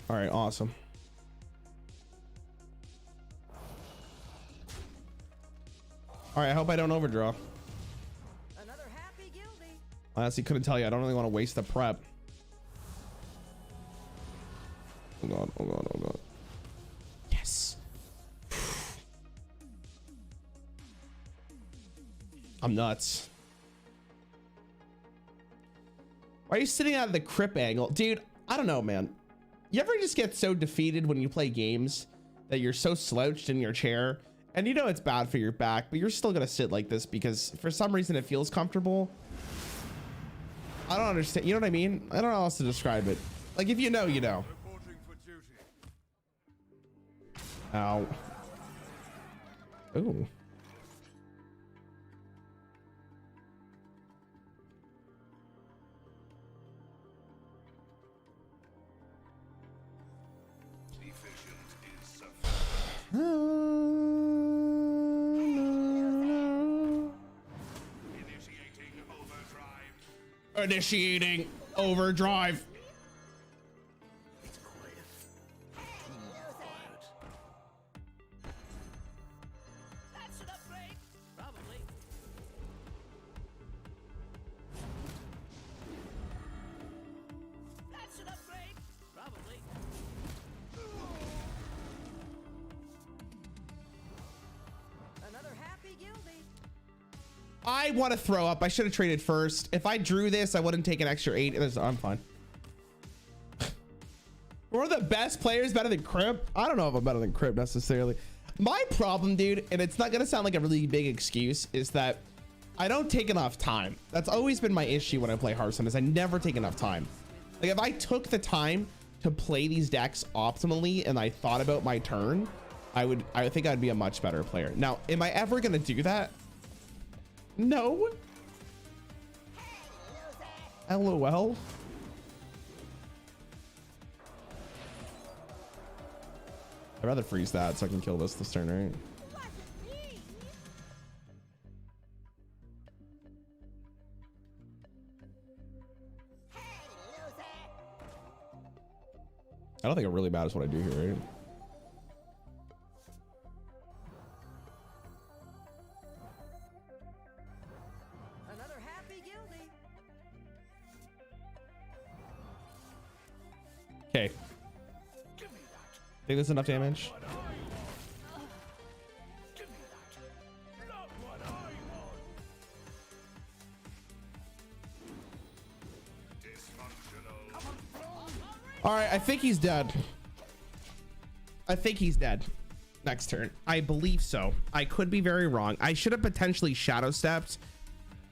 All right, awesome. All right, I hope I don't overdraw. Another happy guilty. I honestly couldn't tell you. I don't really want to waste the prep. Oh god, oh god, oh god. Yes. I'm nuts. Why are you sitting out of the crip angle? Dude, I don't know, man. You ever just get so defeated when you play games that you're so slouched in your chair and you know it's bad for your back, but you're still gonna sit like this because for some reason it feels comfortable? I don't understand. You know what I mean? I don't know how else to describe it. Like, if you know, you know. Ow. Ooh. Initiating overdrive. That's an upgrade. Probably. That's an upgrade. Probably. Another happy guilty. I want to throw up. I should have traded first. If I drew this, I wouldn't take an extra 8. I'm fine. We're the best players, better than Crip. I don't know if I'm better than Crip necessarily. My problem, dude, and it's not going to sound like a really big excuse, is that I don't take enough time. That's always been my issue when I play Hearthstone, is I never take enough time. Like, if I took the time to play these decks optimally and I thought about my turn, I think I'd be a much better player. Now, am I ever going to do that? No. LOL. I'd rather freeze that so I can kill this turn, right? I don't think it really matters what I do here, right? Another happy guilty. Okay. Think that's enough damage? All right, I think he's dead. I think he's dead. Next turn. I believe so. I could be very wrong. I should have potentially shadow stepped.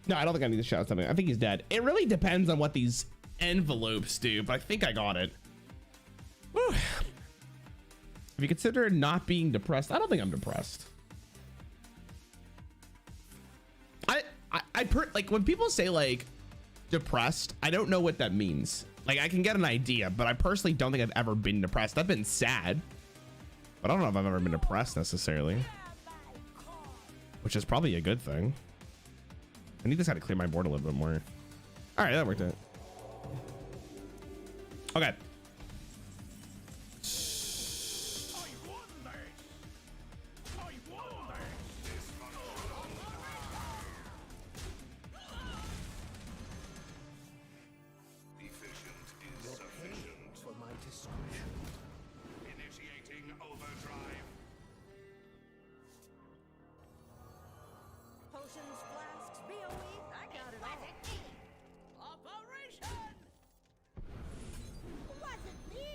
No, I don't think I need to shadow step. I think he's dead. It really depends on what these envelopes do, but I think I got it. Whew. If you consider not being depressed, I don't think I'm depressed. Like, when people say like depressed, I don't know what that means. Like, I can get an idea, but I personally don't think I've ever been depressed. I've been sad, but I don't know if I've ever been depressed necessarily, which is probably a good thing. I need this guy to clear my board a little bit more. All right, that worked out. Okay. Efficient is sufficient. For my discretion. Initiating overdrive. Potions, flasks, BOE, I got it all. Operation! Wasn't me.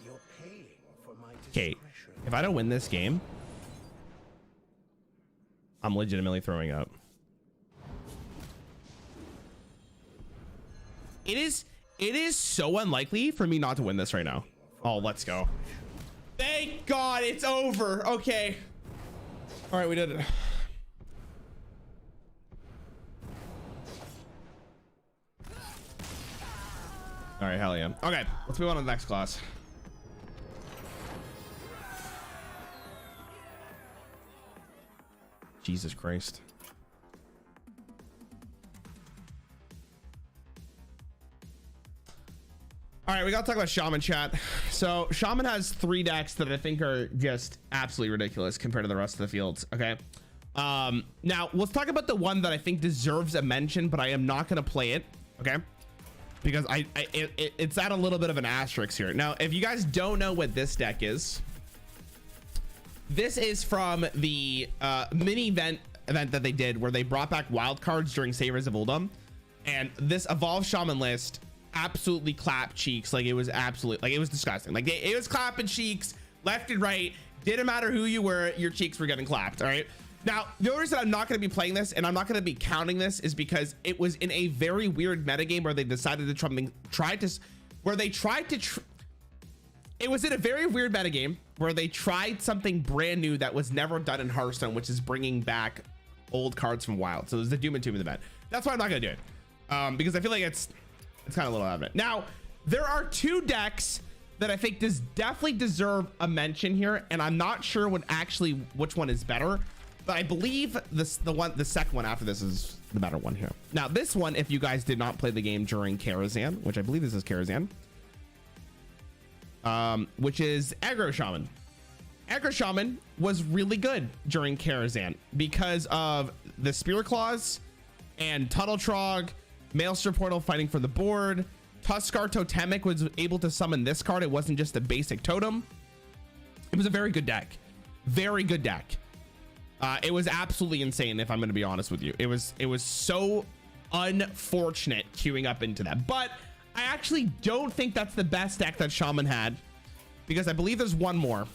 You're paying for my Okay. discretion. If I don't win this game, I'm legitimately throwing up. It is so unlikely for me not to win this right now. Oh, let's go. Thank God it's over. Okay. All right, we did it. All right, hell yeah. Okay, let's move on to the next class. Jesus Christ. All right, we gotta talk about Shaman, chat. So Shaman has 3 decks that I think are just absolutely ridiculous compared to the rest of the fields. Okay. Now let's talk about the one that I think deserves a mention, but I am not gonna play it. Okay. Because it's at a little bit of an asterisk here. Now, if you guys don't know what this deck is, this is from the mini event that they did where they brought back wild cards during Savers of Uldum, and this evolved Shaman list absolutely clapped cheeks. Like, it was absolute, like, it was disgusting. Like, it was clapping cheeks left and right. Didn't matter who you were, your cheeks were getting clapped. All right. Now, the only reason I'm not going to be playing this and I'm not going to be counting this is because it was in a very weird metagame where they decided to it was in a very weird metagame where they tried something brand new that was never done in Hearthstone, which is bringing back old cards from Wild. So it was the Doom and Tomb event. That's why I'm not going to do it, because I feel like it's kind of a little out of it. Now, there are 2 decks that I think definitely deserve a mention here, and I'm not sure which one is better, but I believe the second one after this is the better one here. Now, this one, if you guys did not play the game during Karazhan, which I believe this is Karazhan, which is Aggro Shaman. Aggro Shaman was really good during Karazhan because of the Spear Claws and Tuttle Trog, Maelstrom Portal fighting for the board. Tuskar Totemic was able to summon this card. It wasn't just a basic totem. It was a very good deck. Very good deck. It was absolutely insane, if I'm going to be honest with you. It was so unfortunate queuing up into that. But I actually don't think that's the best deck that Shaman had, because I believe there's one more,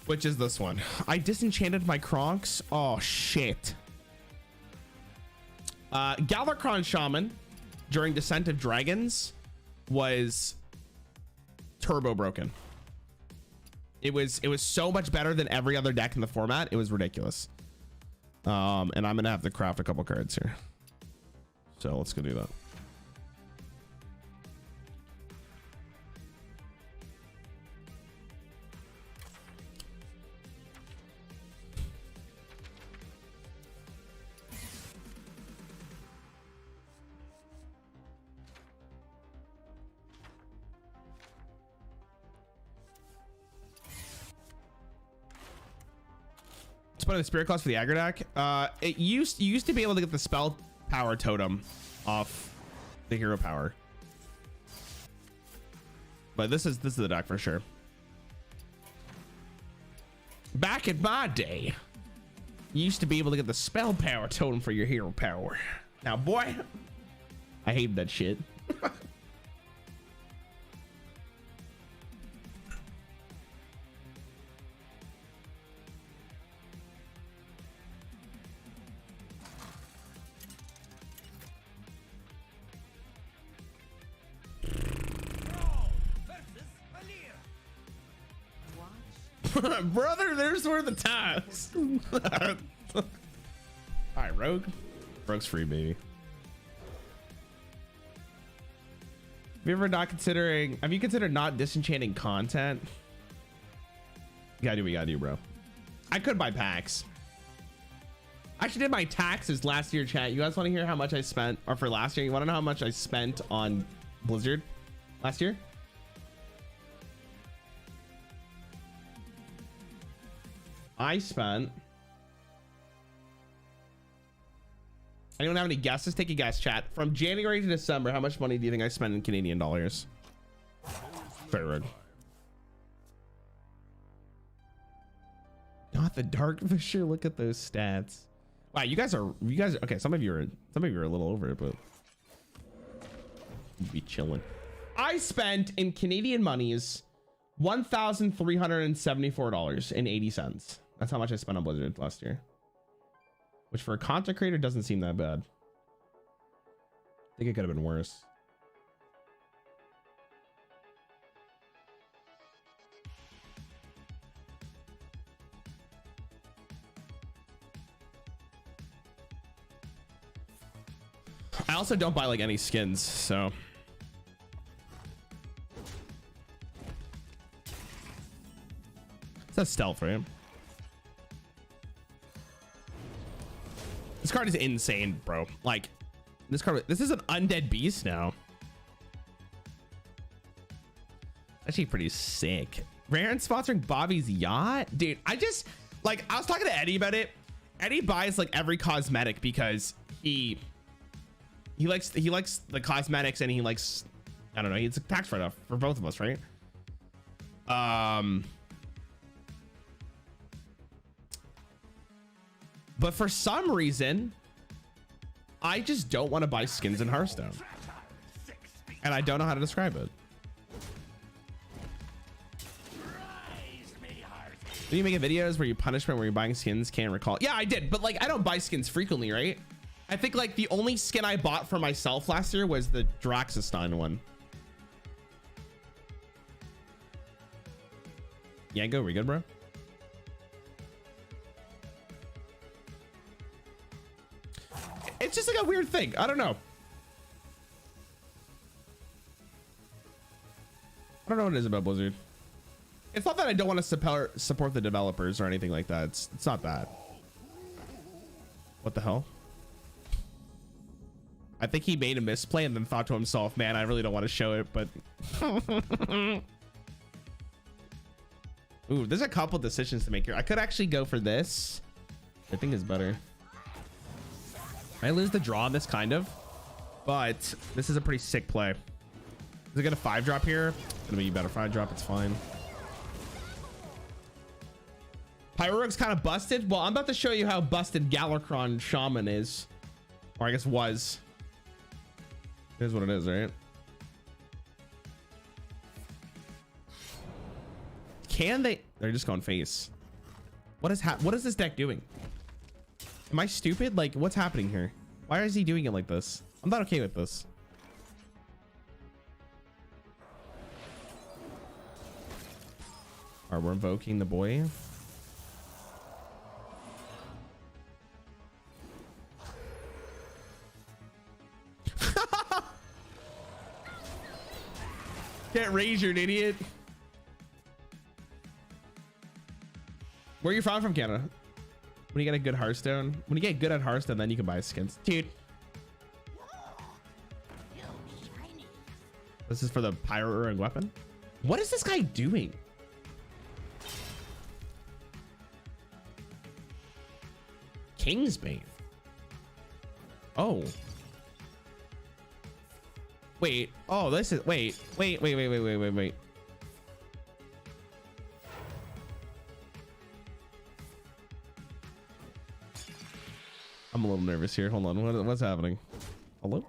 which is this one. I disenchanted my Kronks. Oh, shit. Galakron Shaman during Descent of Dragons was turbo broken. It was so much better than every other deck in the format. It was ridiculous. And I'm gonna have to craft a couple cards here, so let's go do that. One of the spirit claws for the aggro deck. You used to be able to get the spell power totem off the hero power, but this is the deck for sure. Back in my day, you used to be able to get the spell power totem for your hero power. Now, boy, I hate that shit. Brother, there's where the times. All right, Rogue. Rogue's free, baby. Have you considered not disenchanting content? You gotta do what you gotta do, bro. I could buy packs. I actually did my taxes last year, chat. You guys want to hear how much I spent, or for last year? You want to know how much I spent on Blizzard last year? I spent. Anyone have any guesses? Take a guess, chat. From January to December, how much money do you think I spent in Canadian dollars? Very rude. Not the Dark Fisher. Look at those stats. Wow, you guys are okay. Some of you are a little over it, but you'd be chilling. I spent in Canadian monies $1,374.80. That's how much I spent on Blizzard last year, which for a content creator doesn't seem that bad. I think it could have been worse. I also don't buy like any skins, so that's stealth, right? This card is insane, bro. Like this card, this is an undead beast now. Actually pretty sick. Rarran sponsoring Bobby's yacht, dude. I was talking to Eddie about it. Eddie buys like every cosmetic because he likes the cosmetics, and he likes, I don't know, it's a tax write-off for both of us, right? But for some reason, I just don't want to buy skins in Hearthstone, and I don't know how to describe it. Did you make a videos where you punishment where you're buying skins? Can't recall. Yeah, I did, but like I don't buy skins frequently, right? I think like the only skin I bought for myself last year was the Draxestein one. Yango, we good, bro? It's just like a weird thing. I don't know. I don't know what it is about Blizzard. It's not that I don't want to support the developers or anything like that. It's not that. What the hell? I think he made a misplay and then thought to himself, man, I really don't want to show it, but ooh, there's a couple decisions to make here. I could actually go for this. I think it's better. I lose the draw on this kind of, but this is a pretty sick play. Is it gonna 5-drop here? It's gonna be a better 5-drop. It's fine. Pyro's kind of busted. Well, I'm about to show you how busted Galakron Shaman is, or I guess was. Here's what it is, right? Can they? They're just going face. What is this deck doing? Am I stupid? Like, what's happening here? Why is he doing it like this? I'm not okay with this. All right, we're invoking the boy. Can't raise, you're an idiot. Where are you from Canada? When you get a good Hearthstone, when you get good at Hearthstone, then you can buy skins, dude. This is for the pyro and weapon. What is this guy doing? Kingsbane. Oh. Wait. Oh, this is wait. I'm a little nervous here. Hold on. What's happening? Hello?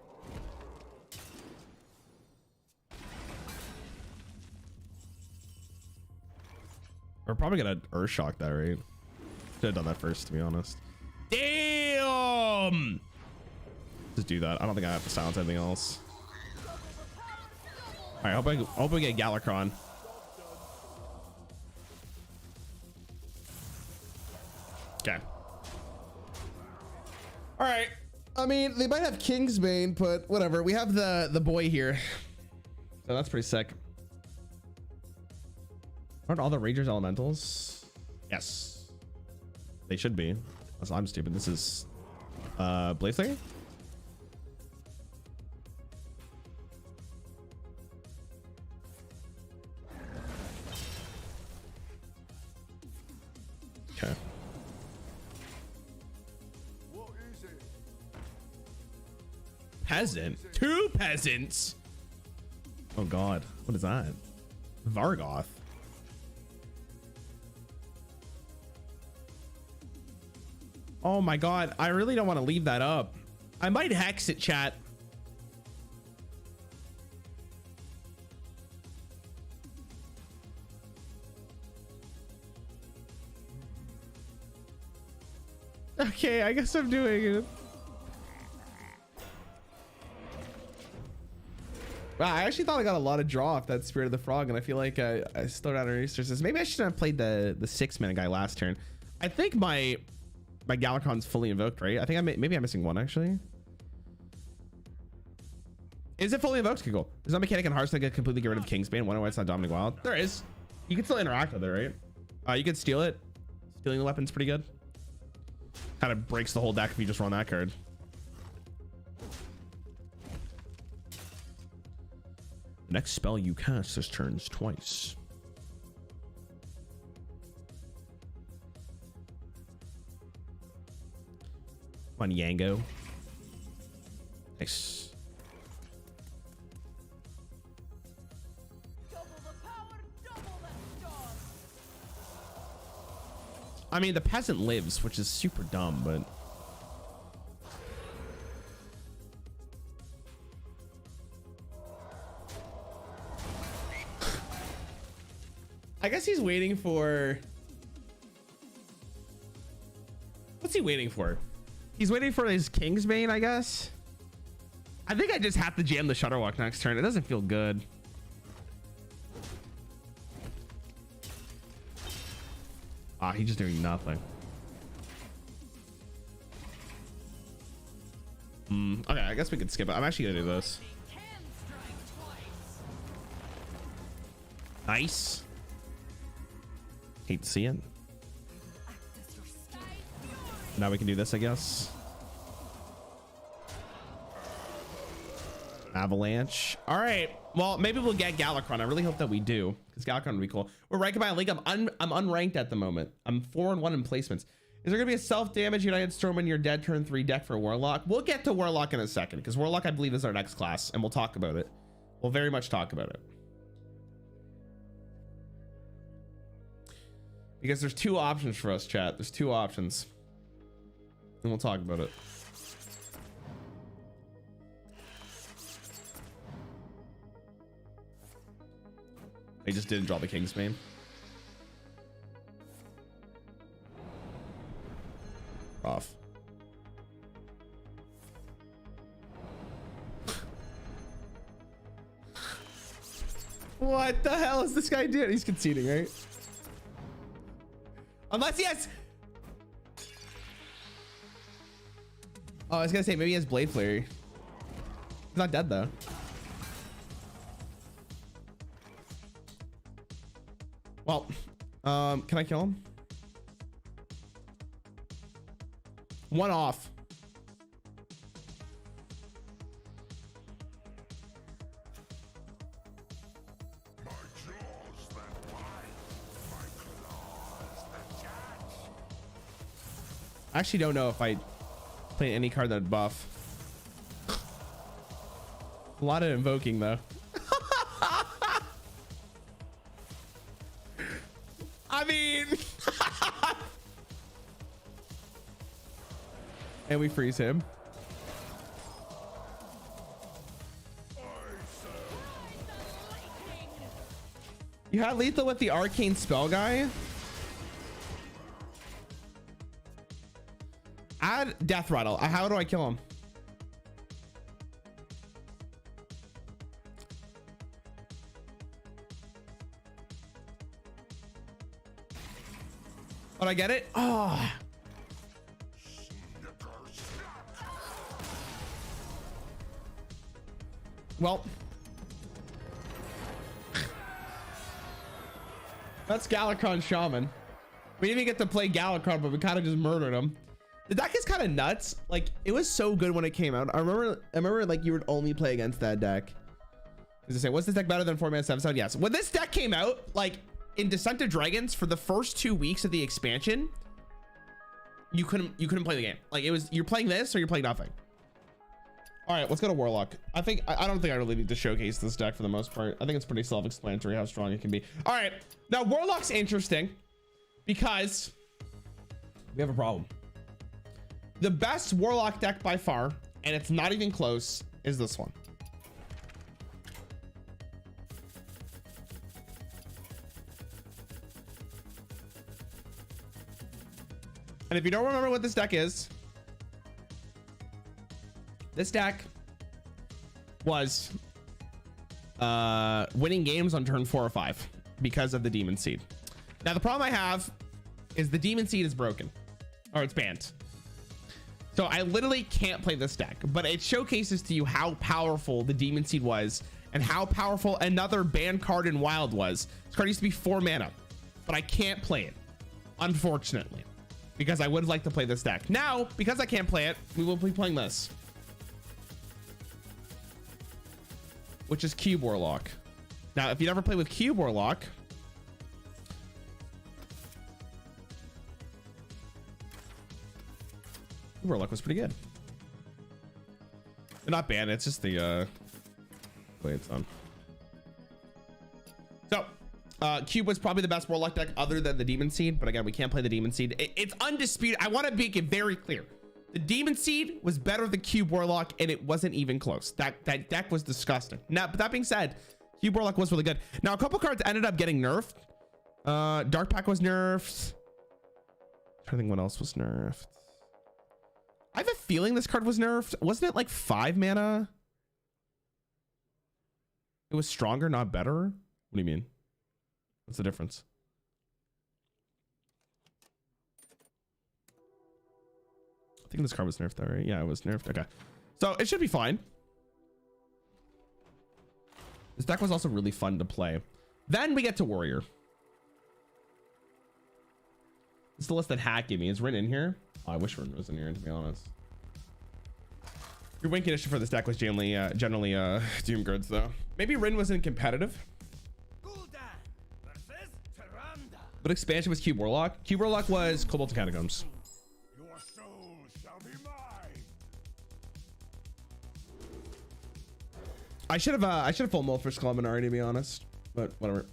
We're probably gonna Earth Shock that, right? Should have done that first, to be honest. Damn! Just do that. I don't think I have to silence anything else. All right, hope we get Galakron. Okay. All right. I mean, they might have Kingsbane, but whatever. We have the boy here, so that's pretty sick. Aren't all the Ragers elementals? Yes. They should be. Unless I'm stupid. This is Blade Slayer? Okay. What is it? Peasant? 2 peasants? Oh god. What is that? Vargoth. Oh my god. I really don't want to leave that up. I might hex it, chat. Okay, I guess I'm doing it. Wow, I actually thought I got a lot of draw off that Spirit of the Frog, and I feel like I slowed down our resources. Maybe I should have played the 6-mana guy last turn. I think my Galakron's fully invoked, right? I think maybe I'm missing one actually. Is it fully invoked? Okay, cool. There's no mechanic in Hearthstone that can completely get rid of Kingsbane. Wonder why it's not Dominic Wild. There is. You can still interact with it, right? You can steal it. Stealing the weapon's pretty good. Kind of breaks the whole deck if you just run that card. The next spell you cast this turns twice. Come on, Yango. Nice. Double the power, double the storm. I mean, the peasant lives, which is super dumb, but I guess he's waiting for. What's he waiting for? He's waiting for his Kingsbane, I guess. I think I just have to jam the Shutterwalk next turn. It doesn't feel good. Ah, he's just doing nothing. Okay, I guess we could skip it. I'm actually gonna do this. Can strike twice. Nice. Hate to see it. Act as your sky fury. Now we can do this, I guess. Avalanche. All right. Well, maybe we'll get Galakron. I really hope that we do, because Galakron would be cool. We're ranked by a league. I'm unranked at the moment. I'm 4-1 in placements. Is there gonna be a self-damage United Storm in your dead turn 3 deck for Warlock? We'll get to Warlock in a second, because Warlock, I believe, is our next class, and we'll talk about it. We'll very much talk about it. Because there's 2 options for us, chat. There's 2 options. And we'll talk about it. I just didn't draw the Kingsbane. Off. What the hell is this guy doing? He's conceding, right? Unless he has. Oh, I was gonna say maybe he has Blade Flare. He's not dead though. Well, can I kill him? 1 off. My jaws that bite, my claws that catch. I actually don't know if I play any card that would buff. A lot of invoking though. I mean, and we freeze him. You had lethal with the arcane spell guy. Add death rattle. How do I kill him? But I get it. Oh. Well, that's Galakron Shaman. We didn't even get to play Galacron, but we kind of just murdered him. The deck is kind of nuts. Like, it was so good when it came out. I remember like you would only play against that deck. Does it say, what's this deck better than 4-mana 7/7? Yes. When this deck came out, like in Descent of Dragons, for the first 2 weeks of the expansion, you couldn't play the game. Like, it was, you're playing this or you're playing nothing. All right, let's go to Warlock. I don't think I really need to showcase this deck for the most part. I think it's pretty self-explanatory how strong it can be. All right, now Warlock's interesting because we have a problem. The best Warlock deck by far, and it's not even close, is this one. And if you don't remember what this deck is, this deck was winning games on turn 4 or 5 because of the Demon Seed. Now, the problem I have is the Demon Seed is broken, or it's banned. So I literally can't play this deck, but it showcases to you how powerful the Demon Seed was and how powerful another banned card in Wild was. This card used to be 4 mana, but I can't play it, unfortunately, because I would like to play this deck. Now, because I can't play it, we will be playing this, which is Cube Warlock. Now, if you never played with Cube Warlock, Warlock was pretty good. They're not banned, it's just the way it's on. So Cube was probably the best Warlock deck other than the Demon Seed, but again, we can't play the Demon Seed. It's undisputed. I want to make it very clear. The Demon Seed was better than Cube Warlock, and it wasn't even close. That deck was disgusting. Now, but that being said, Cube Warlock was really good. Now, a couple cards ended up getting nerfed. Dark Pack was nerfed. I'm trying to think what else was nerfed. I have a feeling this card was nerfed. Wasn't it like 5 mana? It was stronger, not better. What do you mean? What's the difference? I think this card was nerfed though, right? Yeah, it was nerfed. Okay. So it should be fine. This deck was also really fun to play. Then we get to Warrior. It's the list that Hack gave me. Is Rin in here? Oh, I wish Rin was in here, to be honest. Your win condition for this deck was generally Doomgirds, though. Maybe Rin wasn't competitive. But expansion was Cube Warlock. Cube Warlock was Cobalt Catacombs. Your soul shall be mine. I should have full mold for Skullmanari, to be honest, but whatever.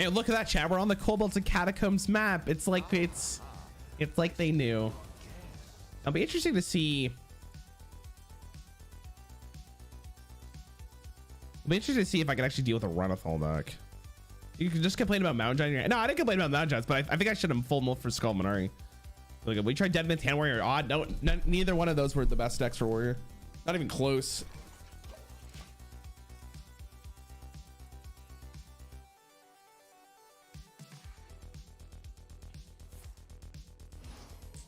And look at that, chat. We're on the Kobolds and Catacombs map. It's like like they knew. It'll be interesting to see. It'll be interesting to see if I can actually deal with a Runethal deck. You can just complain about Mountain Giant. No, I didn't complain about Mountain Giants, but I think I should have full mold for Skullmanari. Look, we tried Deadman's Hand Warrior. Odd. No, neither one of those were the best decks for Warrior. Not even close.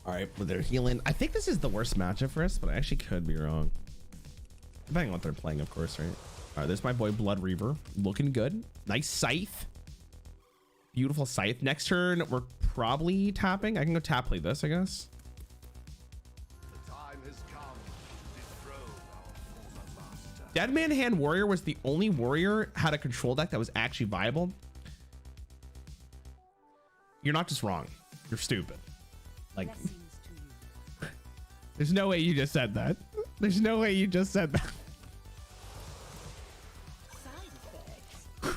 All right, but they're healing. I think this is the worst matchup for us, but I actually could be wrong. Depending on what they're playing, of course, right? All right, there's my boy Blood Reaver. Looking good. Nice Scythe. Beautiful Scythe. Next turn, we're probably tapping. I can go tap play this, I guess. The time has come to dethrone our former master. Deadman Hand Warrior was the only warrior had a control deck that was actually viable. You're not just wrong. You're stupid. Like, there's no way you just said that. There's no way you just said that. Side effects? No.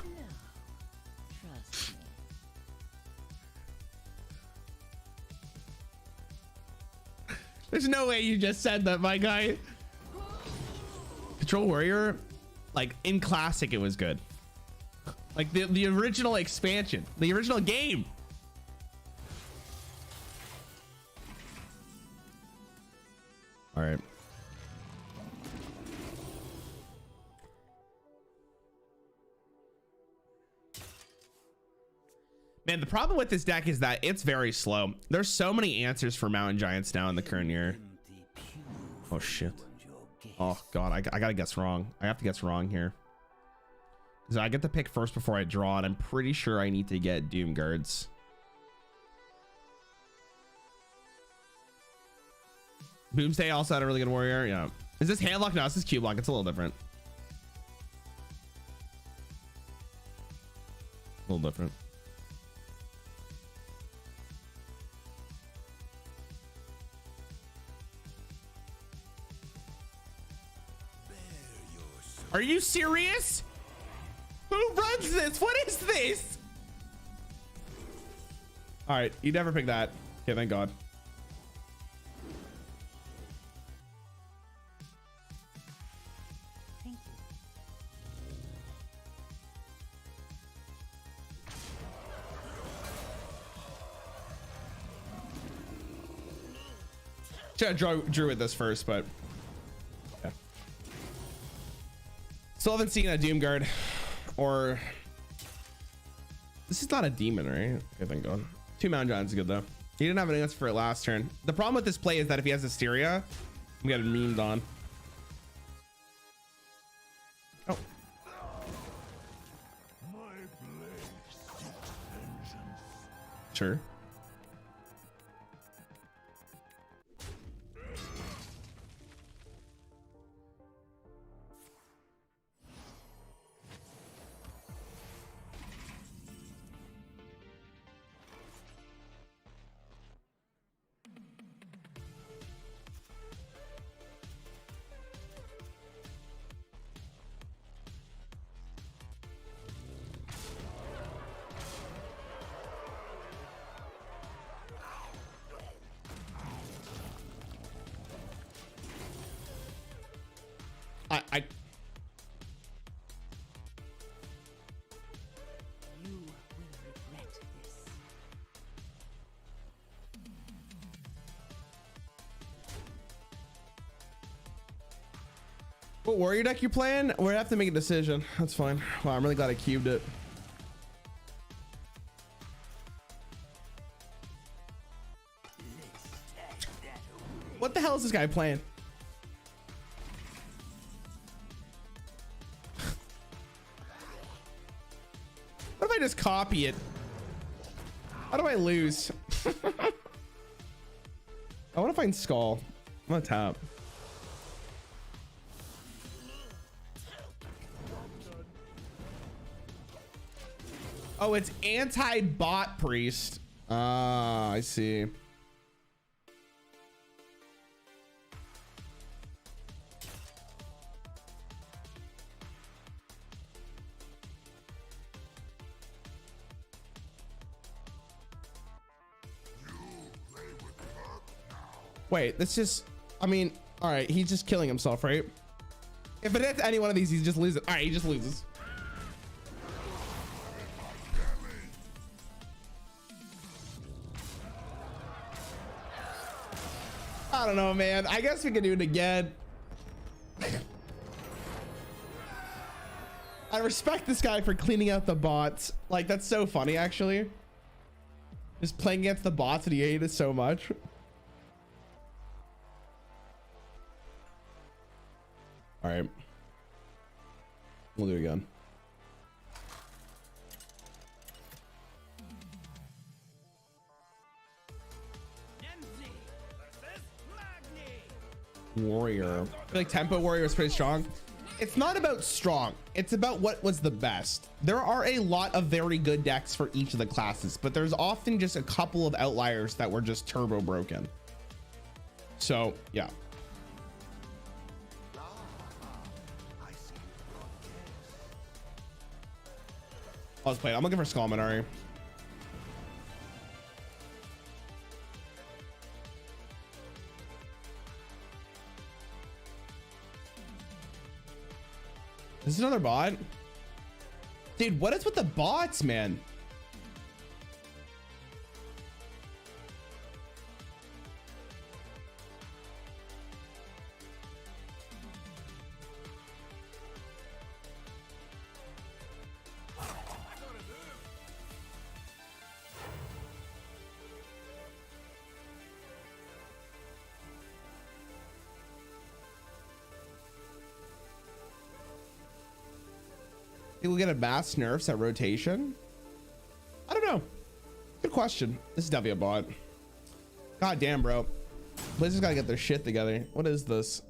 Trust me. There's no way you just said that, my guy. Control Warrior, like in Classic, it was good. Like the original expansion, the original game. All right. Man, the problem with this deck is that it's very slow. There's so many answers for Mountain Giants now in the current year. Oh shit. Oh god, I gotta guess wrong. I have to guess wrong here. So I get to pick first before I draw, and I'm pretty sure I need to get Doom Guards. Boomstay also had a really good warrior. Yeah. Is this Handlock? No, this is Cube Lock. It's a little different. A little different. Are you serious? Who runs this? What is this? All right, you never picked that. Okay, thank God. Thank you. Should have Druid this first, but yeah. Still haven't seen a Doom Guard, or this is not a demon, right? Okay, thank God. 2 Mountain Giants is good though. He didn't have an answer for it last turn. The problem with this play is that if he has Hysteria, I'm getting memed on. Oh. Sure. I You will regret this. what warrior deck you playing? We're gonna have to make a decision. That's fine. Wow, I'm really glad I cubed it. What the hell is this guy playing? What if I just copy it? How do I lose? I want to find Skull. I'm gonna tap. Oh, it's anti-bot priest. Ah, I see. Wait, that's just, I mean, all right, he's just killing himself, right? If it hits any one of these, he just loses. All right, he just loses. I don't know, man. I guess we can do it again. I respect this guy for cleaning out the bots. Like, that's so funny, actually. Just playing against the bots that he hated so much. All right, we'll do it again. Warrior. I feel like tempo warrior is pretty strong. It's not about strong, it's about what was the best. There are a lot of very good decks for each of the classes, but there's often just a couple of outliers that were just turbo broken. So yeah. Let's play it. I'm looking for Skull Minari. Is this another bot? Dude, what is with the bots, man? Think we'll get a mass nerfs at rotation? I don't know. Good question. This is definitely a bot. God damn, bro. Blizzard's gotta get their shit together. What is this?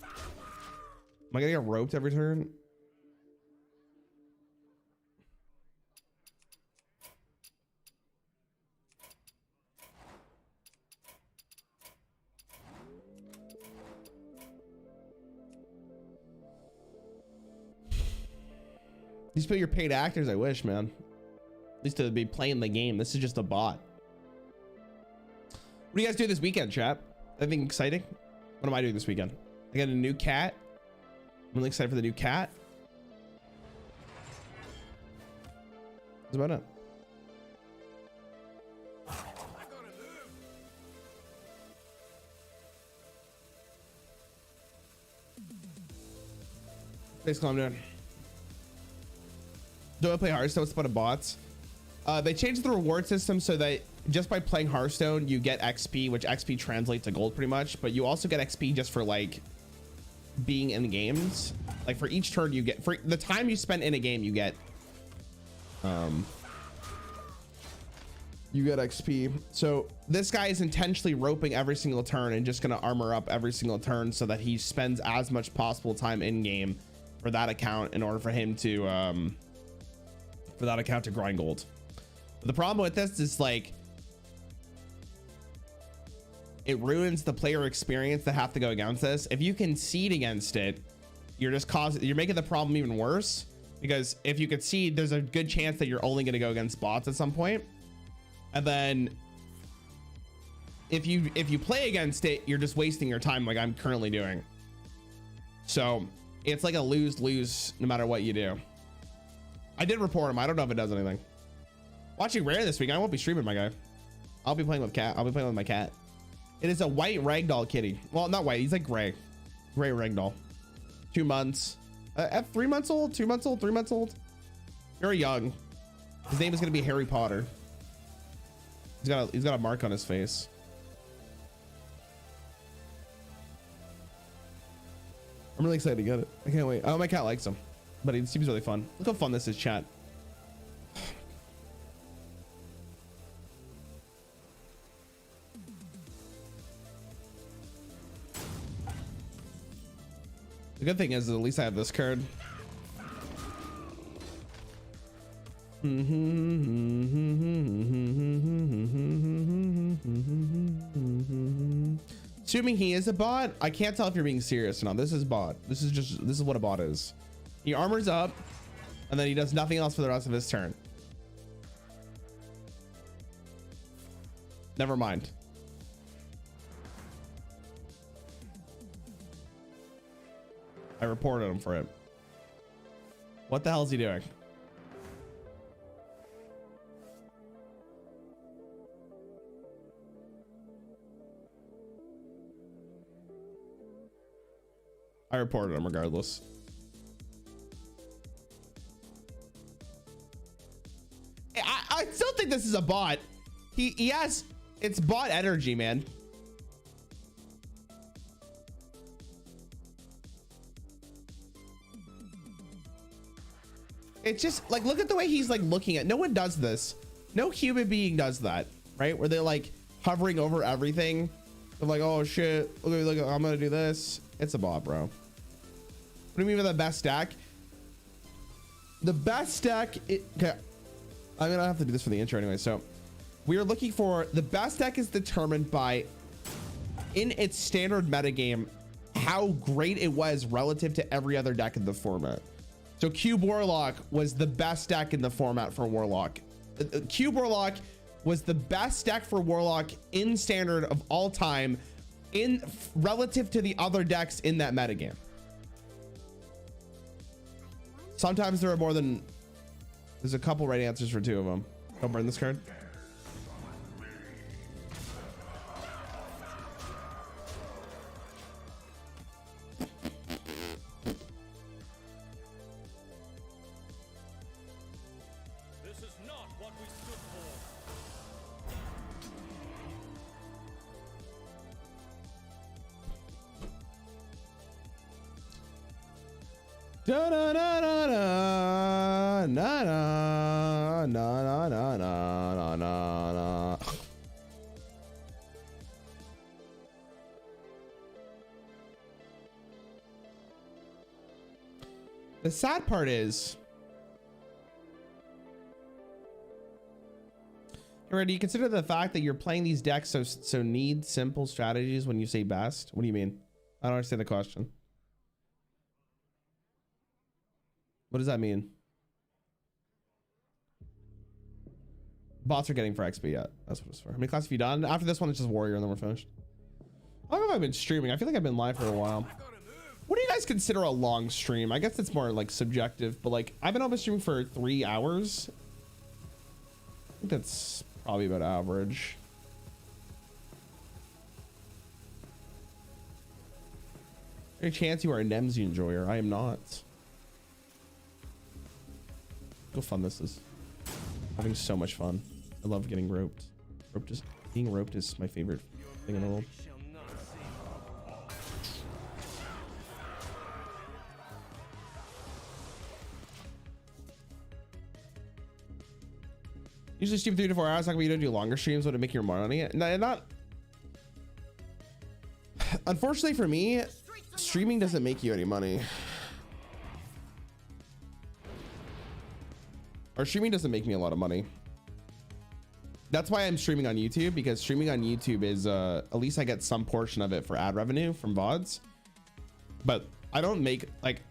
Am I gonna get roped every turn? These people, your paid actors, I wish, man. At least to be playing the game. This is just a bot. What do you guys do this weekend, chat? Anything exciting? What am I doing this weekend? I got a new cat. I'm really excited for the new cat. That's about it. Basically, I'm doing. Do I play Hearthstone with a bunch of bots? They changed the reward system so that just by playing Hearthstone, you get XP, which XP translates to gold pretty much, but you also get XP just for like being in the games. Like for each turn you get, for the time you spend in a game, you get XP. So this guy is intentionally roping every single turn and just gonna armor up every single turn so that he spends as much possible time in game for that account in order for him to grind gold. But the problem with this is like it ruins the player experience that have to go against this. If you concede against it, you're making the problem even worse, because if you concede, there's a good chance that you're only going to go against bots at some point. And then if you play against it, you're just wasting your time like I'm currently doing. So it's like a lose-lose no matter what you do. I did report him. I don't know if it does anything. Watching Rare this week. I won't be streaming, my guy. I'll be playing with cat. I'll be playing with my cat. It is a white ragdoll kitty. Well, not white. He's like gray. Gray ragdoll. 2 months. 3 months old? 2 months old? 3 months old? Very young. His name is going to be Harry Potter. He's got a mark on his face. I'm really excited to get it. I can't wait. Oh, my cat likes him. But it seems really fun. Look how fun this is, chat. The good thing is at least I have this card. Assuming he is a bot, I can't tell if you're being serious or not. This is bot. This is what a bot is. He armors up and then he does nothing else for the rest of his turn. Never mind. I reported him for it. What the hell is he doing? I reported him regardless. I still think this is a bot. He has, it's bot energy, man. It's just like, look at the way he's like looking at, no one does this. No human being does that, right? Where they're like hovering over everything. They're like, oh shit, look, I'm gonna do this. It's a bot, bro. What do you mean by the best stack? The best stack, okay. I'm gonna have to do this for the intro anyway. So we are looking for the best deck is determined by, in its standard metagame, how great it was relative to every other deck in the format. So Cube Warlock was the best deck in the format for Warlock. Cube Warlock was the best deck for Warlock in standard of all time, in relative to the other decks in that metagame. Sometimes there are more than, there's a couple right answers for 2 of them. Don't burn this card. This is not what we stood for. Da na na na na na na na na na na na. The sad part is, Rarran, do you consider the fact that you're playing these decks so need simple strategies when you say best? What do you mean? I don't understand the question. What does that mean? Bots are getting for XP yet. That's what it's for. How many classes have you done? After this one, it's just Warrior and then we're finished. I don't know if I've been streaming. I feel like I've been live for a while. What do you guys consider a long stream? I guess it's more like subjective, but like I've been almost streaming for 3 hours. I think that's probably about average. Any chance you are a Nemsy enjoyer? I am not. How fun this is. Having so much fun. I love getting roped. Being roped is my favorite thing in the world. Usually stream 3 to 4 hours. How come you don't do longer streams? Would it make your more money? No, not. Unfortunately for me, streaming doesn't make you any money. Or streaming doesn't make me a lot of money. That's why I'm streaming on YouTube, because streaming on YouTube is at least I get some portion of it for ad revenue from VODs. But I don't make like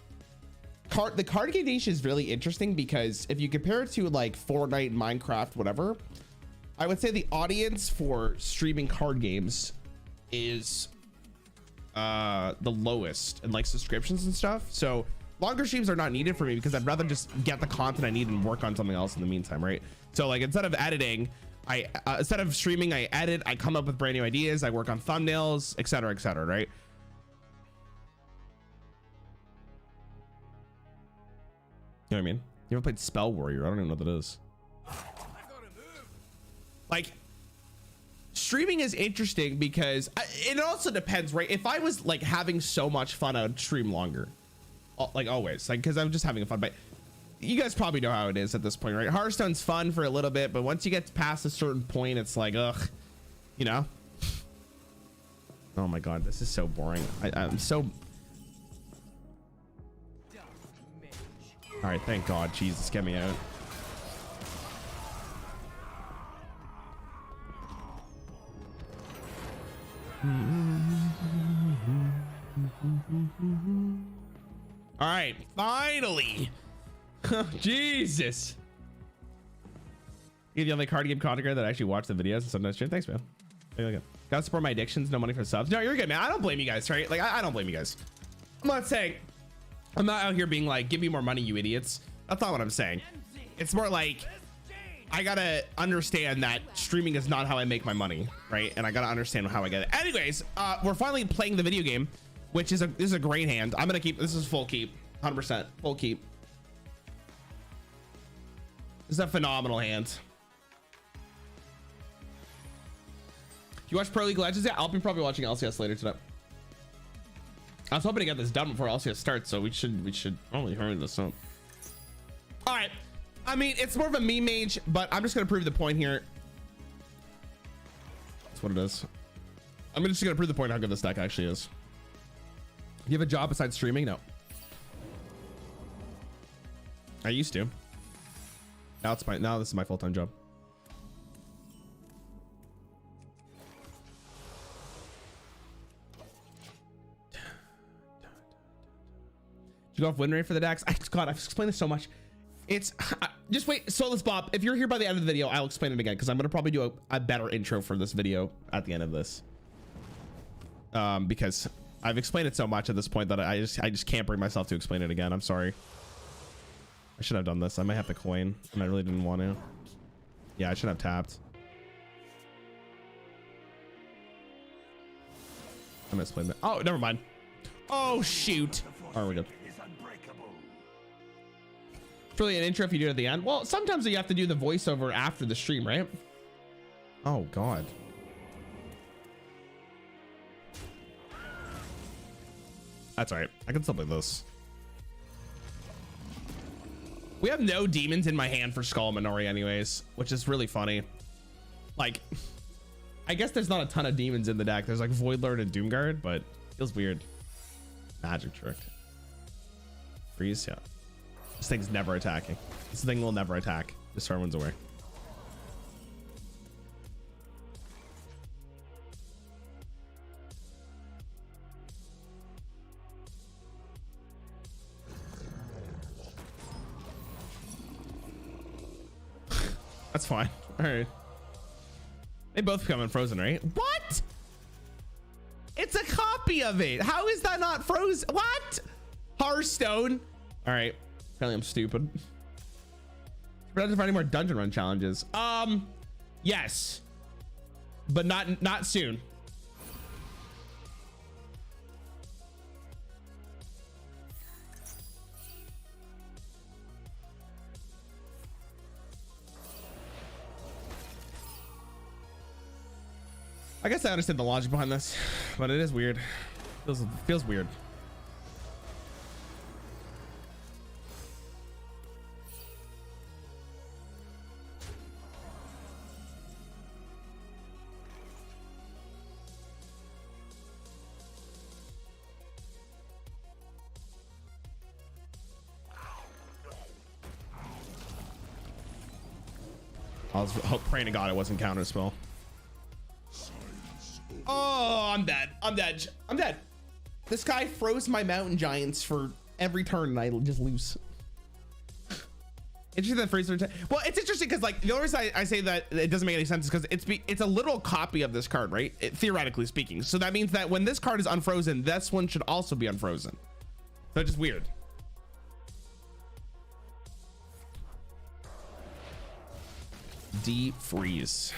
the card game niche is really interesting, because if you compare it to like Fortnite, Minecraft, whatever, I would say the audience for streaming card games is the lowest in like subscriptions and stuff. So longer streams are not needed for me, because I'd rather just get the content I need and work on something else in the meantime, right? So like instead of editing, instead of streaming, I edit, I come up with brand new ideas, I work on thumbnails, etc., right? You know what I mean? You ever played Spell Warrior? I don't even know what that is. Like, streaming is interesting because it also depends, right? If I was like having so much fun, I would stream longer, like always, like because I'm just having fun. But you guys probably know how it is at this point, right? Hearthstone's fun for a little bit, but once you get past a certain point, it's like, ugh, you know? Oh my God, this is so boring. I'm so. All right, thank God. Jesus, get me out. All right, finally. Jesus. You're the only card game content that actually watch the videos and sometimes stream. Thanks, man. Gotta support my addictions. No money for subs. No, you're good, man. I don't blame you guys, right? Like, I don't blame you guys. I'm not saying, I'm not out here being like, give me more money, you idiots. That's not what I'm saying. It's more like, I gotta understand that streaming is not how I make my money, right? And I gotta understand how I get it. Anyways, we're finally playing the video game, which is this is a great hand. I'm gonna keep, this is full keep, 100% full keep. This is a phenomenal hand. You watch Pro League Legends? Yeah, I'll be probably watching LCS later tonight. I was hoping to get this done before LCS starts, so we should probably hurry this up. All right. I mean, it's more of a meme mage, but I'm just gonna prove the point here. That's what it is. I'm just gonna prove the point how good this deck actually is. You have a job besides streaming? No. I used to. Now this is my full-time job. You go off win rate for the decks. God, I've explained this so much. It's just wait. Soulless Bob, if you're here by the end of the video, I'll explain it again, because I'm gonna probably do a better intro for this video at the end of this, because I've explained it so much at this point that I just can't bring myself to explain it again. I'm sorry. I should have done this. I might have to coin, and I really didn't want to. Yeah, I should have tapped. I'm gonna explain that. Oh, never mind. Oh shoot. Oh, we're good. It's really an intro if you do it at the end. Well, sometimes you have to do the voiceover after the stream, right? Oh God. That's all right. I can still play this. We have no demons in my hand for Skull Minori anyways, which is really funny. Like, I guess there's not a ton of demons in the deck. There's like Void Lord and Doomguard, but feels weird. Magic Trick. Freeze, yeah. This thing's never attacking. This thing will never attack. Just everyone's aware. That's fine. All right. They both come unfrozen, right? What? It's a copy of it. How is that not frozen? What? Hearthstone. All right. Apparently I'm stupid. We're for any more dungeon run challenges. Yes, but not soon. I guess I understand the logic behind this, but it is weird. Feels weird. I was praying to God it wasn't counter spell. Oh, I'm dead. I'm dead. I'm dead. This guy froze my mountain giants for every turn and I just lose. Interesting that freeze. Well, it's interesting because like the only reason I say that it doesn't make any sense is because it's a literal copy of this card, right? Theoretically speaking. So that means that when this card is unfrozen, this one should also be unfrozen. So it's just weird. Deep freeze.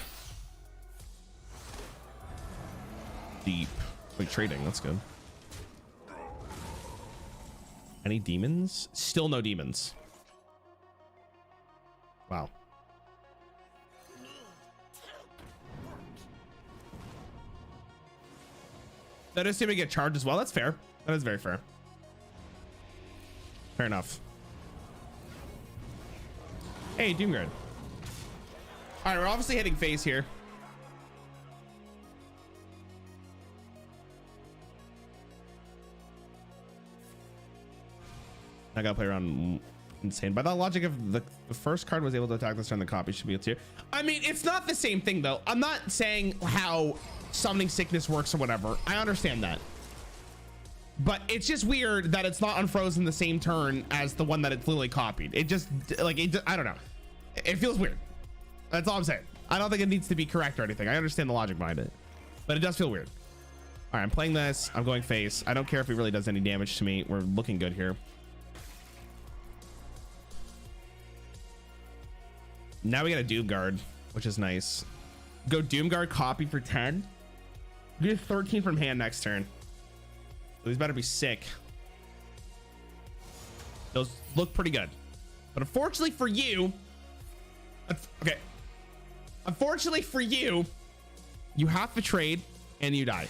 Deep. Wait, trading. That's good. Any demons? Still no demons. Wow. That is assuming get charged as well. That's fair. That is very fair. Fair enough. Hey, Doomguard. All right, we're obviously hitting phase here. I gotta play around insane. By the logic of the first card was able to attack this turn, the copy should be a tier. I mean, it's not the same thing though. I'm not saying how summoning sickness works or whatever. I understand that. But it's just weird that it's not unfrozen the same turn as the one that it's literally copied. It just, like, I don't know. It feels weird. That's all I'm saying. I don't think it needs to be correct or anything. I understand the logic behind it, but it does feel weird. All right, I'm playing this. I'm going face. I don't care if it really does any damage to me. We're looking good here. Now we got a Doomguard, which is nice. Go Doomguard, copy for 10. Do 13 from hand next turn. These better be sick. Those look pretty good. But unfortunately for you, okay. Unfortunately for you, you have to trade and you die.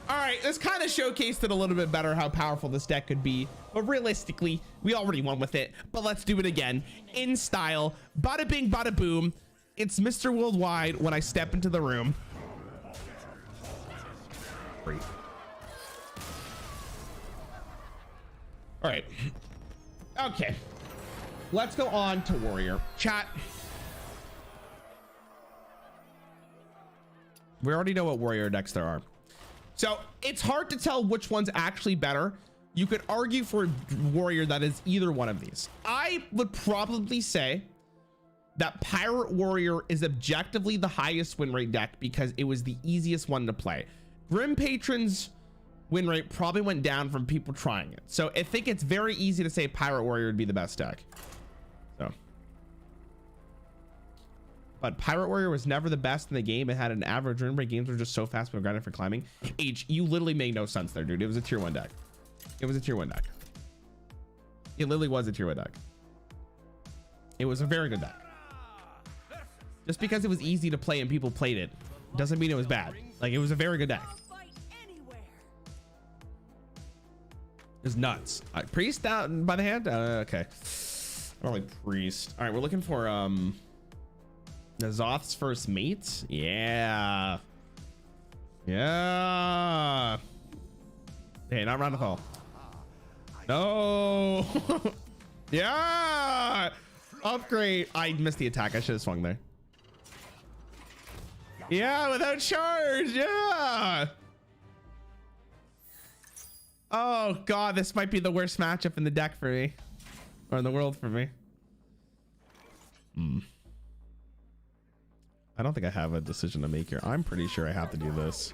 All right, this kind of showcased it a little bit better how powerful this deck could be. But realistically, we already won with it. But let's do it again in style. Bada bing, bada boom. It's Mr. Worldwide when I step into the room. All right. Okay. Let's go on to Warrior. Chat. We already know what Warrior decks there are. So it's hard to tell which one's actually better. You could argue for Warrior that is either one of these. I would probably say that Pirate Warrior is objectively the highest win rate deck because it was the easiest one to play. Grim Patron's win rate probably went down from people trying it. So I think it's very easy to say Pirate Warrior would be the best deck. So, but Pirate Warrior was never the best in the game. It had an average win rate. Games were just so fast when grinding for climbing. H, you literally made no sense there, dude. It was a tier 1 deck. It was a tier 1 deck. It literally was a tier 1 deck. It was a very good deck. Just because it was easy to play and people played it doesn't mean it was bad. Like, it was a very good deck. is nuts. Priest down by the hand. Okay. I don't like priest. All right, we're looking for Nazoth's first mate. Yeah. Yeah. Hey, not round of all. No. Yeah. Upgrade. I missed the attack. I should have swung there. Yeah, without charge. Yeah. Oh God, this might be the worst matchup in the deck for me, or in the world for me. I don't think I have a decision to make here. I'm pretty sure I have to do this.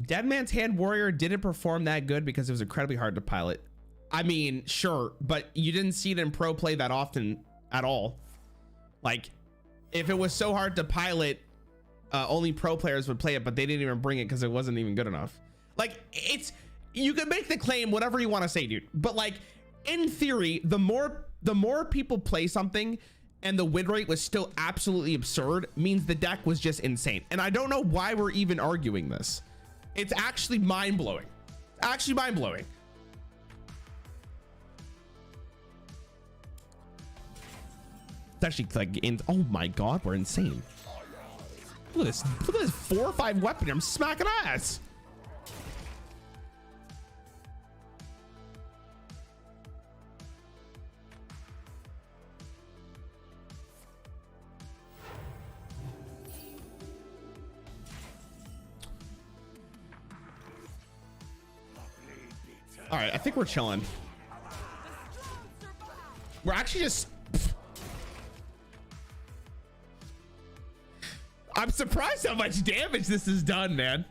Dead Man's Hand Warrior didn't perform that good because it was incredibly hard to pilot. I mean, sure, but you didn't see it in pro play that often at all. Like, if it was so hard to pilot, only pro players would play it, but they didn't even bring it because it wasn't even good enough. Like, you can make the claim whatever you want to say, dude, but like, in theory, the more people play something and the win rate was still absolutely absurd means the deck was just insane. And I don't know why we're even arguing this. It's actually mind-blowing. Actually mind-blowing. It's actually like oh my God, we're insane. Look at this. Look at this 4 or 5 weapon. I'm smacking ass. All right, I think we're chilling. We're actually just... I'm surprised how much damage this has done, man.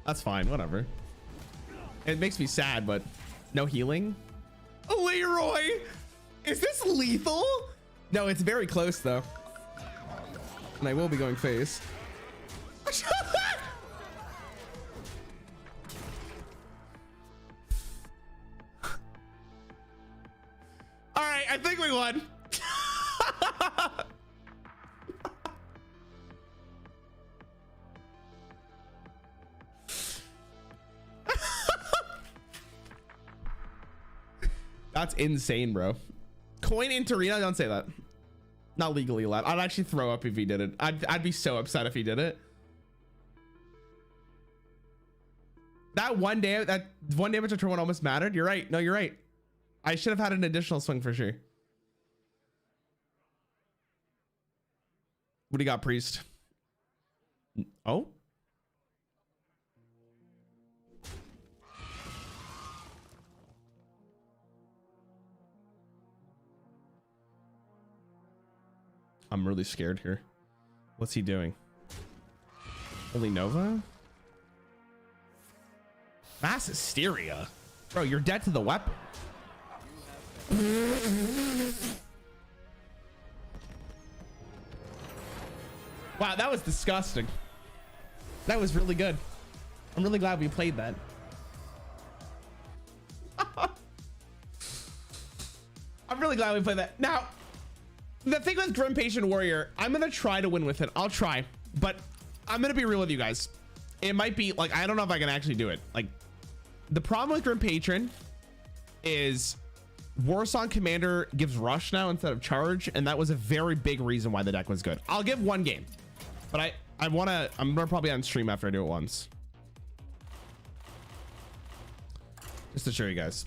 That's fine, whatever. It makes me sad, but no healing. Leroy, is this lethal? No, it's very close though. And I will be going face. All right, I think we won. That's insane, bro. Coin into arena, don't say that. Not legally allowed. I'd actually throw up if he did it. I'd be so upset if he did it. That one damage to turn one almost mattered. You're right. No, you're right. I should have had an additional swing for sure. What do you got, priest? Oh. I'm really scared here. What's he doing? Only Nova? Mass Hysteria? Bro, you're dead to the weapon. Wow, that was disgusting. That was really good. I'm really glad we played that. I'm really glad we played that. Now, the thing with Grim Patient Warrior, I'm gonna try to win with it. I'll try, but I'm gonna be real with you guys. It might be like, I don't know if I can actually do it. Like, the problem with Grim Patron is Warsong Commander gives rush now instead of charge, and that was a very big reason why the deck was good. I'll give one game, but I'm gonna probably on stream after I do it once, just to show you guys.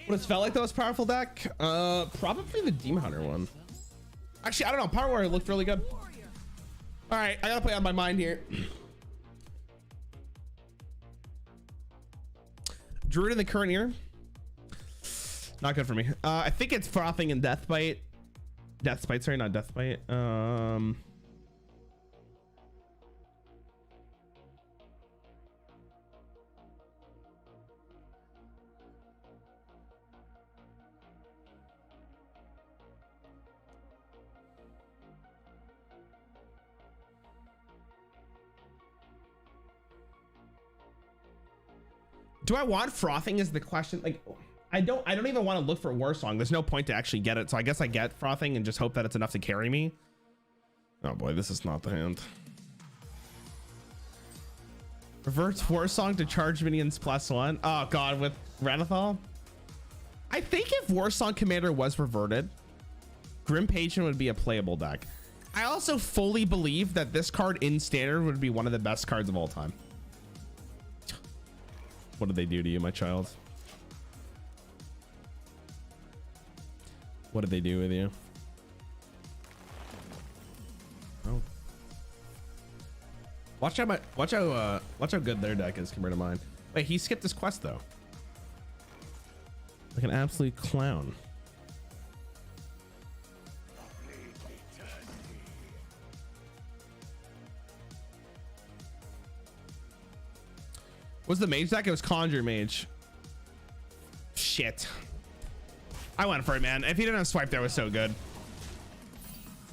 What has felt like the most powerful deck? Probably the Demon Hunter one. Actually, I don't know. Power Warrior looked really good. All right, I gotta play on my mind here. Druid in the current year. Not good for me. I think it's Frothing and Deathbite. Deathbite, sorry, not Deathbite. Do I want Frothing is the question. Like, I don't even want to look for Warsong. There's no point to actually get it. So I guess I get Frothing and just hope that it's enough to carry me. Oh boy, this is not the hand. Reverts Warsong to charge minions +1. Oh god, with Ranathal. I think if Warsong Commander was reverted, Grim Patron would be a playable deck. I also fully believe that this card in standard would be one of the best cards of all time. What did they do to you, my child? What did they do with you? Oh. Watch how good their deck is compared to mine. Wait, he skipped his quest though. Like an absolute clown. Was the Mage deck? It was Conjure Mage. Shit. I went for it, man. If he didn't have Swipe there, it was so good.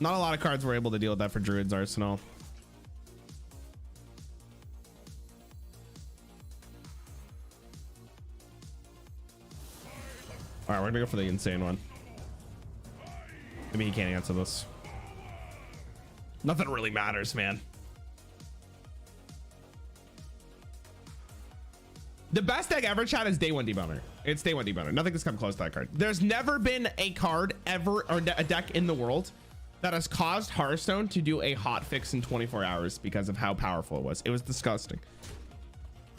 Not a lot of cards were able to deal with that for Druid's arsenal. All right, we're gonna go for the insane one. I mean, he can't answer this. Nothing really matters, man. The best deck ever, chat, is Day 1 Deboner. It's Day 1 Deboner. Nothing has come close to that card. There's never been a card ever, or a deck in the world, that has caused Hearthstone to do a hot fix in 24 hours because of how powerful it was. It was disgusting.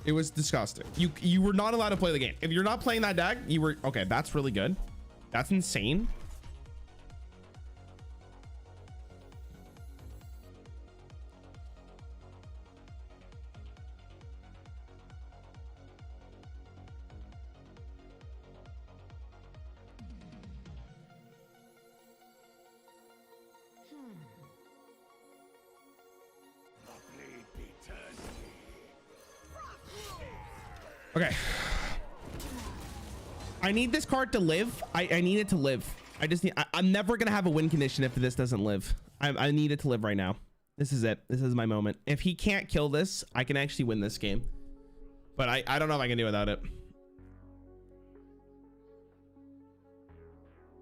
It was disgusting. You were not allowed to play the game. If you're not playing that deck, you were, okay, that's really good. That's insane. Okay. I need this card to live. I need it to live. I just need, I'm never going to have a win condition if this doesn't live. I need it to live right now. This is it. This is my moment. If he can't kill this, I can actually win this game. But I don't know if I can do without it.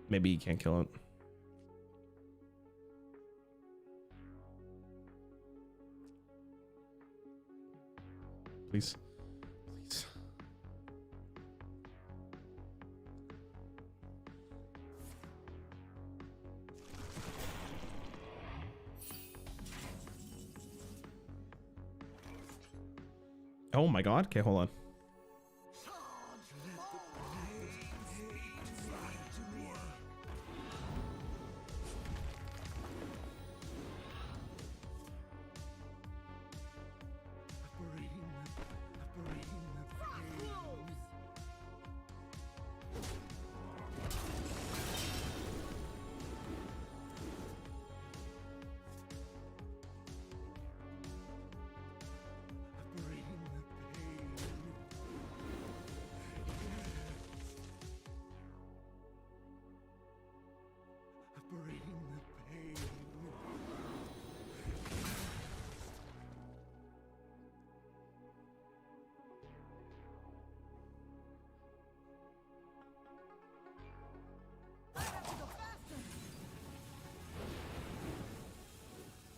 Maybe he can't kill it. Please. Please. Oh my god. Okay, hold on.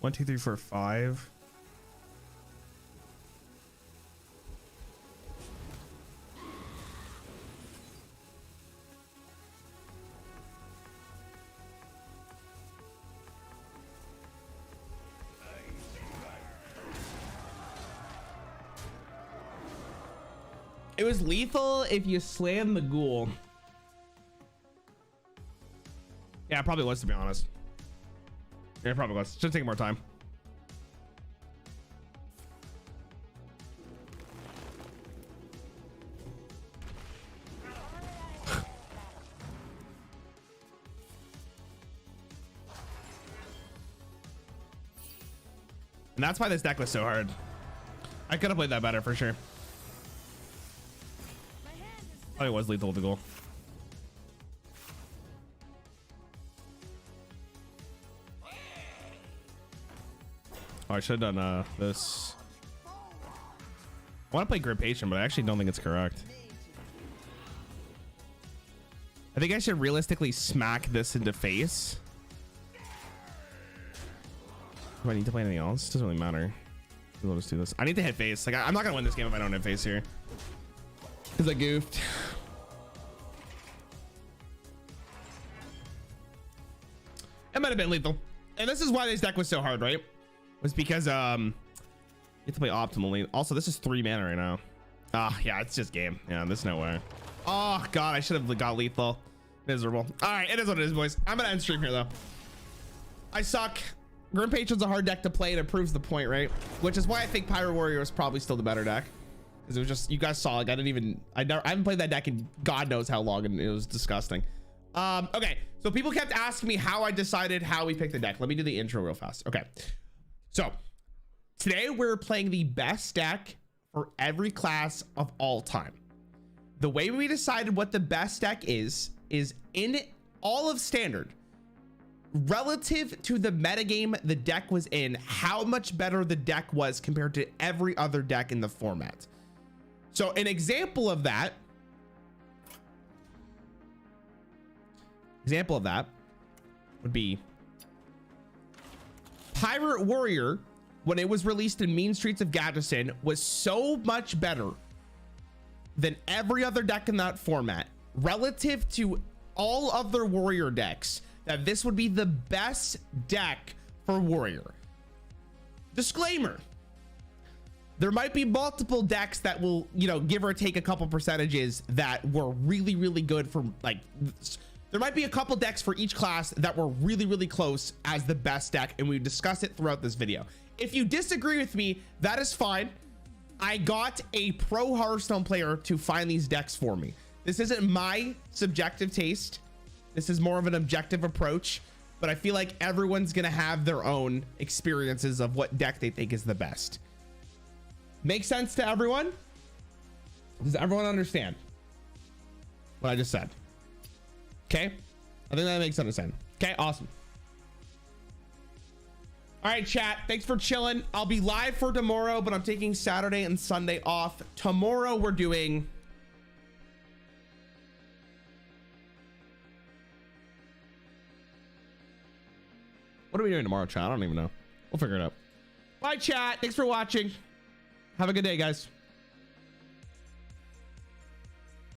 One, two, three, four, five. It was lethal if you slam the ghoul. Yeah, it probably was, to be honest. Yeah, it probably was. Should take more time. And that's why this deck was so hard. I could have played that better for sure. Oh, it was lethal to goal. Oh, I should have done this. I want to play Grip Patient, but I actually don't think it's correct. I think I should realistically smack this into face. Do I need to play anything else? Doesn't really matter. We'll just do this. I need to hit face. Like, I'm not gonna win this game if I don't hit face here. Because I goofed. It might have been lethal. And this is why this deck was so hard, right? Was because you have to play optimally. Also, this is 3 mana right now. Ah, yeah, it's just game. Yeah, there's no way. Oh god, I should have got lethal. Miserable. All right, it is what it is, boys. I'm gonna end stream here though. I suck. Grim Patron's a hard deck to play, and it proves the point, right? Which is why I think Pirate Warrior is probably still the better deck. Because it was just, you guys saw, like, I haven't played that deck in God knows how long, and it was disgusting. Okay, so people kept asking me how I decided how we picked the deck. Let me do the intro real fast. Okay, so today we're playing the best deck for every class of all time. The way we decided what the best deck is in all of Standard, relative to the metagame the deck was in, how much better the deck was compared to every other deck in the format. So an example of that would be Pirate Warrior, when it was released in Mean Streets of Gadgeson, was so much better than every other deck in that format relative to all other Warrior decks, that this would be the best deck for Warrior. Disclaimer: there might be multiple decks that will, you know, give or take a couple percentages that were really, really good for, like, there might be a couple decks for each class that were really, really close as the best deck, and we discuss it throughout this video. If you disagree with me, that is fine. I got a pro Hearthstone player to find these decks for me. This isn't my subjective taste. This is more of an objective approach, but I feel like everyone's gonna have their own experiences of what deck they think is the best. Make sense to everyone? Does everyone understand what I just said? Okay, I think that makes sense. Okay, awesome. All right, chat, thanks for chilling. I'll be live for tomorrow, but I'm taking Saturday and Sunday off. Tomorrow we're doing what are we doing tomorrow, chat? I don't even know. We'll figure it out. Bye, chat. Thanks for watching. Have a good day, guys.